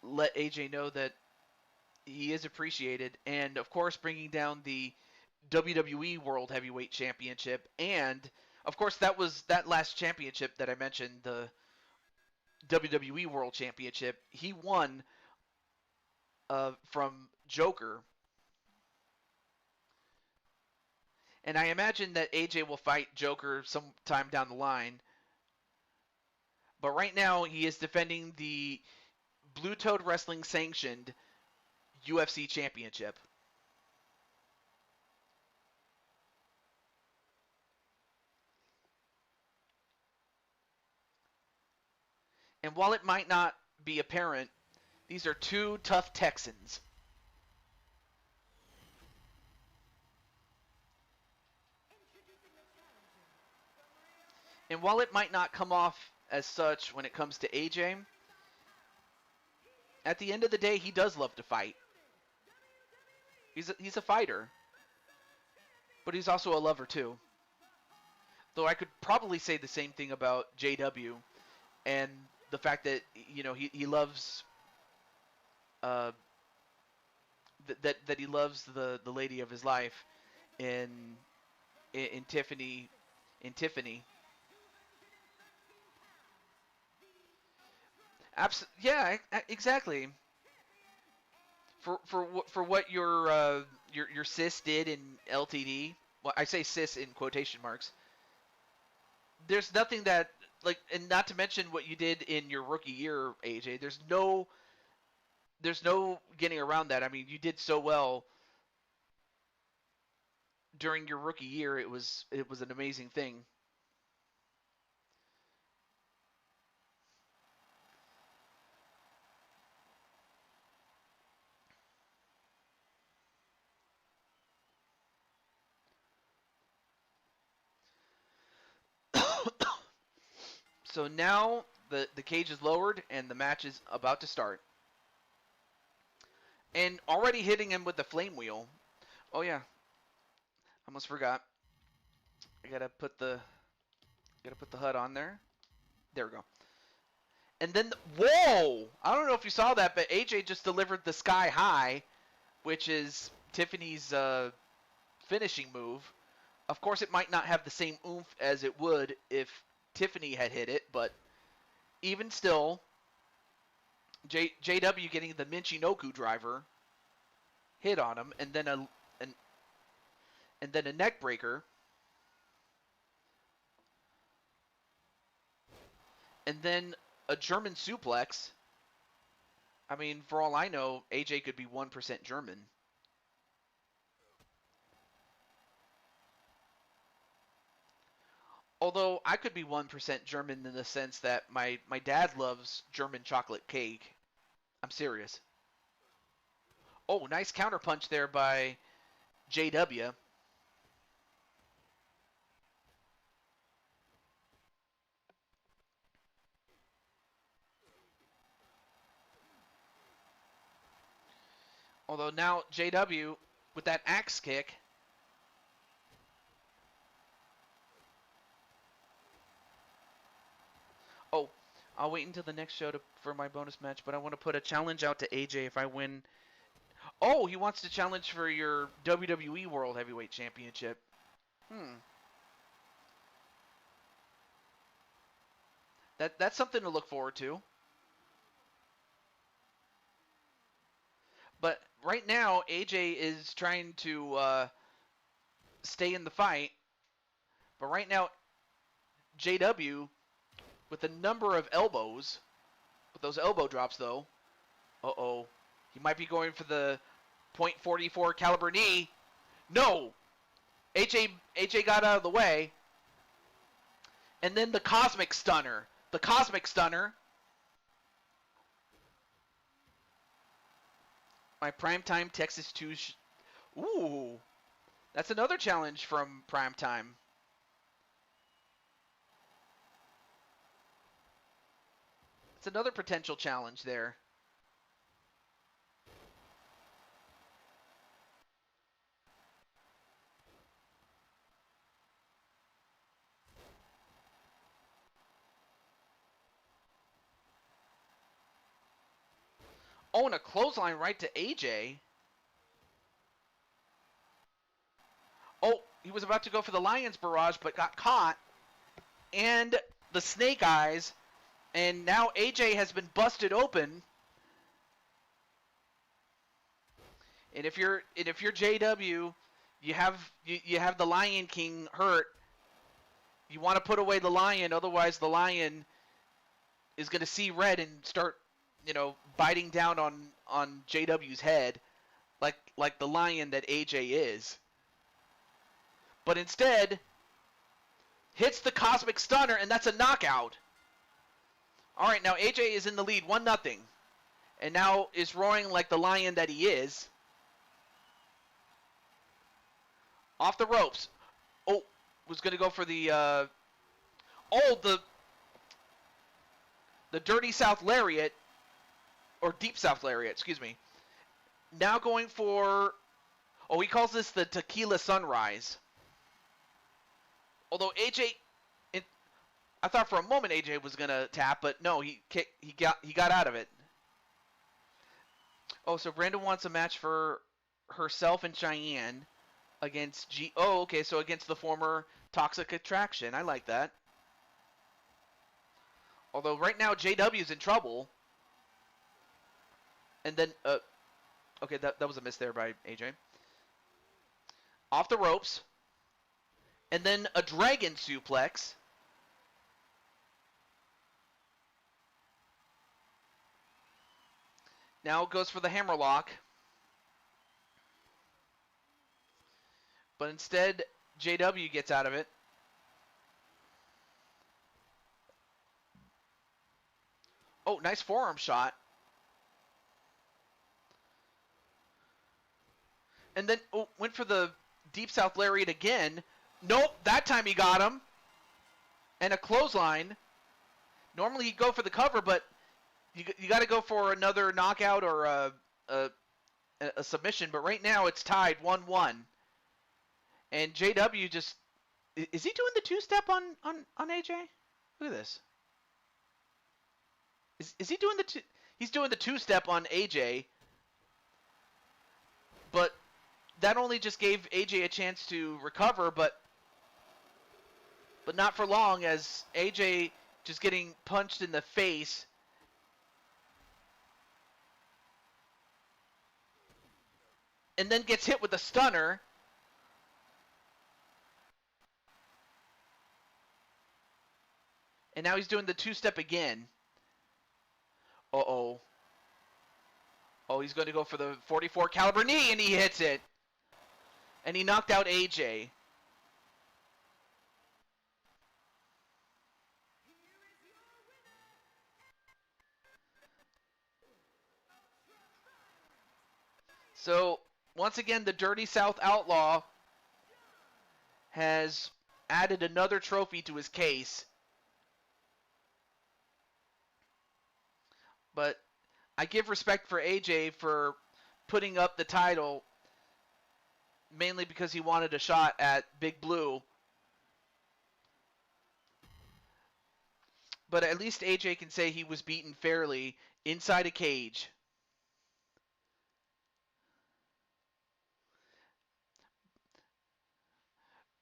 let AJ know that he is appreciated, and of course bringing down the WWE World Heavyweight Championship, and of course that last championship that I mentioned, the WWE World Championship. He won from Joker, and I imagine that AJ will fight Joker sometime down the line. But right now, he is defending the Blue Toad Wrestling sanctioned UFC Championship. And while it might not be apparent, these are two tough Texans. And while it might not come off as such when it comes to AJ, at the end of the day, he does love to fight. He's a fighter, but he's also a lover too. Though I could probably say the same thing about JW and the fact that he loves that he loves the lady of his life in Tiffany. Yeah, exactly. For what your sis did in LTD. Well, I say sis in quotation marks. There's nothing that, like, and not to mention what you did in your rookie year, AJ. There's no getting around that. I mean, you did so well during your rookie year. It was an amazing thing. So now the cage is lowered and the match is about to start. And already hitting him with the flame wheel. Oh yeah, almost forgot. I gotta put the HUD on there. There we go. And then, whoa! I don't know if you saw that, but AJ just delivered the Sky High, which is Tiffany's finishing move. Of course, it might not have the same oomph as it would if Tiffany had hit it, but even still, JW getting the Michinoku driver hit on him, and then a neck breaker, and then a German suplex. I mean, for all I know, AJ could be 1% German. Although I could be 1% German in the sense that my dad loves German chocolate cake. I'm serious. Oh, nice counterpunch there by JW. Although now JW with that axe kick. Oh, I'll wait until the next show for my bonus match, but I want to put a challenge out to AJ if I win. Oh, he wants to challenge for your WWE World Heavyweight Championship. That's something to look forward to. But right now, AJ is trying to stay in the fight. But right now, JW with a number of elbows, with those elbow drops though. Uh-oh. He might be going for the .44 caliber knee. No! AJ got out of the way. And then the Cosmic Stunner. The Cosmic Stunner. My Primetime Texas 2. Ooh. That's another challenge from Primetime. It's another potential challenge there. Oh, and a clothesline right to AJ. Oh, he was about to go for the Lions Barrage, but got caught. And the Snake Eyes. And now AJ has been busted open. And if you're JW, you have the Lion King hurt. You want to put away the Lion, otherwise the Lion is going to see red and start, biting down on JW's head, like the Lion that AJ is. But instead, hits the Cosmic Stunner, and that's a knockout. All right, now AJ is in the lead, 1-0, and now is roaring like the lion that he is. Off the ropes. Oh, was going to go for the the Dirty South Lariat, or Deep South Lariat, excuse me. Now going for, he calls this the Tequila Sunrise. Although AJ, I thought for a moment AJ was gonna tap, but no, he got out of it. Oh, so Brandon wants a match for herself and Cheyenne against so against the former Toxic Attraction. I like that. Although right now JW's in trouble. And then, okay, that was a miss there by AJ. Off the ropes. And then a dragon suplex. Now goes for the hammerlock. But instead, JW gets out of it. Oh, nice forearm shot. And then went for the Deep South Lariat again. Nope, that time he got him. And a clothesline. Normally he'd go for the cover, but you got to go for another knockout or a submission. But right now it's tied 1-1. And JW just... Is he doing the two-step on AJ? Look at this. Is he doing the two? He's doing the two-step on AJ, but that only just gave AJ a chance to recover, but not for long, as AJ just getting punched in the face. And then gets hit with a stunner. And now he's doing the two-step again. Uh-oh. Oh, he's going to go for the 44 caliber knee, and he hits it. And he knocked out AJ. So, once again, the Dirty South Outlaw has added another trophy to his case. But I give respect for AJ for putting up the title, mainly because he wanted a shot at Big Blue. But at least AJ can say he was beaten fairly inside a cage.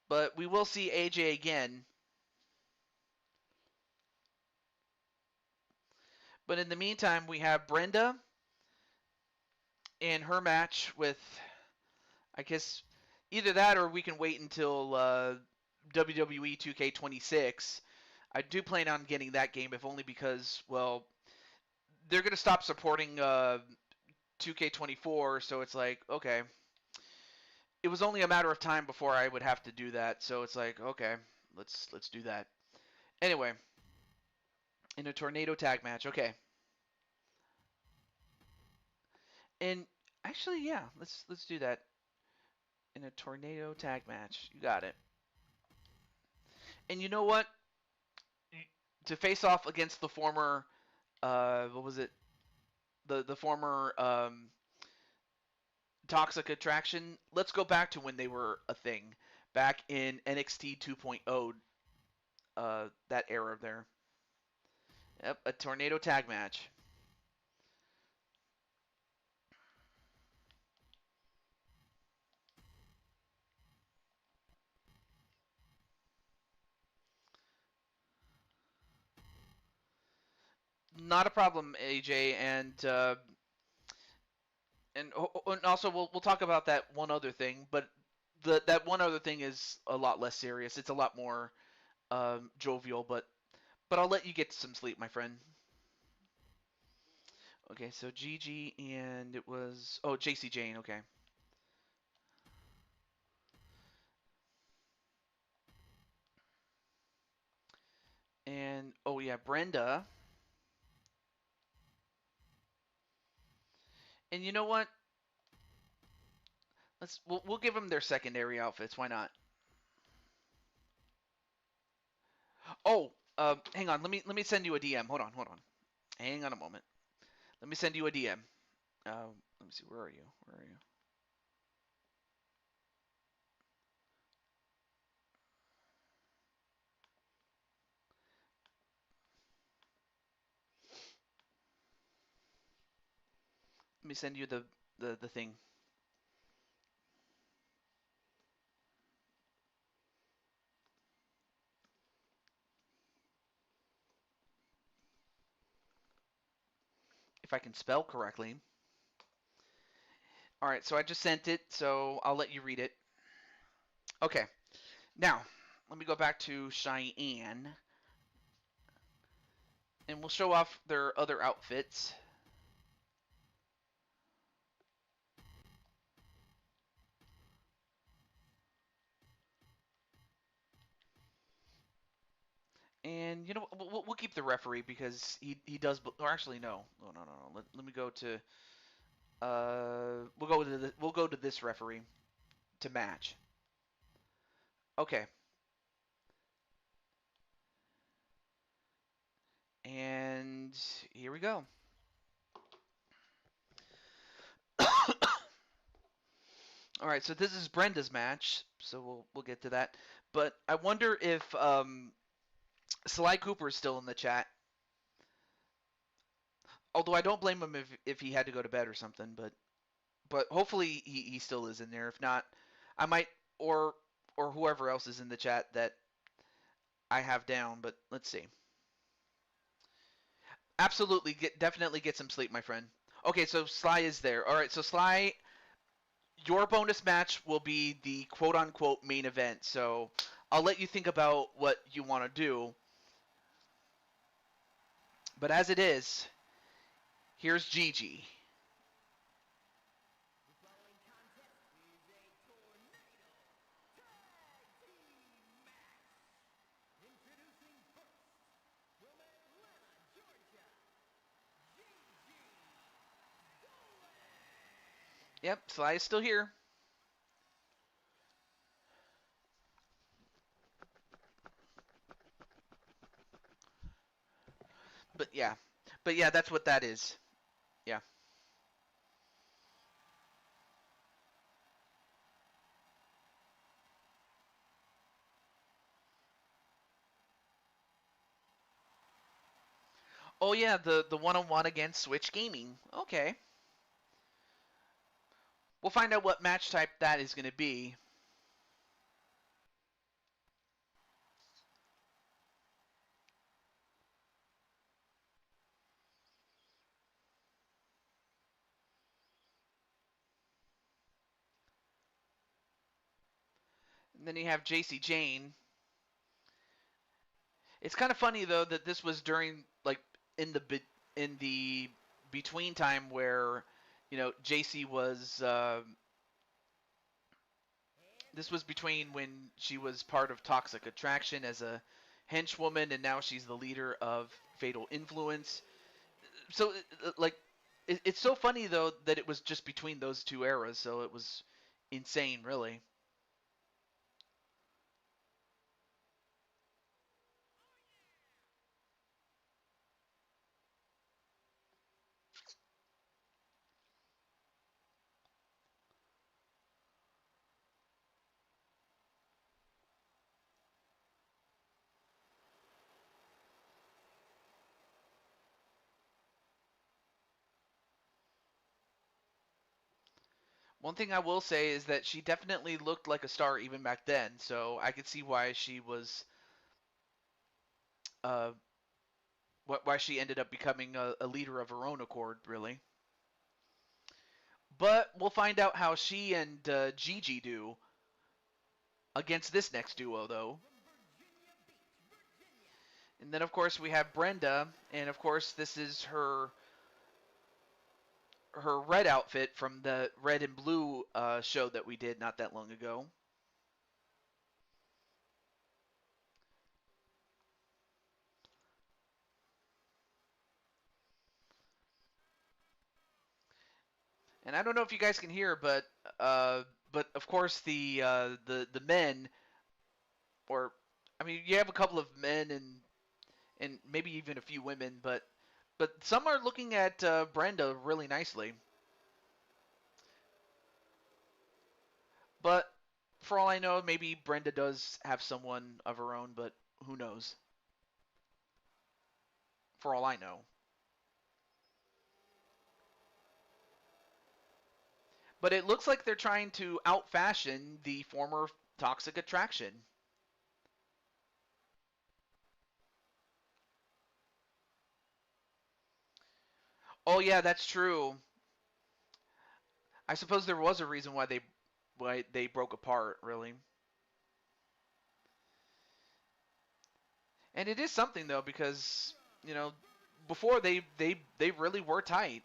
But we will see AJ again. But in the meantime, we have Brenda in her match with, I guess, either that or we can wait until WWE 2K26. I do plan on getting that game, if only because, well, they're going to stop supporting 2K24, so it's like, okay. It was only a matter of time before I would have to do that, so it's like, okay, let's do that. Anyway, in a tornado tag match, okay. And actually, yeah, let's do that in a tornado tag match. You got it. And you know what? To face off against the former, what was it? The former Toxic Attraction. Let's go back to when they were a thing, back in NXT 2.0, that era there. Yep, a tornado tag match. Not a problem, AJ, and also we'll talk about that one other thing, but that one other thing is a lot less serious. It's a lot more jovial, but I'll let you get some sleep, my friend. Okay, so Gigi and it was JC Jane. Okay, and oh yeah, Brenda. And you know what? We'll give them their secondary outfits. Why not? Oh, hang on. Let me send you a DM. Hold on. Hang on a moment. Let me send you a DM. Let me see. Where are you? Where are you? Let me send you the thing. If I can spell correctly. All right, so I just sent it, so I'll let you read it. Okay. Now, let me go back to Cheyenne, and we'll show off their other outfits. And you know, we'll keep the referee because he does. Or actually, no. Let me go to. We'll go to this referee to match. Okay. And here we go. All right, so this is Brenda's match, so we'll get to that. But I wonder if Sly Cooper is still in the chat. Although I don't blame him if he had to go to bed or something, but hopefully he still is in there. If not, I might or whoever else is in the chat that I have down. But let's see. Absolutely, definitely get some sleep, my friend. Okay, so Sly is there. All right, so Sly, your bonus match will be the quote unquote main event. So I'll let you think about what you want to do. But as it is, here's Gigi. The following contest is a tornado tag team match. Introducing first, from Atlanta, Georgia, Gigi Dolan. Yep, Sly is still here. But yeah, that's what that is. Yeah. Oh yeah, the one-on-one against Switch Gaming. Okay. We'll find out what match type that is going to be. And then you have JC Jane. It's kind of funny though that this was during like in the between time where JC was this was between when she was part of Toxic Attraction as a henchwoman and now she's the leader of Fatal Influence. So like it's so funny though that it was just between those two eras, so it was insane really. One thing I will say is that she definitely looked like a star even back then, so I could see why she was uh why she ended up becoming a leader of her own accord, really. But we'll find out how she and Gigi do against this next duo, though. From Virginia Beach, Virginia. And then, of course, we have Brenda, and of course, this is her red outfit from the red and blue show that we did not that long ago. And I don't know if you guys can hear, but of course the men, or I mean, you have a couple of men and maybe even a few women, but some are looking at Brenda really nicely. But for all I know, maybe Brenda does have someone of her own, but who knows? For all I know. But it looks like they're trying to outfashion the former Toxic Attraction. Oh yeah, that's true. I suppose there was a reason why they broke apart, really. And it is something though because before they really were tight.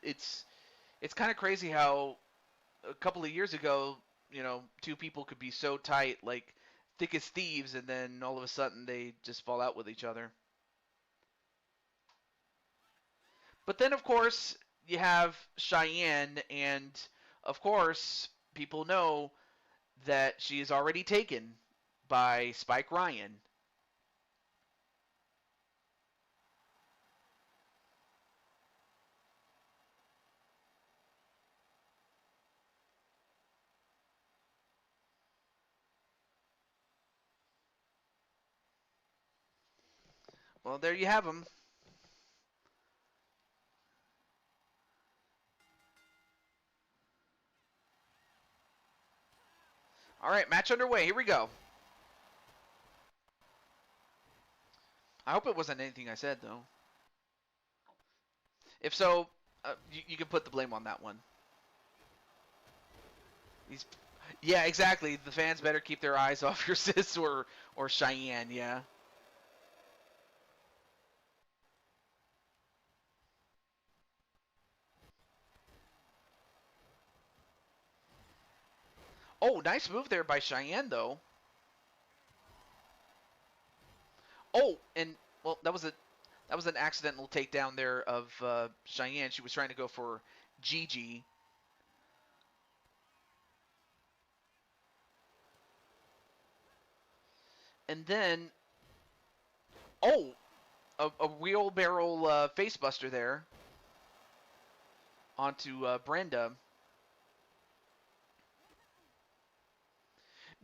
It's kind of crazy how a couple of years ago, two people could be so tight, like thick as thieves, and then all of a sudden they just fall out with each other. But then, of course, you have Cheyenne, and of course, people know that she is already taken by Spike Ryan. Well, there you have them. All right, match underway. Here we go. I hope it wasn't anything I said, though. If so, you can put the blame on that one. Yeah, exactly. The fans better keep their eyes off your sis or Cheyenne, yeah. Oh, nice move there by Cheyenne, though. Oh, and well, that was an accidental takedown there of Cheyenne. She was trying to go for Gigi. And then, oh, a wheelbarrow facebuster there onto Brenda.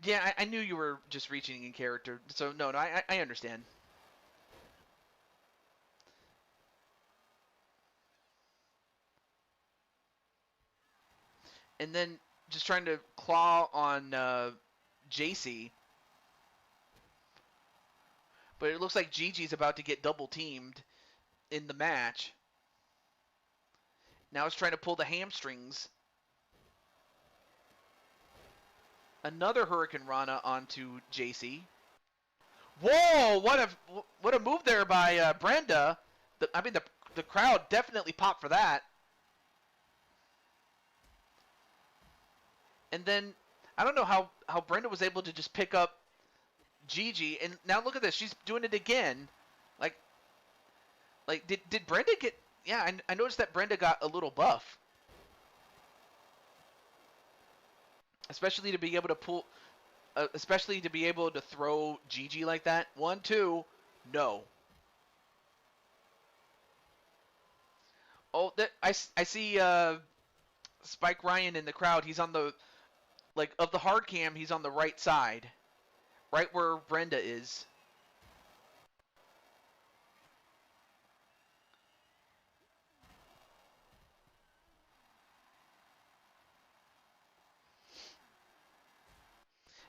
Yeah, I knew you were just reaching in character, so no, I understand. And then just trying to claw on JC. But it looks like Gigi's about to get double teamed in the match. Now it's trying to pull the hamstrings. Another Hurricane Rana onto JC. Whoa! What a move there by Brenda. The crowd definitely popped for that. And then I don't know how Brenda was able to just pick up Gigi, and now look at this. She's doing it again. Like did Brenda get? Yeah, I noticed that Brenda got a little buff, especially to be able to pull, especially to be able to throw Gigi like that. 1, 2, no. Oh, I see Spike Ryan in the crowd. He's on the of the hard cam. He's on the right side, right where Brenda is.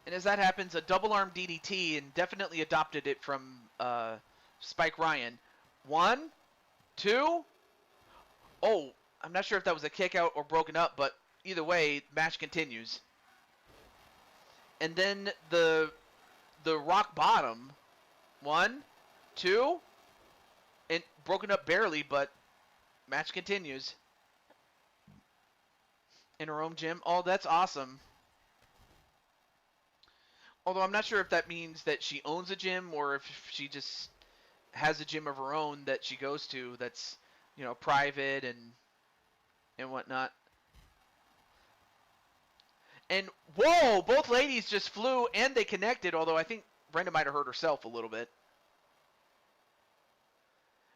And as that happens, a double arm DDT, and definitely adopted it from Spike Ryan. 1, 2. Oh, I'm not sure if that was a kick out or broken up, but either way, match continues. And then the rock bottom. 1, 2, and broken up barely, but match continues. In her own gym. Oh, that's awesome. Although I'm not sure if that means that she owns a gym or if she just has a gym of her own that she goes to that's, private and whatnot. And whoa, both ladies just flew and they connected, although I think Brenda might have hurt herself a little bit.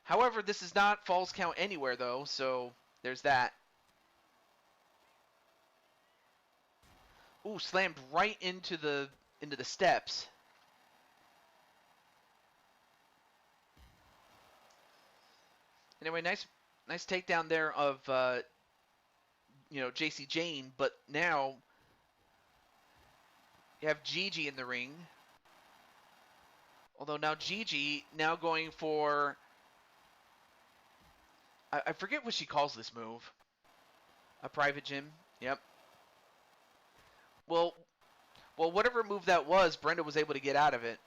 However, this is not falls count anywhere though, so there's that. Ooh, slammed right into the steps. Anyway, nice takedown there of JC Jane, but now you have Gigi in the ring. Although now Gigi now going for I forget what she calls this move. A private gym. Yep. Well, whatever move that was, Brenda was able to get out of it.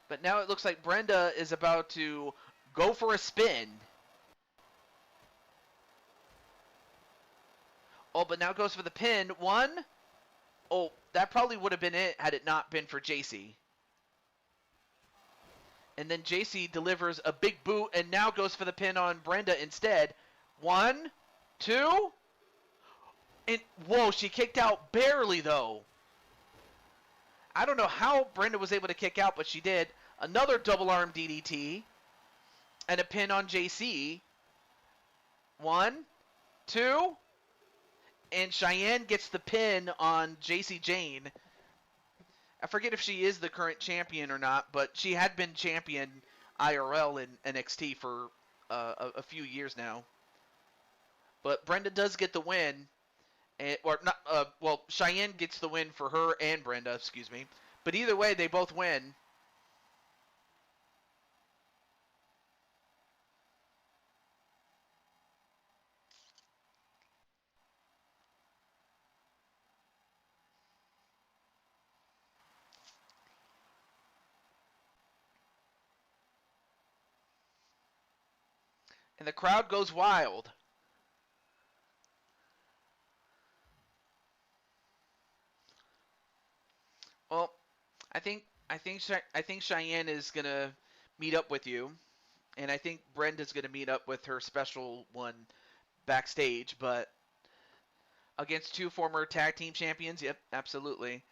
But now it looks like Brenda is about to go for a spin. Oh, but now goes for the pin. 1. Oh, that probably would have been it had it not been for JC. And then JC delivers a big boot and now goes for the pin on Brenda instead. 1, 2. And whoa, she kicked out barely though. I don't know how Brenda was able to kick out, but she did. Another double arm DDT. And a pin on JC. 1, 2. And Cheyenne gets the pin on JC Jane. I forget if she is the current champion or not, but she had been champion IRL in NXT for a few years now. But Brenda does get the win. or not. Well, Cheyenne gets the win for her and Brenda. Excuse me. But either way, they both win. And the crowd goes wild. Well, I think Cheyenne is gonna meet up with you, and I think Brenda's gonna meet up with her special one backstage. But against two former tag team champions, yep, absolutely.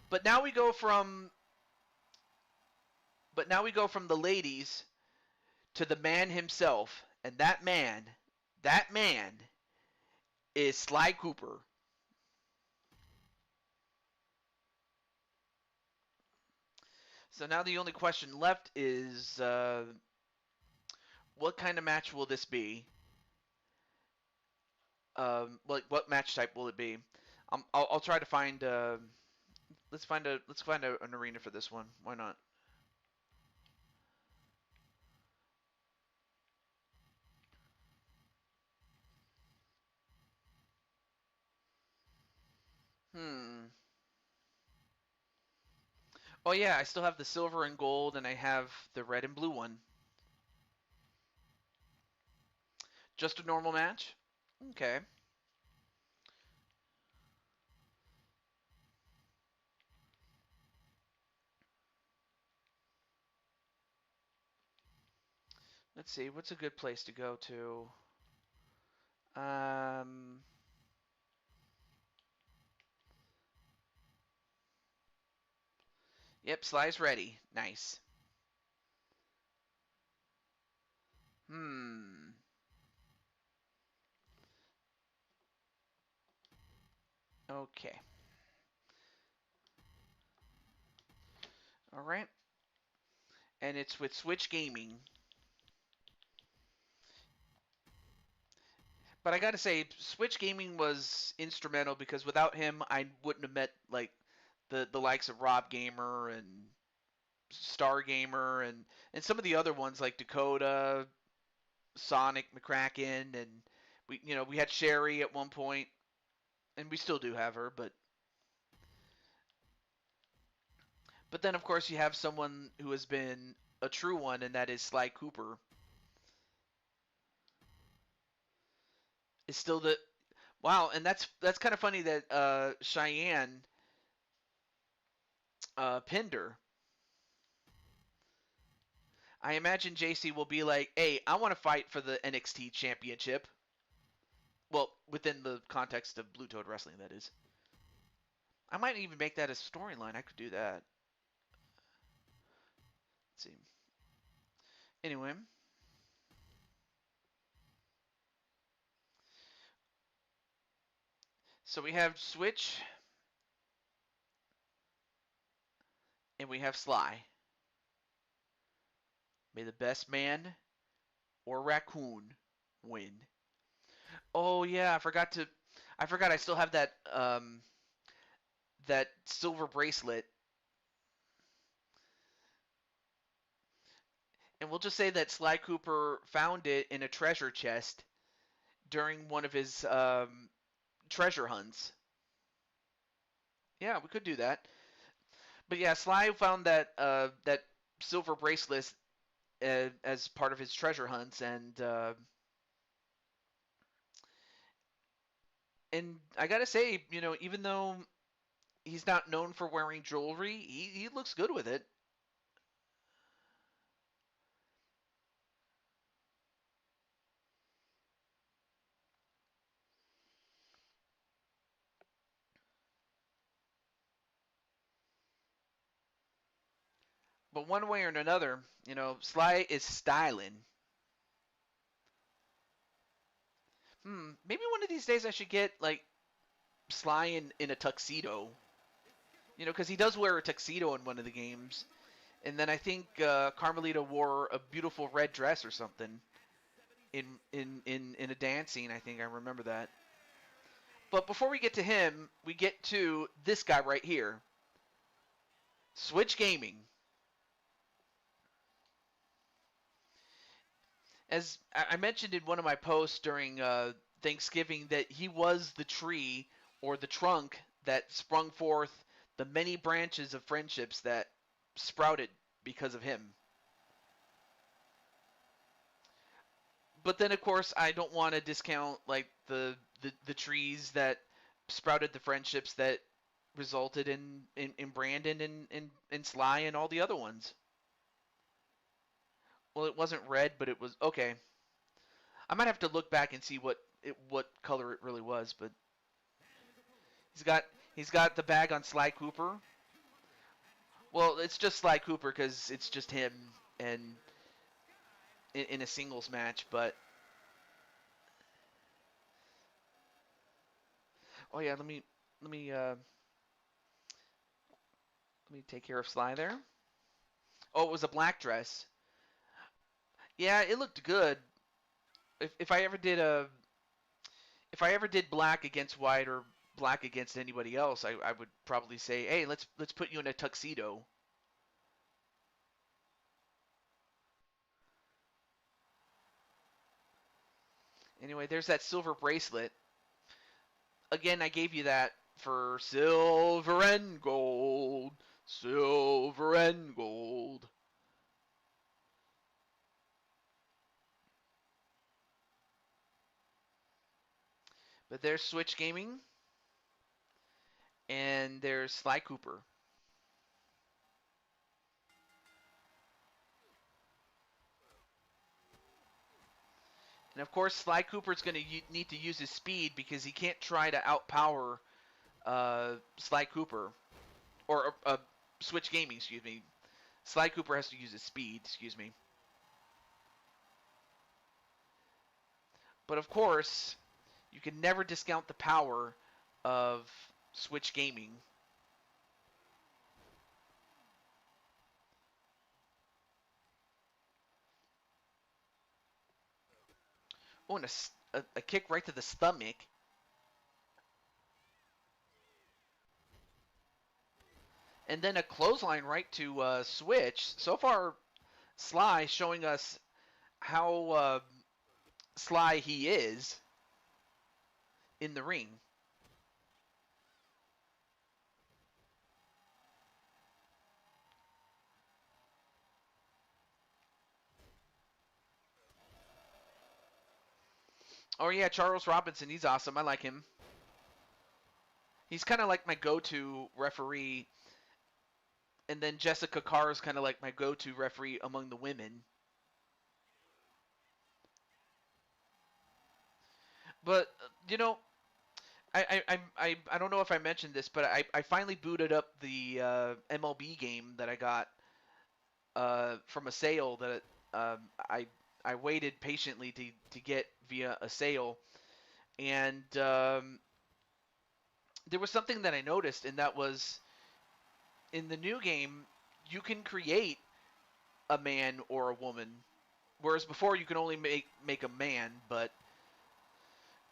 But now we go from the ladies to the man himself, and that man is Sly Cooper. So now the only question left is what kind of match will this be? What match type will it be? I'll try to find. An arena for this one. Why not? Hmm. Oh yeah, I still have the silver and gold, and I have the red and blue one. Just a normal match. Okay. Let's see. What's a good place to go to? Um. Yep, Sly's ready. Nice. Hmm. Okay. All right. And it's with Switch Gaming. But I gotta say, Switch Gaming was instrumental because without him, I wouldn't have met like the likes of Rob Gamer and Star Gamer and some of the other ones like Dakota, Sonic McCracken, and we had Sherry at one point, and we still do have her, but then of course you have someone who has been a true one, and that is Sly Cooper. Is still the wow, and that's kind of funny that Cheyenne pinned her. I imagine JC will be like, "Hey, I want to fight for the NXT Championship." Well, within the context of Blue Toad Wrestling, that is. I might even make that a storyline. I could do that. Let's see. Anyway, so we have Switch and we have Sly. May the best man or raccoon win. Oh yeah, I forgot I still have that silver bracelet. And we'll just say that Sly Cooper found it in a treasure chest during one of his treasure hunts. Yeah, we could do that. But yeah, Sly found that silver bracelet as part of his treasure hunts, and I gotta say, even though he's not known for wearing jewelry, he looks good with it. But one way or another, Sly is styling. Maybe one of these days I should get like Sly in a tuxedo. Because he does wear a tuxedo in one of the games. And then I think Carmelita wore a beautiful red dress or something in a dance scene. I think I remember that. But before we get to him, we get to this guy right here. Switch Gaming. As I mentioned in one of my posts during Thanksgiving, that he was the tree or the trunk that sprung forth the many branches of friendships that sprouted because of him. But then, of course, I don't want to discount like the trees that sprouted the friendships that resulted in Brandon and Sly and all the other ones. Well, it wasn't red, but it was okay. I might have to look back and see what color it really was, but he's got he's got the bag on Sly Cooper. Well, it's just Sly Cooper because it's just him and in a singles match. But oh yeah, let me uh, let me take care of Sly there. Oh, it was a black dress. Yeah, it looked good. If I ever did black against white or black against anybody else, I would probably say, hey, let's put you in a tuxedo. Anyway, there's that silver bracelet. Again, I gave you that for silver and gold, silver and gold. But there's Switch Gaming, and there's Sly Cooper. And of course, Sly Cooper's going to need to use his speed because he can't try to outpower Sly Cooper or Switch Gaming. Excuse me. Sly Cooper has to use his speed. Excuse me. But of course, you can never discount the power of Switch Gaming. Oh, and a kick right to the stomach. And then a clothesline right to Switch. So far, Sly showing us how sly he is in the ring. Oh yeah, Charles Robinson, he's awesome. I like him. He's kind of like my go-to referee, and then Jessica Carr is kind of like my go-to referee among the women. But you know, I don't know if I mentioned this, but I finally booted up the MLB game that I got from a sale that I waited patiently to get via a sale, and there was something that I noticed, and that was in the new game you can create a man or a woman, whereas before you can only make a man. But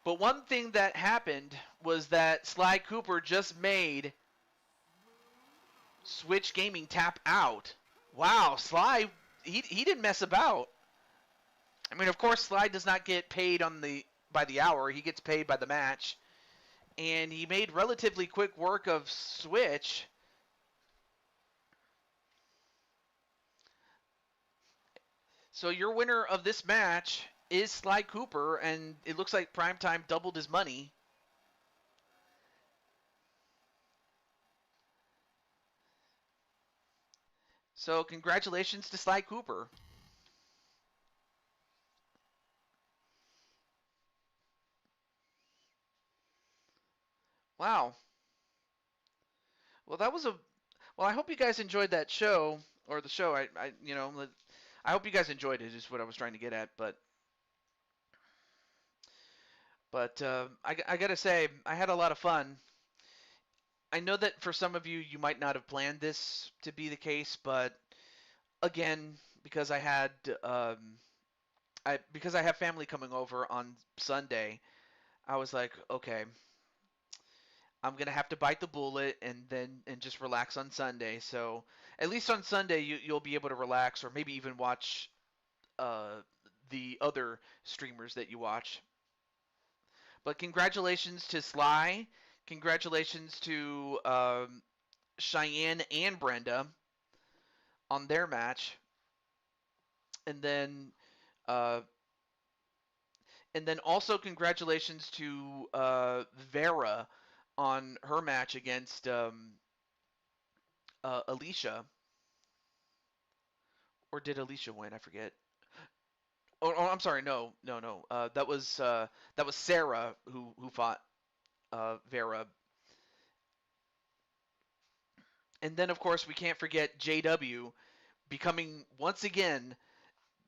one thing that happened was that Sly Cooper just made Switch Gaming tap out. Wow, Sly, he didn't mess about. I mean, of course, Sly does not get paid by the hour. He gets paid by the match. And he made relatively quick work of Switch. So your winner of this match is Sly Cooper, and it looks like Primetime doubled his money. So congratulations to Sly Cooper. Wow. Well, that was a. Well, I hope you guys enjoyed that show or the show. I hope you guys enjoyed it. Is what I was trying to get at. But I gotta say, I had a lot of fun. I know that for some of you, you might not have planned this to be the case, but again, because I had because I have family coming over on Sunday, I was like, okay, I'm gonna have to bite the bullet and just relax on Sunday. So at least on Sunday you'll be able to relax, or maybe even watch uh, the other streamers that you watch. But congratulations to Sly. Congratulations to Cheyenne and Brenda on their match, and then uh, also congratulations to Vera on her match against Alicia. Or did Alicia win? I forget. Oh, I'm sorry. No, no, no. That was Sarah who fought Vera. And then of course we can't forget JW becoming once again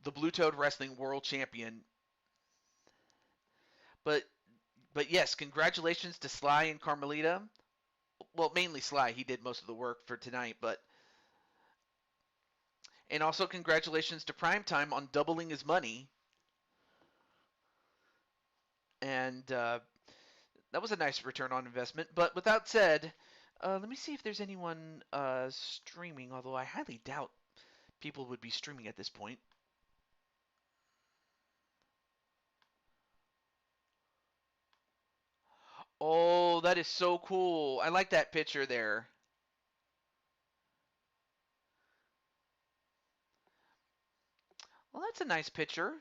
the Blue Toad Wrestling World Champion. But yes, congratulations to Sly and Carmelita. Well, mainly Sly. He did most of the work for tonight, but and also congratulations to Primetime on doubling his money. And that was a nice return on investment. But with that said, let me see if there's anyone streaming, although I highly doubt people would be streaming at this point. Oh, that is so cool. I like that picture there. Well, that's a nice picture.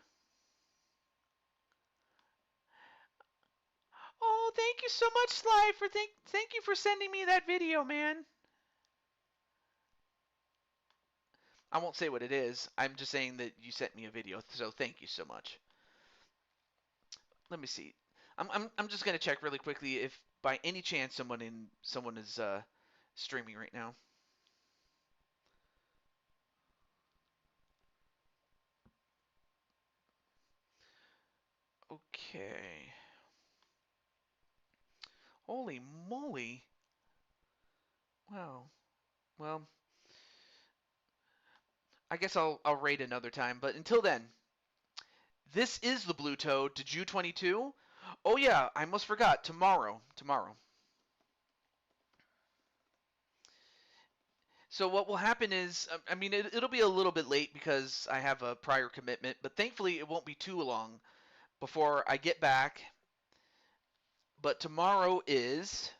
Oh, thank you so much, Sly, for thank you for sending me that video, man. I won't say what it is. I'm just saying that you sent me a video, so thank you so much. Let me see. I'm just gonna check really quickly if by any chance someone is streaming right now. Okay. Holy moly. Wow. Well, I guess I'll rate another time, but until then, this is the Blue Toad to Jew 22. Oh yeah, I almost forgot. Tomorrow. So what will happen is, I mean, it'll be a little bit late because I have a prior commitment, but thankfully it won't be too long before I get back. But tomorrow is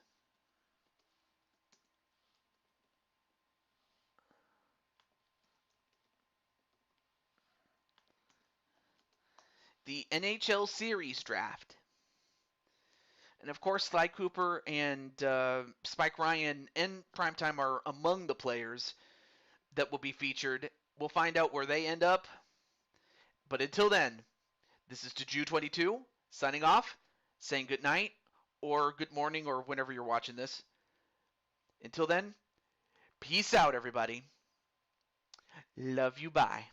the NHL Series Draft. And of course, Sly Cooper and Spike Ryan and Primetime are among the players that will be featured. We'll find out where they end up. But until then, this is to Jew 22 signing off, saying good night or good morning or whenever you're watching this. Until then, peace out, everybody. Love you. Bye.